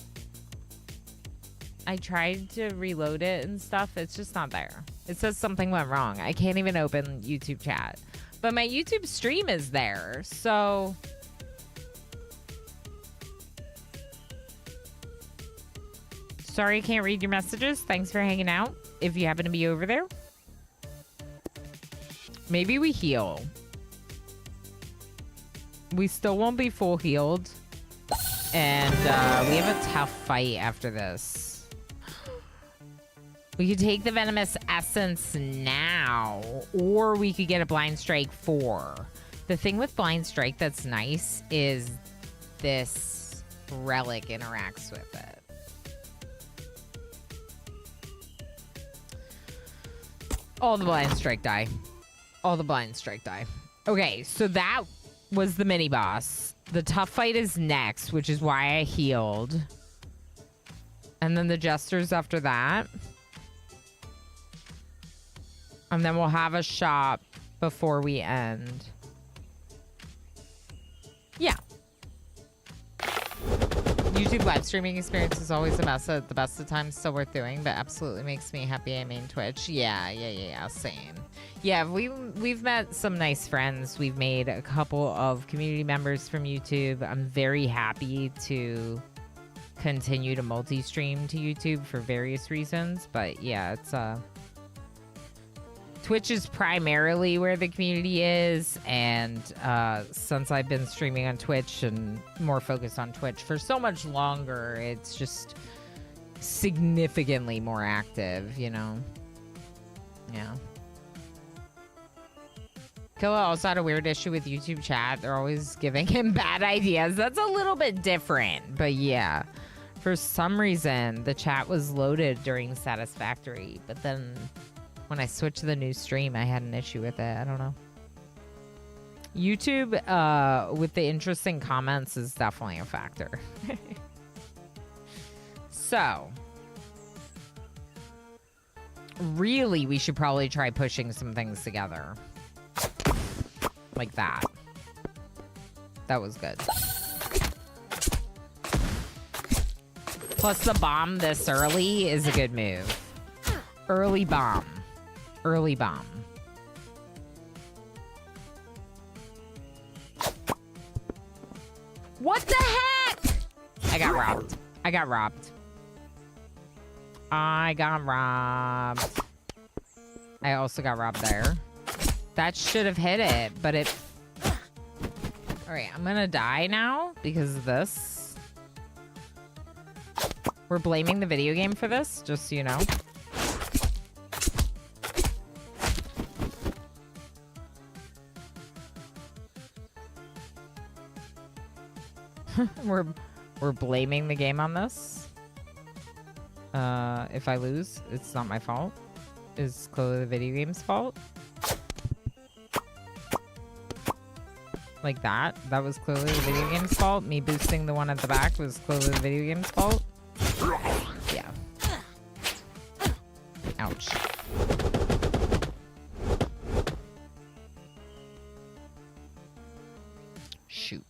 I tried to reload it and stuff. It's just not there. It says something went wrong. I can't even open YouTube chat. But my YouTube stream is there. So... sorry I can't read your messages. Thanks for hanging out. If you happen to be over there. Maybe we heal. We still won't be full healed. And we have a tough fight after this. We could take the Venomous Essence now. Or we could get a Blind Strike 4. The thing with Blind Strike that's nice is this relic interacts with it. All the Blind Strike die. All the Blind Strike die. Okay, so that was the mini boss. The tough fight is next, which is why I healed. And then the Jesters after that. And then we'll have a shop before we end. Yeah. YouTube live streaming experience is always the best at the best of times, still worth doing, but absolutely makes me happy I main Twitch. Yeah, same. Yeah, we've met some nice friends. We've made a couple of community members from YouTube. I'm very happy to continue to multi-stream to YouTube for various reasons, but yeah, it's Twitch is primarily where the community is, and since I've been streaming on Twitch and more focused on Twitch for so much longer, it's just significantly more active, you know? Yeah. Killa also had a weird issue with YouTube chat. They're always giving him bad ideas. That's a little bit different, but yeah. For some reason, the chat was loaded during Satisfactory, but then... when I switched to the new stream, I had an issue with it. I don't know. YouTube with the interesting comments is definitely a factor. So, really, we should probably try pushing some things together. Like that. That was good. Plus the bomb this early is a good move. Early bomb. Early bomb. What the heck? I got robbed. I got robbed. I got robbed. I also got robbed there. That should have hit it, but it... Alright, I'm gonna die now because of this. We're blaming the video game for this, just so you know. We're blaming the game on this. If I lose, it's not my fault. It's clearly the video game's fault. Like that. That was clearly the video game's fault. Me boosting the one at the back was clearly the video game's fault. Yeah. Ouch. Shoot.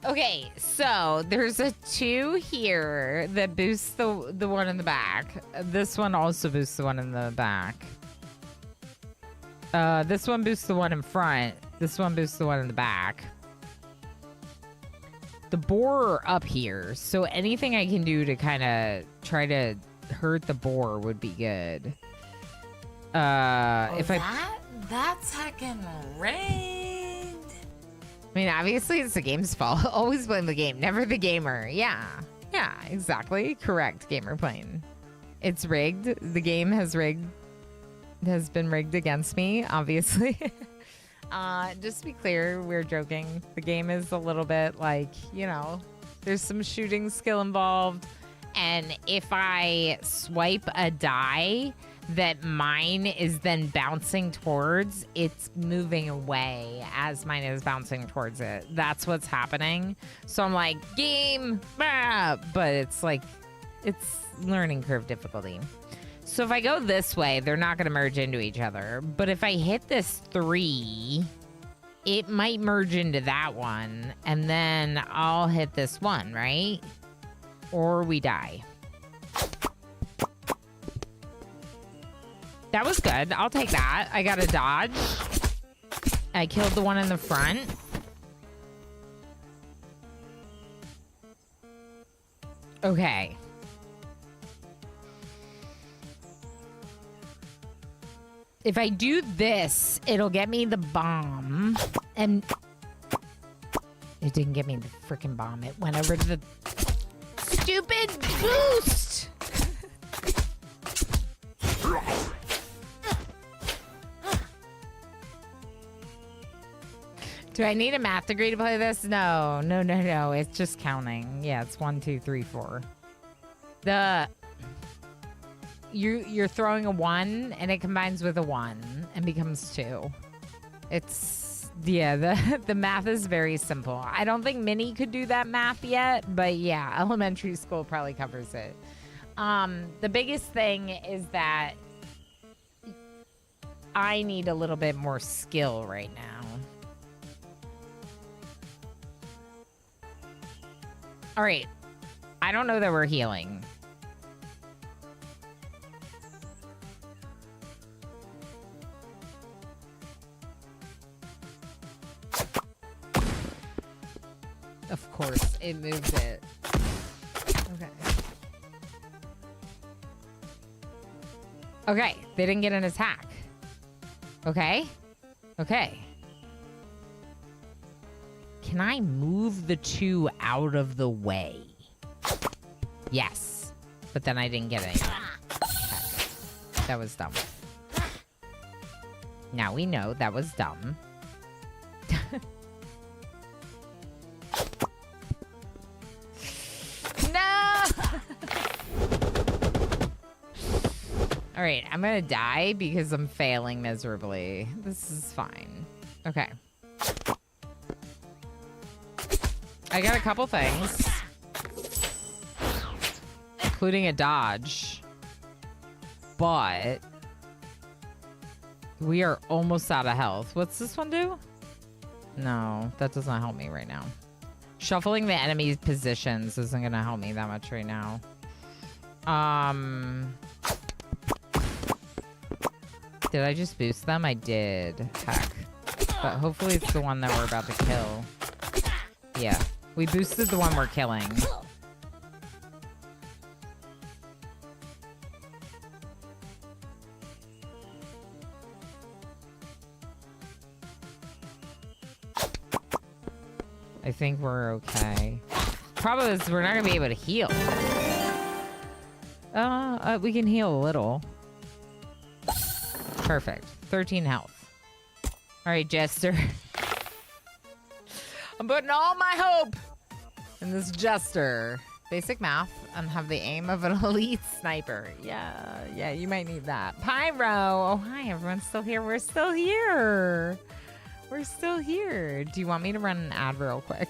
Okay, so there's a 2 here that boosts the one in the back. This one also boosts the one in the back. This one boosts the one in front. This one boosts the one in the back. The boar up here, so anything I can do to kind of try to hurt the boar would be good. If that's heckin' rigged. I mean, obviously it's the game's fault. Always blame the game, never the gamer. Yeah, exactly. Correct, gamer plane. It's rigged. The game has been rigged against me, obviously. Just to be clear, we're joking. The game is a little bit like, you know, there's some shooting skill involved. And if I swipe a die that mine is then bouncing towards, it's moving away as mine is bouncing towards it. That's what's happening. So I'm like, game, but it's like, it's learning curve difficulty. So if I go this way, they're not going to merge into each other. But if I hit this 3, it might merge into that one. And then I'll hit this 1, right? Or we die. That was good. I'll take that. I got a dodge. I killed the one in the front. Okay. If I do this, it'll get me the bomb. And it didn't get me the freaking bomb. It went over to the stupid boost. Do I need a math degree to play this? No. It's just counting. Yeah, it's 1, 2, 3, 4. You're throwing a 1 and it combines with a 1 and becomes 2. It's, yeah, the math is very simple. I don't think Mini could do that math yet, but yeah, elementary school probably covers it. The biggest thing is that I need a little bit more skill right now. All right. I don't know that we're healing. Of course, it moves it. Okay. Okay, they didn't get an attack. Okay. Can I move the 2 out of the way? Yes. But then I didn't get any. Okay. That was dumb. Now we know that was dumb. All right, I'm gonna die because I'm failing miserably. This is fine. Okay. I got a couple things, including a dodge, but we are almost out of health. What's this one do? No, that doesn't help me right now. Shuffling the enemy's positions isn't gonna help me that much right now. Did I just boost them? I did. Heck. But hopefully it's the one that we're about to kill. Yeah. We boosted the one we're killing. I think we're okay. Problem is we're not gonna be able to heal. We can heal a little. Perfect. 13 health. All right, Jester. I'm putting all my hope in this Jester. Basic math and have the aim of an elite sniper. Yeah, you might need that. Pyro. Oh, hi, everyone's still here. We're still here. We're still here. Do you want me to run an ad real quick?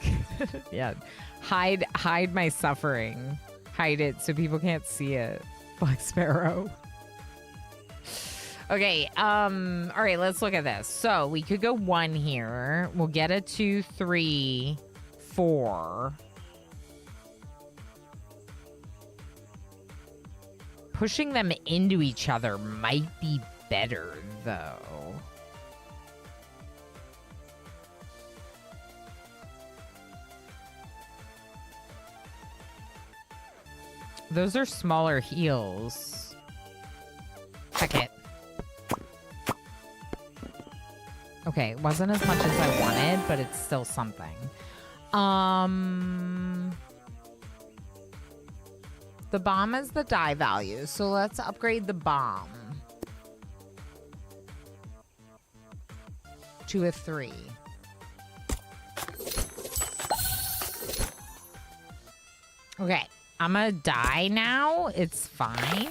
Yeah. Hide my suffering. Hide it so people can't see it. Black Sparrow. Okay, all right, let's look at this. So we could go 1 here. We'll get a 2, 3, 4. Pushing them into each other might be better, though. Those are smaller heals. Heck it. Okay, wasn't as much as I wanted, but it's still something. The bomb is the die value, so let's upgrade the bomb to a 3. Okay, I'm gonna die now. It's fine.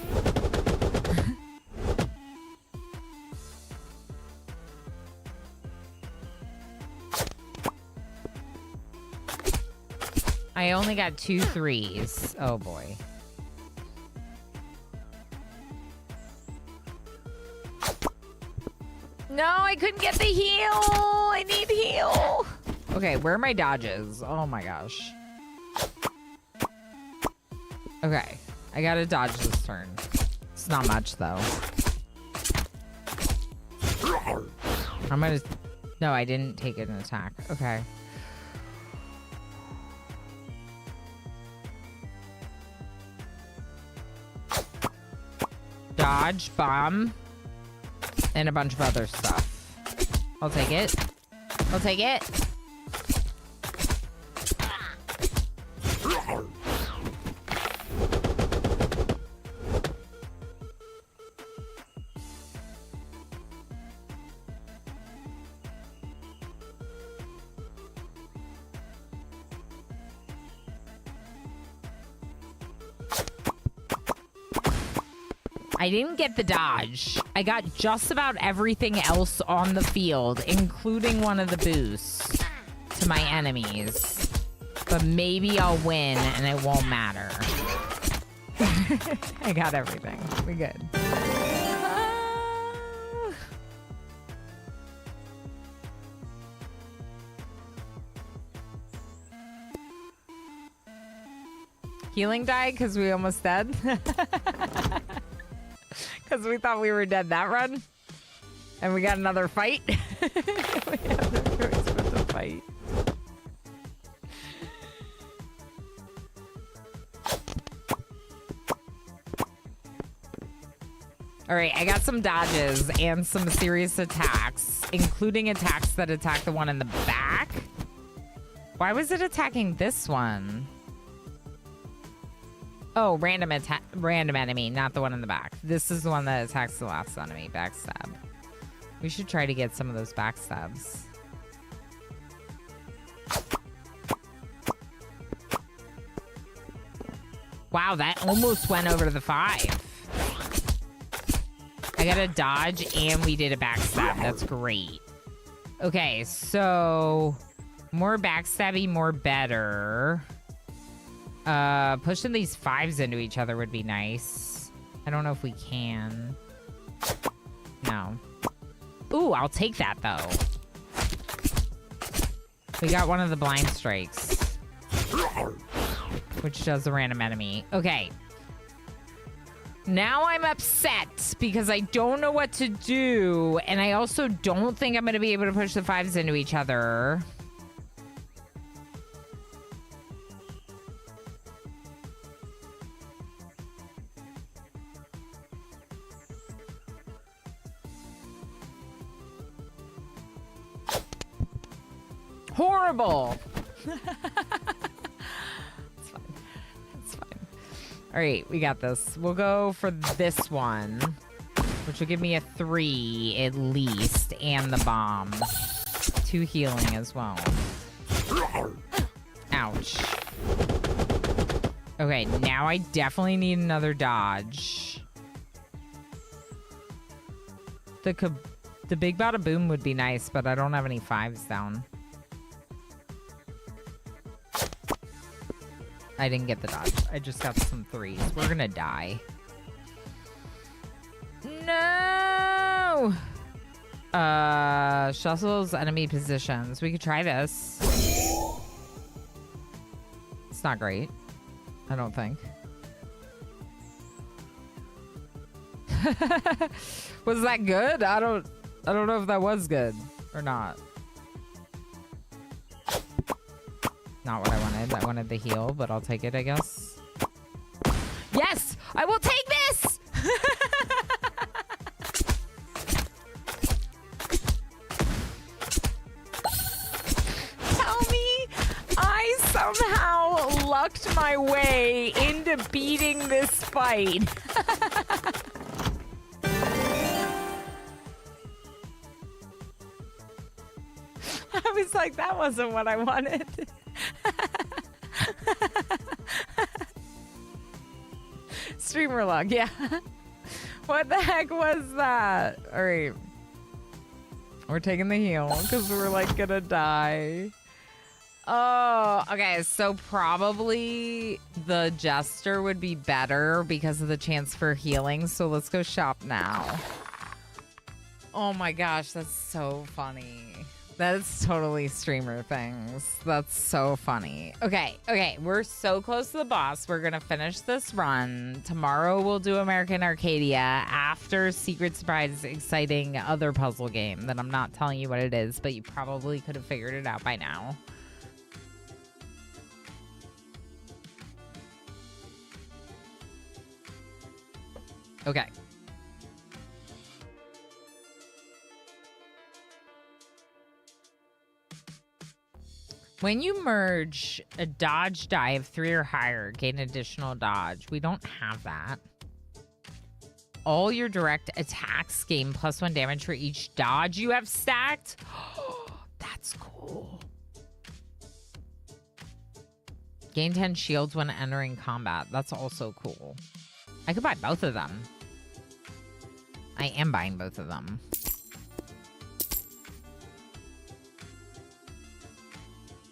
I only got 2 3s. Oh boy. No, I couldn't get the heal. I need heal. Okay, where are my dodges? Oh my gosh. Okay, I gotta dodge this turn. It's not much though. I'm gonna... No, I didn't take an attack. Okay. Dodge, bomb, and a bunch of other stuff. I'll take it. I'll take it. I didn't get the dodge. I got just about everything else on the field, including one of the boosts to my enemies. But maybe I'll win and it won't matter. I got everything. We good. Healing died because we almost dead. Because we thought we were dead that run. And we got another fight. We have no choice but to fight. Alright, I got some dodges and some serious attacks, including attacks that attack the one in the back. Why was it attacking this one? Oh, random enemy, not the one in the back. This is the one that attacks the last enemy. Backstab. We should try to get some of those backstabs. Wow, that almost went over to the 5. I got a dodge and we did a backstab. That's great. Okay, so more backstabby, more better. Pushing these 5s into each other would be nice. I don't know if we can. No. Ooh, I'll take that though. We got one of the blind strikes, which does a random enemy. Okay. Now I'm upset because I don't know what to do. And I also don't think I'm going to be able to push the 5s into each other. Horrible. All right, we got this. We'll go for this one, which will give me a 3 at least, and the bomb. 2 healing as well. Ouch. Okay, now I definitely need another dodge. The big bada boom would be nice, but I don't have any 5s down. I didn't get the dodge. I just got some 3s. We're gonna die. No! Shuttles enemy positions. We could try this. It's not great. I don't think. Was that good? I don't know if that was good or not. Not what I wanted. I wanted the heal, but I'll take it, I guess. Yes! I will take this! Tell me I somehow lucked my way into beating this fight. I was like, that wasn't what I wanted. Streamer log, yeah. What the heck was that? All right. We're taking the heal because we're like gonna die. Oh, okay. So probably the Jester would be better because of the chance for healing. So let's go shop now. Oh my gosh, that's so funny. That's totally streamer things. That's so funny. Okay, we're so close to the boss. We're gonna finish this run. Tomorrow we'll do American Arcadia after Secret Surprise exciting other puzzle game that I'm not telling you what it is, but you probably could have figured it out by now. Okay. When you merge a dodge die of 3 or higher, gain additional dodge. We don't have that. All your direct attacks gain +1 damage for each dodge you have stacked. That's cool. Gain 10 shields when entering combat. That's also cool. I could buy both of them. I am buying both of them.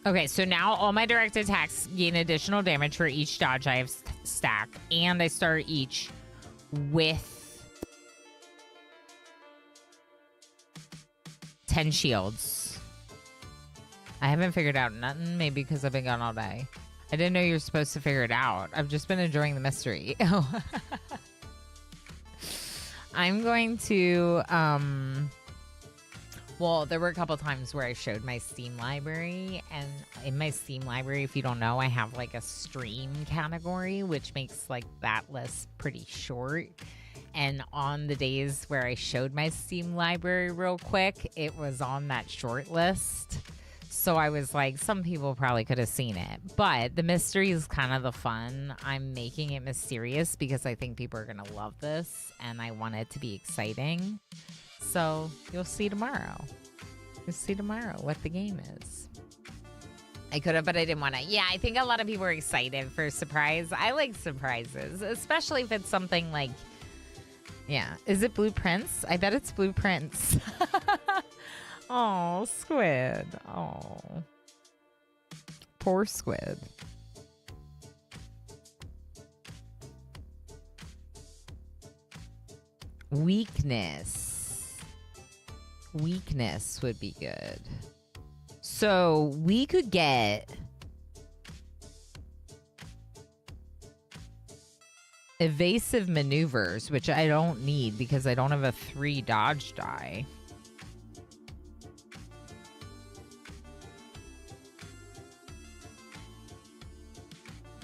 Okay, so now all my direct attacks gain additional damage for each dodge I have stacked, and I start each with 10 shields. I haven't figured out nothing, maybe because I've been gone all day. I didn't know you were supposed to figure it out. I've just been enjoying the mystery. I'm going to, well, there were a couple times where I showed my Steam library, and in my Steam library, if you don't know, I have like a stream category, which makes like that list pretty short. And on the days where I showed my Steam library real quick, it was on that short list. So I was like, some people probably could have seen it, but the mystery is kind of the fun. I'm making it mysterious because I think people are going to love this, and I want it to be exciting. So you'll see tomorrow. You'll see tomorrow what the game is. I could have, but I didn't want to. Yeah, I think a lot of people are excited for a surprise. I like surprises, especially if it's something like Yeah. Is it blueprints? I bet it's blueprints. Oh, squid. Oh. Poor squid. Weakness. Weakness would be good. So we could get evasive maneuvers, which I don't need because I don't have a 3 dodge die.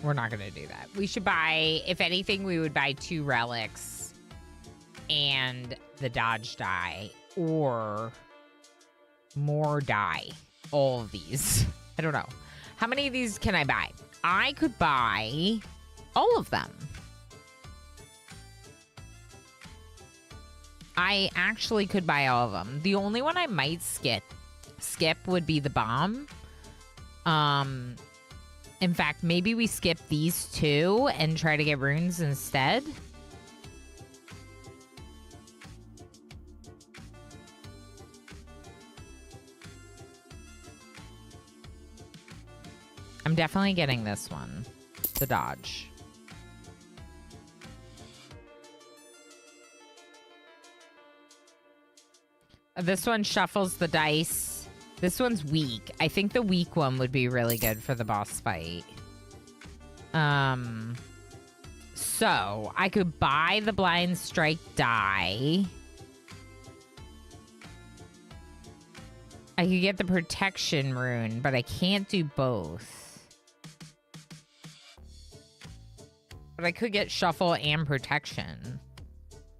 We're not going to do that. We should buy, if anything, we would buy 2 relics and the dodge die or more die. All of these. I don't know. How many of these can I buy? I could buy all of them. I actually could buy all of them. The only one I might skip would be the bomb. In fact, maybe we skip these 2 and try to get runes instead. I'm definitely getting this one. The dodge. This one shuffles the dice. This one's weak. I think the weak one would be really good for the boss fight. So I could buy the blind strike die. I could get the protection rune, but I can't do both. But I could get shuffle and protection.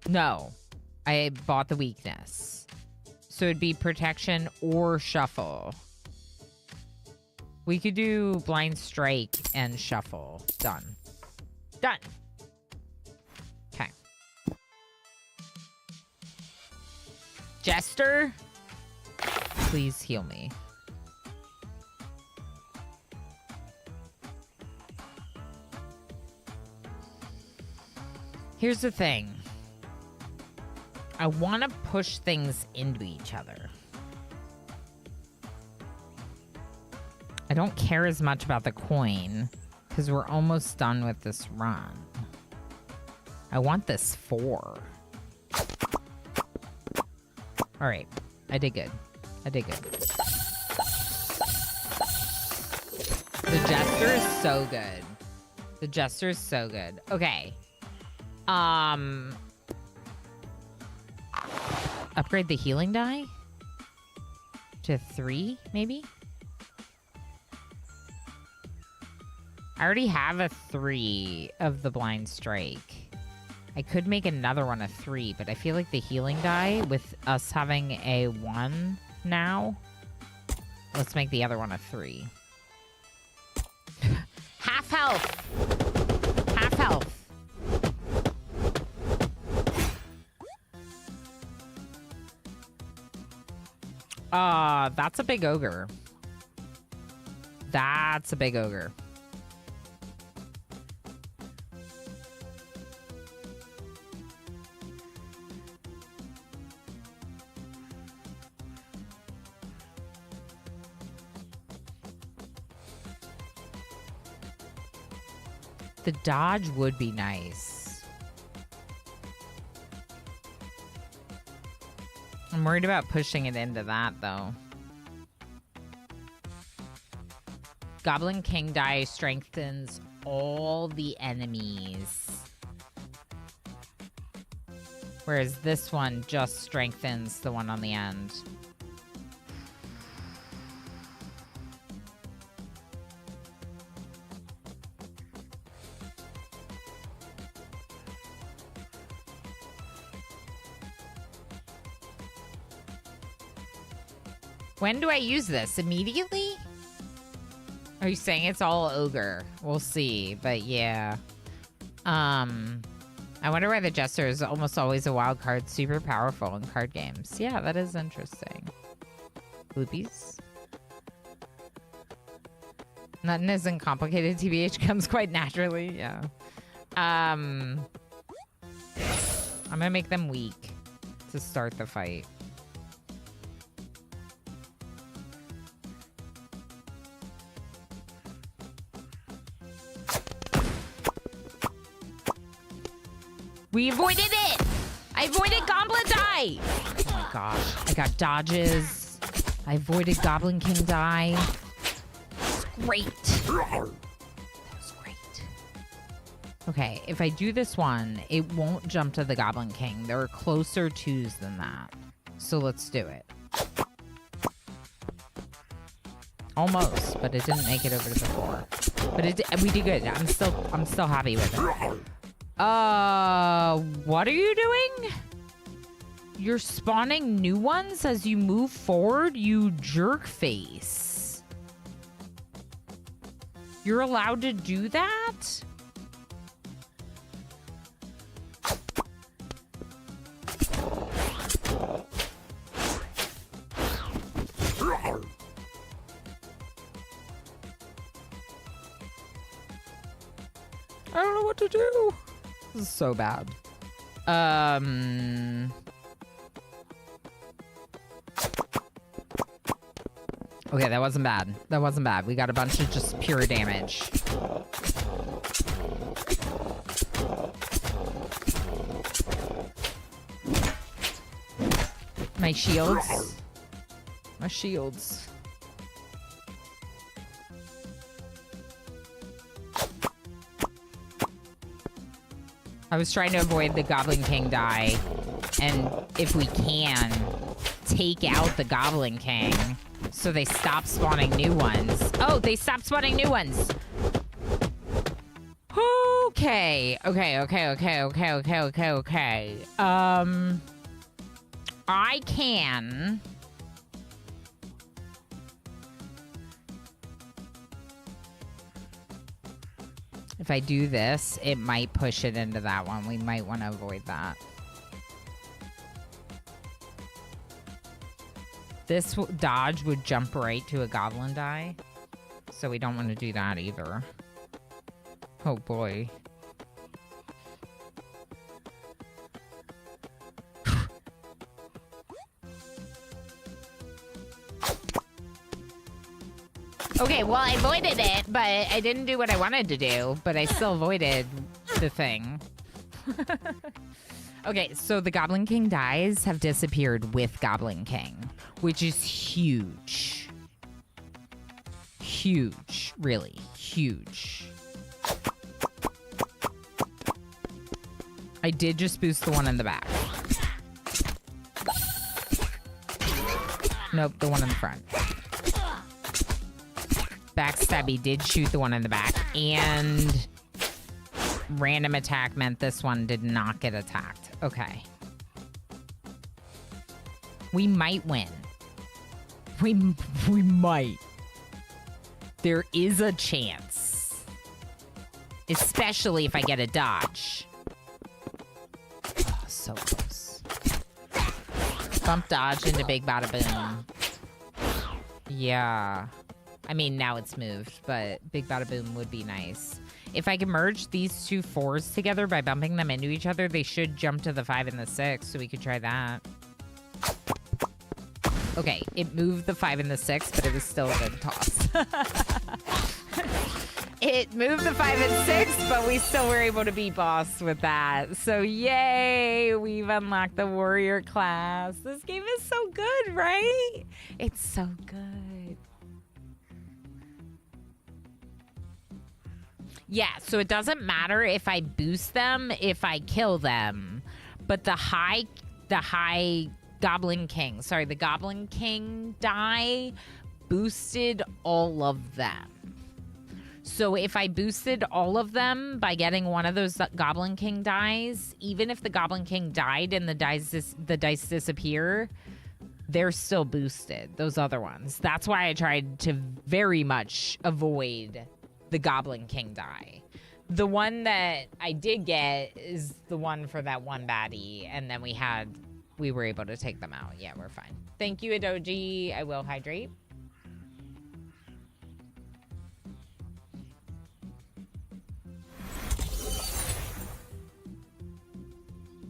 No, I bought the weakness. So it'd be protection or shuffle. We could do blind strike and shuffle. Done. Done. Okay. Jester, please heal me. Here's the thing. I want to push things into each other. I don't care as much about the coin because we're almost done with this run. I want this 4. All right. I did good. I did good. The Jester is so good. The Jester is so good. Okay. Upgrade the healing die to 3, maybe? I already have a 3 of the blind strike. I could make another one a 3, but I feel like the healing die, with us having a 1 now, let's make the other one a 3. Half health! Half health! That's a big ogre. That's a big ogre. The dodge would be nice. I'm worried about pushing it into that, though. Goblin King die strengthens all the enemies. Whereas this one just strengthens the one on the end. When do I use this? Immediately? Are you saying it's all ogre? We'll see, but yeah. I wonder why the Jester is almost always a wild card, super powerful in card games. Yeah, that is interesting. Bloopies. Nothing isn't complicated. TBH comes quite naturally, yeah. I'm gonna make them weak to start the fight. We avoided it! I avoided Goblin Die! Oh my gosh. I got dodges. I avoided Goblin King Die. It's great. That was great. Okay, if I do this one, it won't jump to the Goblin King. There are closer twos than that. So let's do it. Almost, but it didn't make it over to the 4. But we did good. I'm still happy with it. What are you doing? You're spawning new ones as you move forward, you jerk face. You're allowed to do that? I don't know what to do. This is so bad. Okay, that wasn't bad. That wasn't bad. We got a bunch of just pure damage. My shields. My shields. I was trying to avoid the Goblin King die, and if we can, take out the Goblin King so they stop spawning new ones. Oh, they stopped spawning new ones. Okay. I can... If I do this, it might push it into that one. We might want to avoid that. This dodge would jump right to a goblin die. So we don't want to do that either. Oh boy. Okay, well, I avoided it, but I didn't do what I wanted to do, but I still avoided the thing. Okay, so the Goblin King dies have disappeared with Goblin King, which is huge. Huge, really, huge. I did just boost the one in the back. Nope, the one in the front. Backstabby did shoot the one in the back, and random attack meant this one did not get attacked. Okay. We might win. We might. There is a chance. Especially if I get a dodge. Oh, so close. Bump dodge into big bada boom. Yeah. I mean, now it's moved, but big bada boom would be nice. If I can merge these two 4s together by bumping them into each other, they should jump to the 5 and the 6, so we could try that. Okay, it moved the 5 and the 6, but it was still a good toss. It moved the 5 and 6, but we still were able to beat boss with that. So yay, we've unlocked the warrior class. This game is so good, right? It's so good. Yeah, so it doesn't matter if I boost them, if I kill them. But the high Goblin King, sorry, the Goblin King die boosted all of them. So if I boosted all of them by getting one of those Goblin King dies, even if the Goblin King died and the dice disappear, they're still boosted, those other ones. That's why I tried to very much avoid the Goblin King die. The one that I did get is the one for that one baddie, and then we were able to take them out. Yeah, we're fine. Thank you, Adoji. I will hydrate.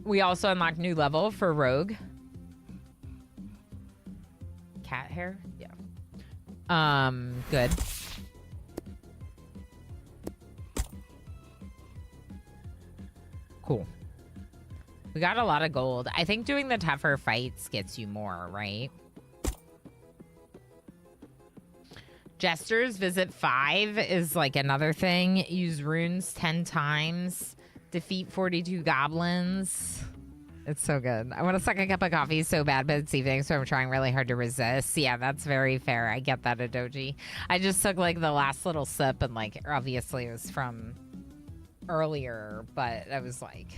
We also unlocked new level for Rogue. Cat hair? Yeah. Good. Cool. We got a lot of gold. I think doing the tougher fights gets you more, right? Jesters visit 5 is like another thing. Use runes 10 times. Defeat 42 goblins. It's so good. I want to suck a cup of coffee so bad, but it's evening, so I'm trying really hard to resist. Yeah, that's very fair. I get that, Adoji. I just took like the last little sip and like obviously it was from earlier, but I was like,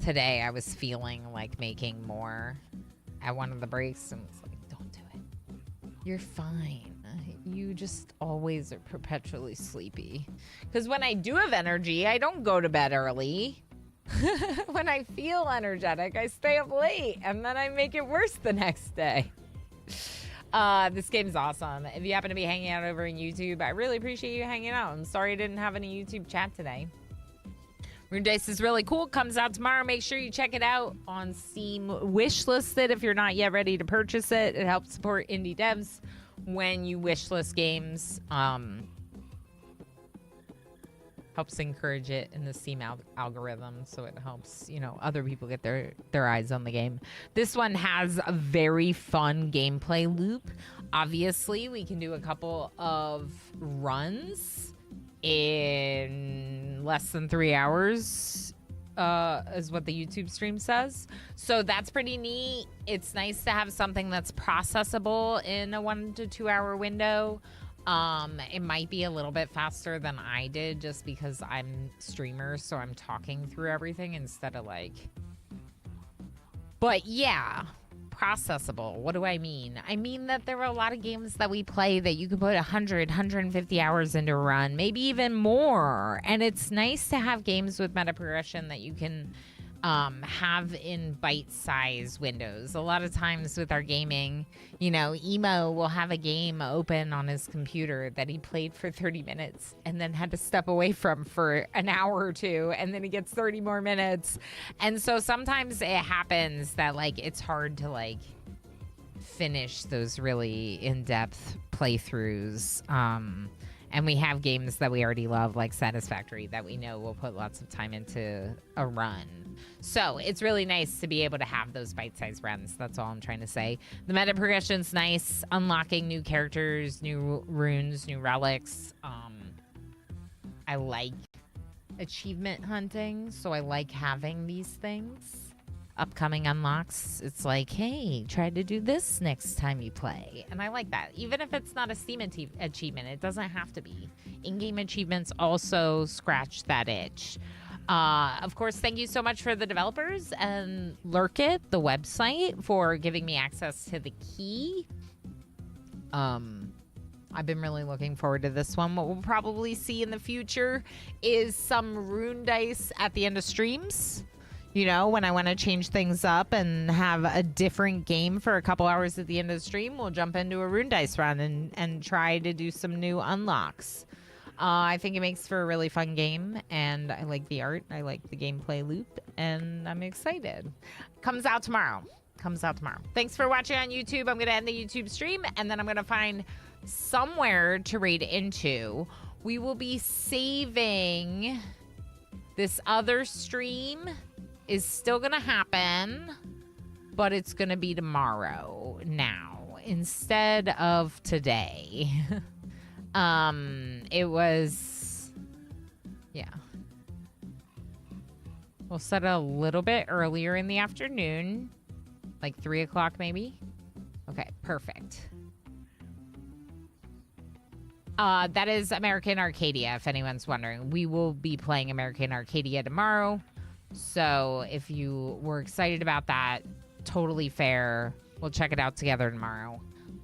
today I was feeling like making more at one of the breaks and was like, don't do it. You're fine. You just always are perpetually sleepy. Because when I do have energy, I don't go to bed early. When I feel energetic, I stay up late and then I make it worse the next day. This game's awesome. If you happen to be hanging out over in YouTube, I really appreciate you hanging out. I'm sorry I didn't have any YouTube chat today. Rune Dice is really cool. Comes out tomorrow. Make sure you check it out on Steam. Wishlist it if you're not yet ready to purchase it. It helps support indie devs when you wishlist games. Helps encourage it in the Steam algorithm, so it helps, you know, other people get their eyes on the game. This one has a very fun gameplay loop. Obviously, we can do a couple of runs in less than 3 hours, is what the YouTube stream says. So that's pretty neat. It's nice to have something that's processable in a 1 to 2 hour window. It might be a little bit faster than I did just because I'm streamer, so I'm talking through everything instead of like... But yeah, processable. What do I mean? I mean that there are a lot of games that we play that you could put 100, 150 hours into a run, maybe even more. And it's nice to have games with meta progression that you can have in bite-sized windows. A lot of times with our gaming, you know, Emo will have a game open on his computer that he played for 30 minutes and then had to step away from for an hour or two, and then he gets 30 more minutes. And so sometimes it happens that like it's hard to like finish those really in-depth playthroughs. And we have games that we already love, like Satisfactory, that we know will put lots of time into a run. So it's really nice to be able to have those bite-sized runs. That's all I'm trying to say. The meta progression's nice. Unlocking new characters, new runes, new relics. I like achievement hunting, so I like having these things. Upcoming unlocks, it's like, hey, try to do this next time you play. And I like that. Even if it's not a Steam achievement, it doesn't have to be. In-game achievements also scratch that itch. Of course, thank you so much for the developers and Lurkit, the website, for giving me access to the key. I've been really looking forward to this one. What we'll probably see in the future is some Rune Dice at the end of streams. You know, when I want to change things up and have a different game for a couple hours at the end of the stream, we'll jump into a Rune Dice run and try to do some new unlocks. I think it makes for a really fun game, and I like the art. I like the gameplay loop, and I'm excited. Comes out tomorrow. Thanks for watching on YouTube. I'm going to end the YouTube stream, and then I'm going to find somewhere to raid into. We will be saving this other stream. Is still gonna happen, but it's gonna be tomorrow now instead of today. It was, yeah. We'll set it a little bit earlier in the afternoon, like 3 o'clock maybe. Okay, perfect. That is American Arcadia, if anyone's wondering. We will be playing American Arcadia tomorrow. So if you were excited about that, totally fair. We'll check it out together tomorrow.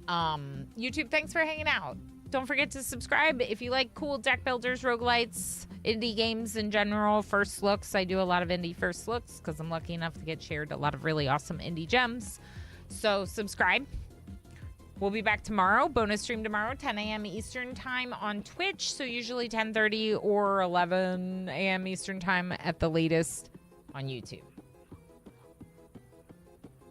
YouTube, thanks for hanging out. Don't forget to subscribe if you like cool deck builders, roguelites, indie games in general, first looks. I do a lot of indie first looks because I'm lucky enough to get shared a lot of really awesome indie gems. So subscribe. We'll be back tomorrow, bonus stream tomorrow, 10 a.m. Eastern time on Twitch. So usually 10:30 or 11 a.m. Eastern time at the latest on YouTube.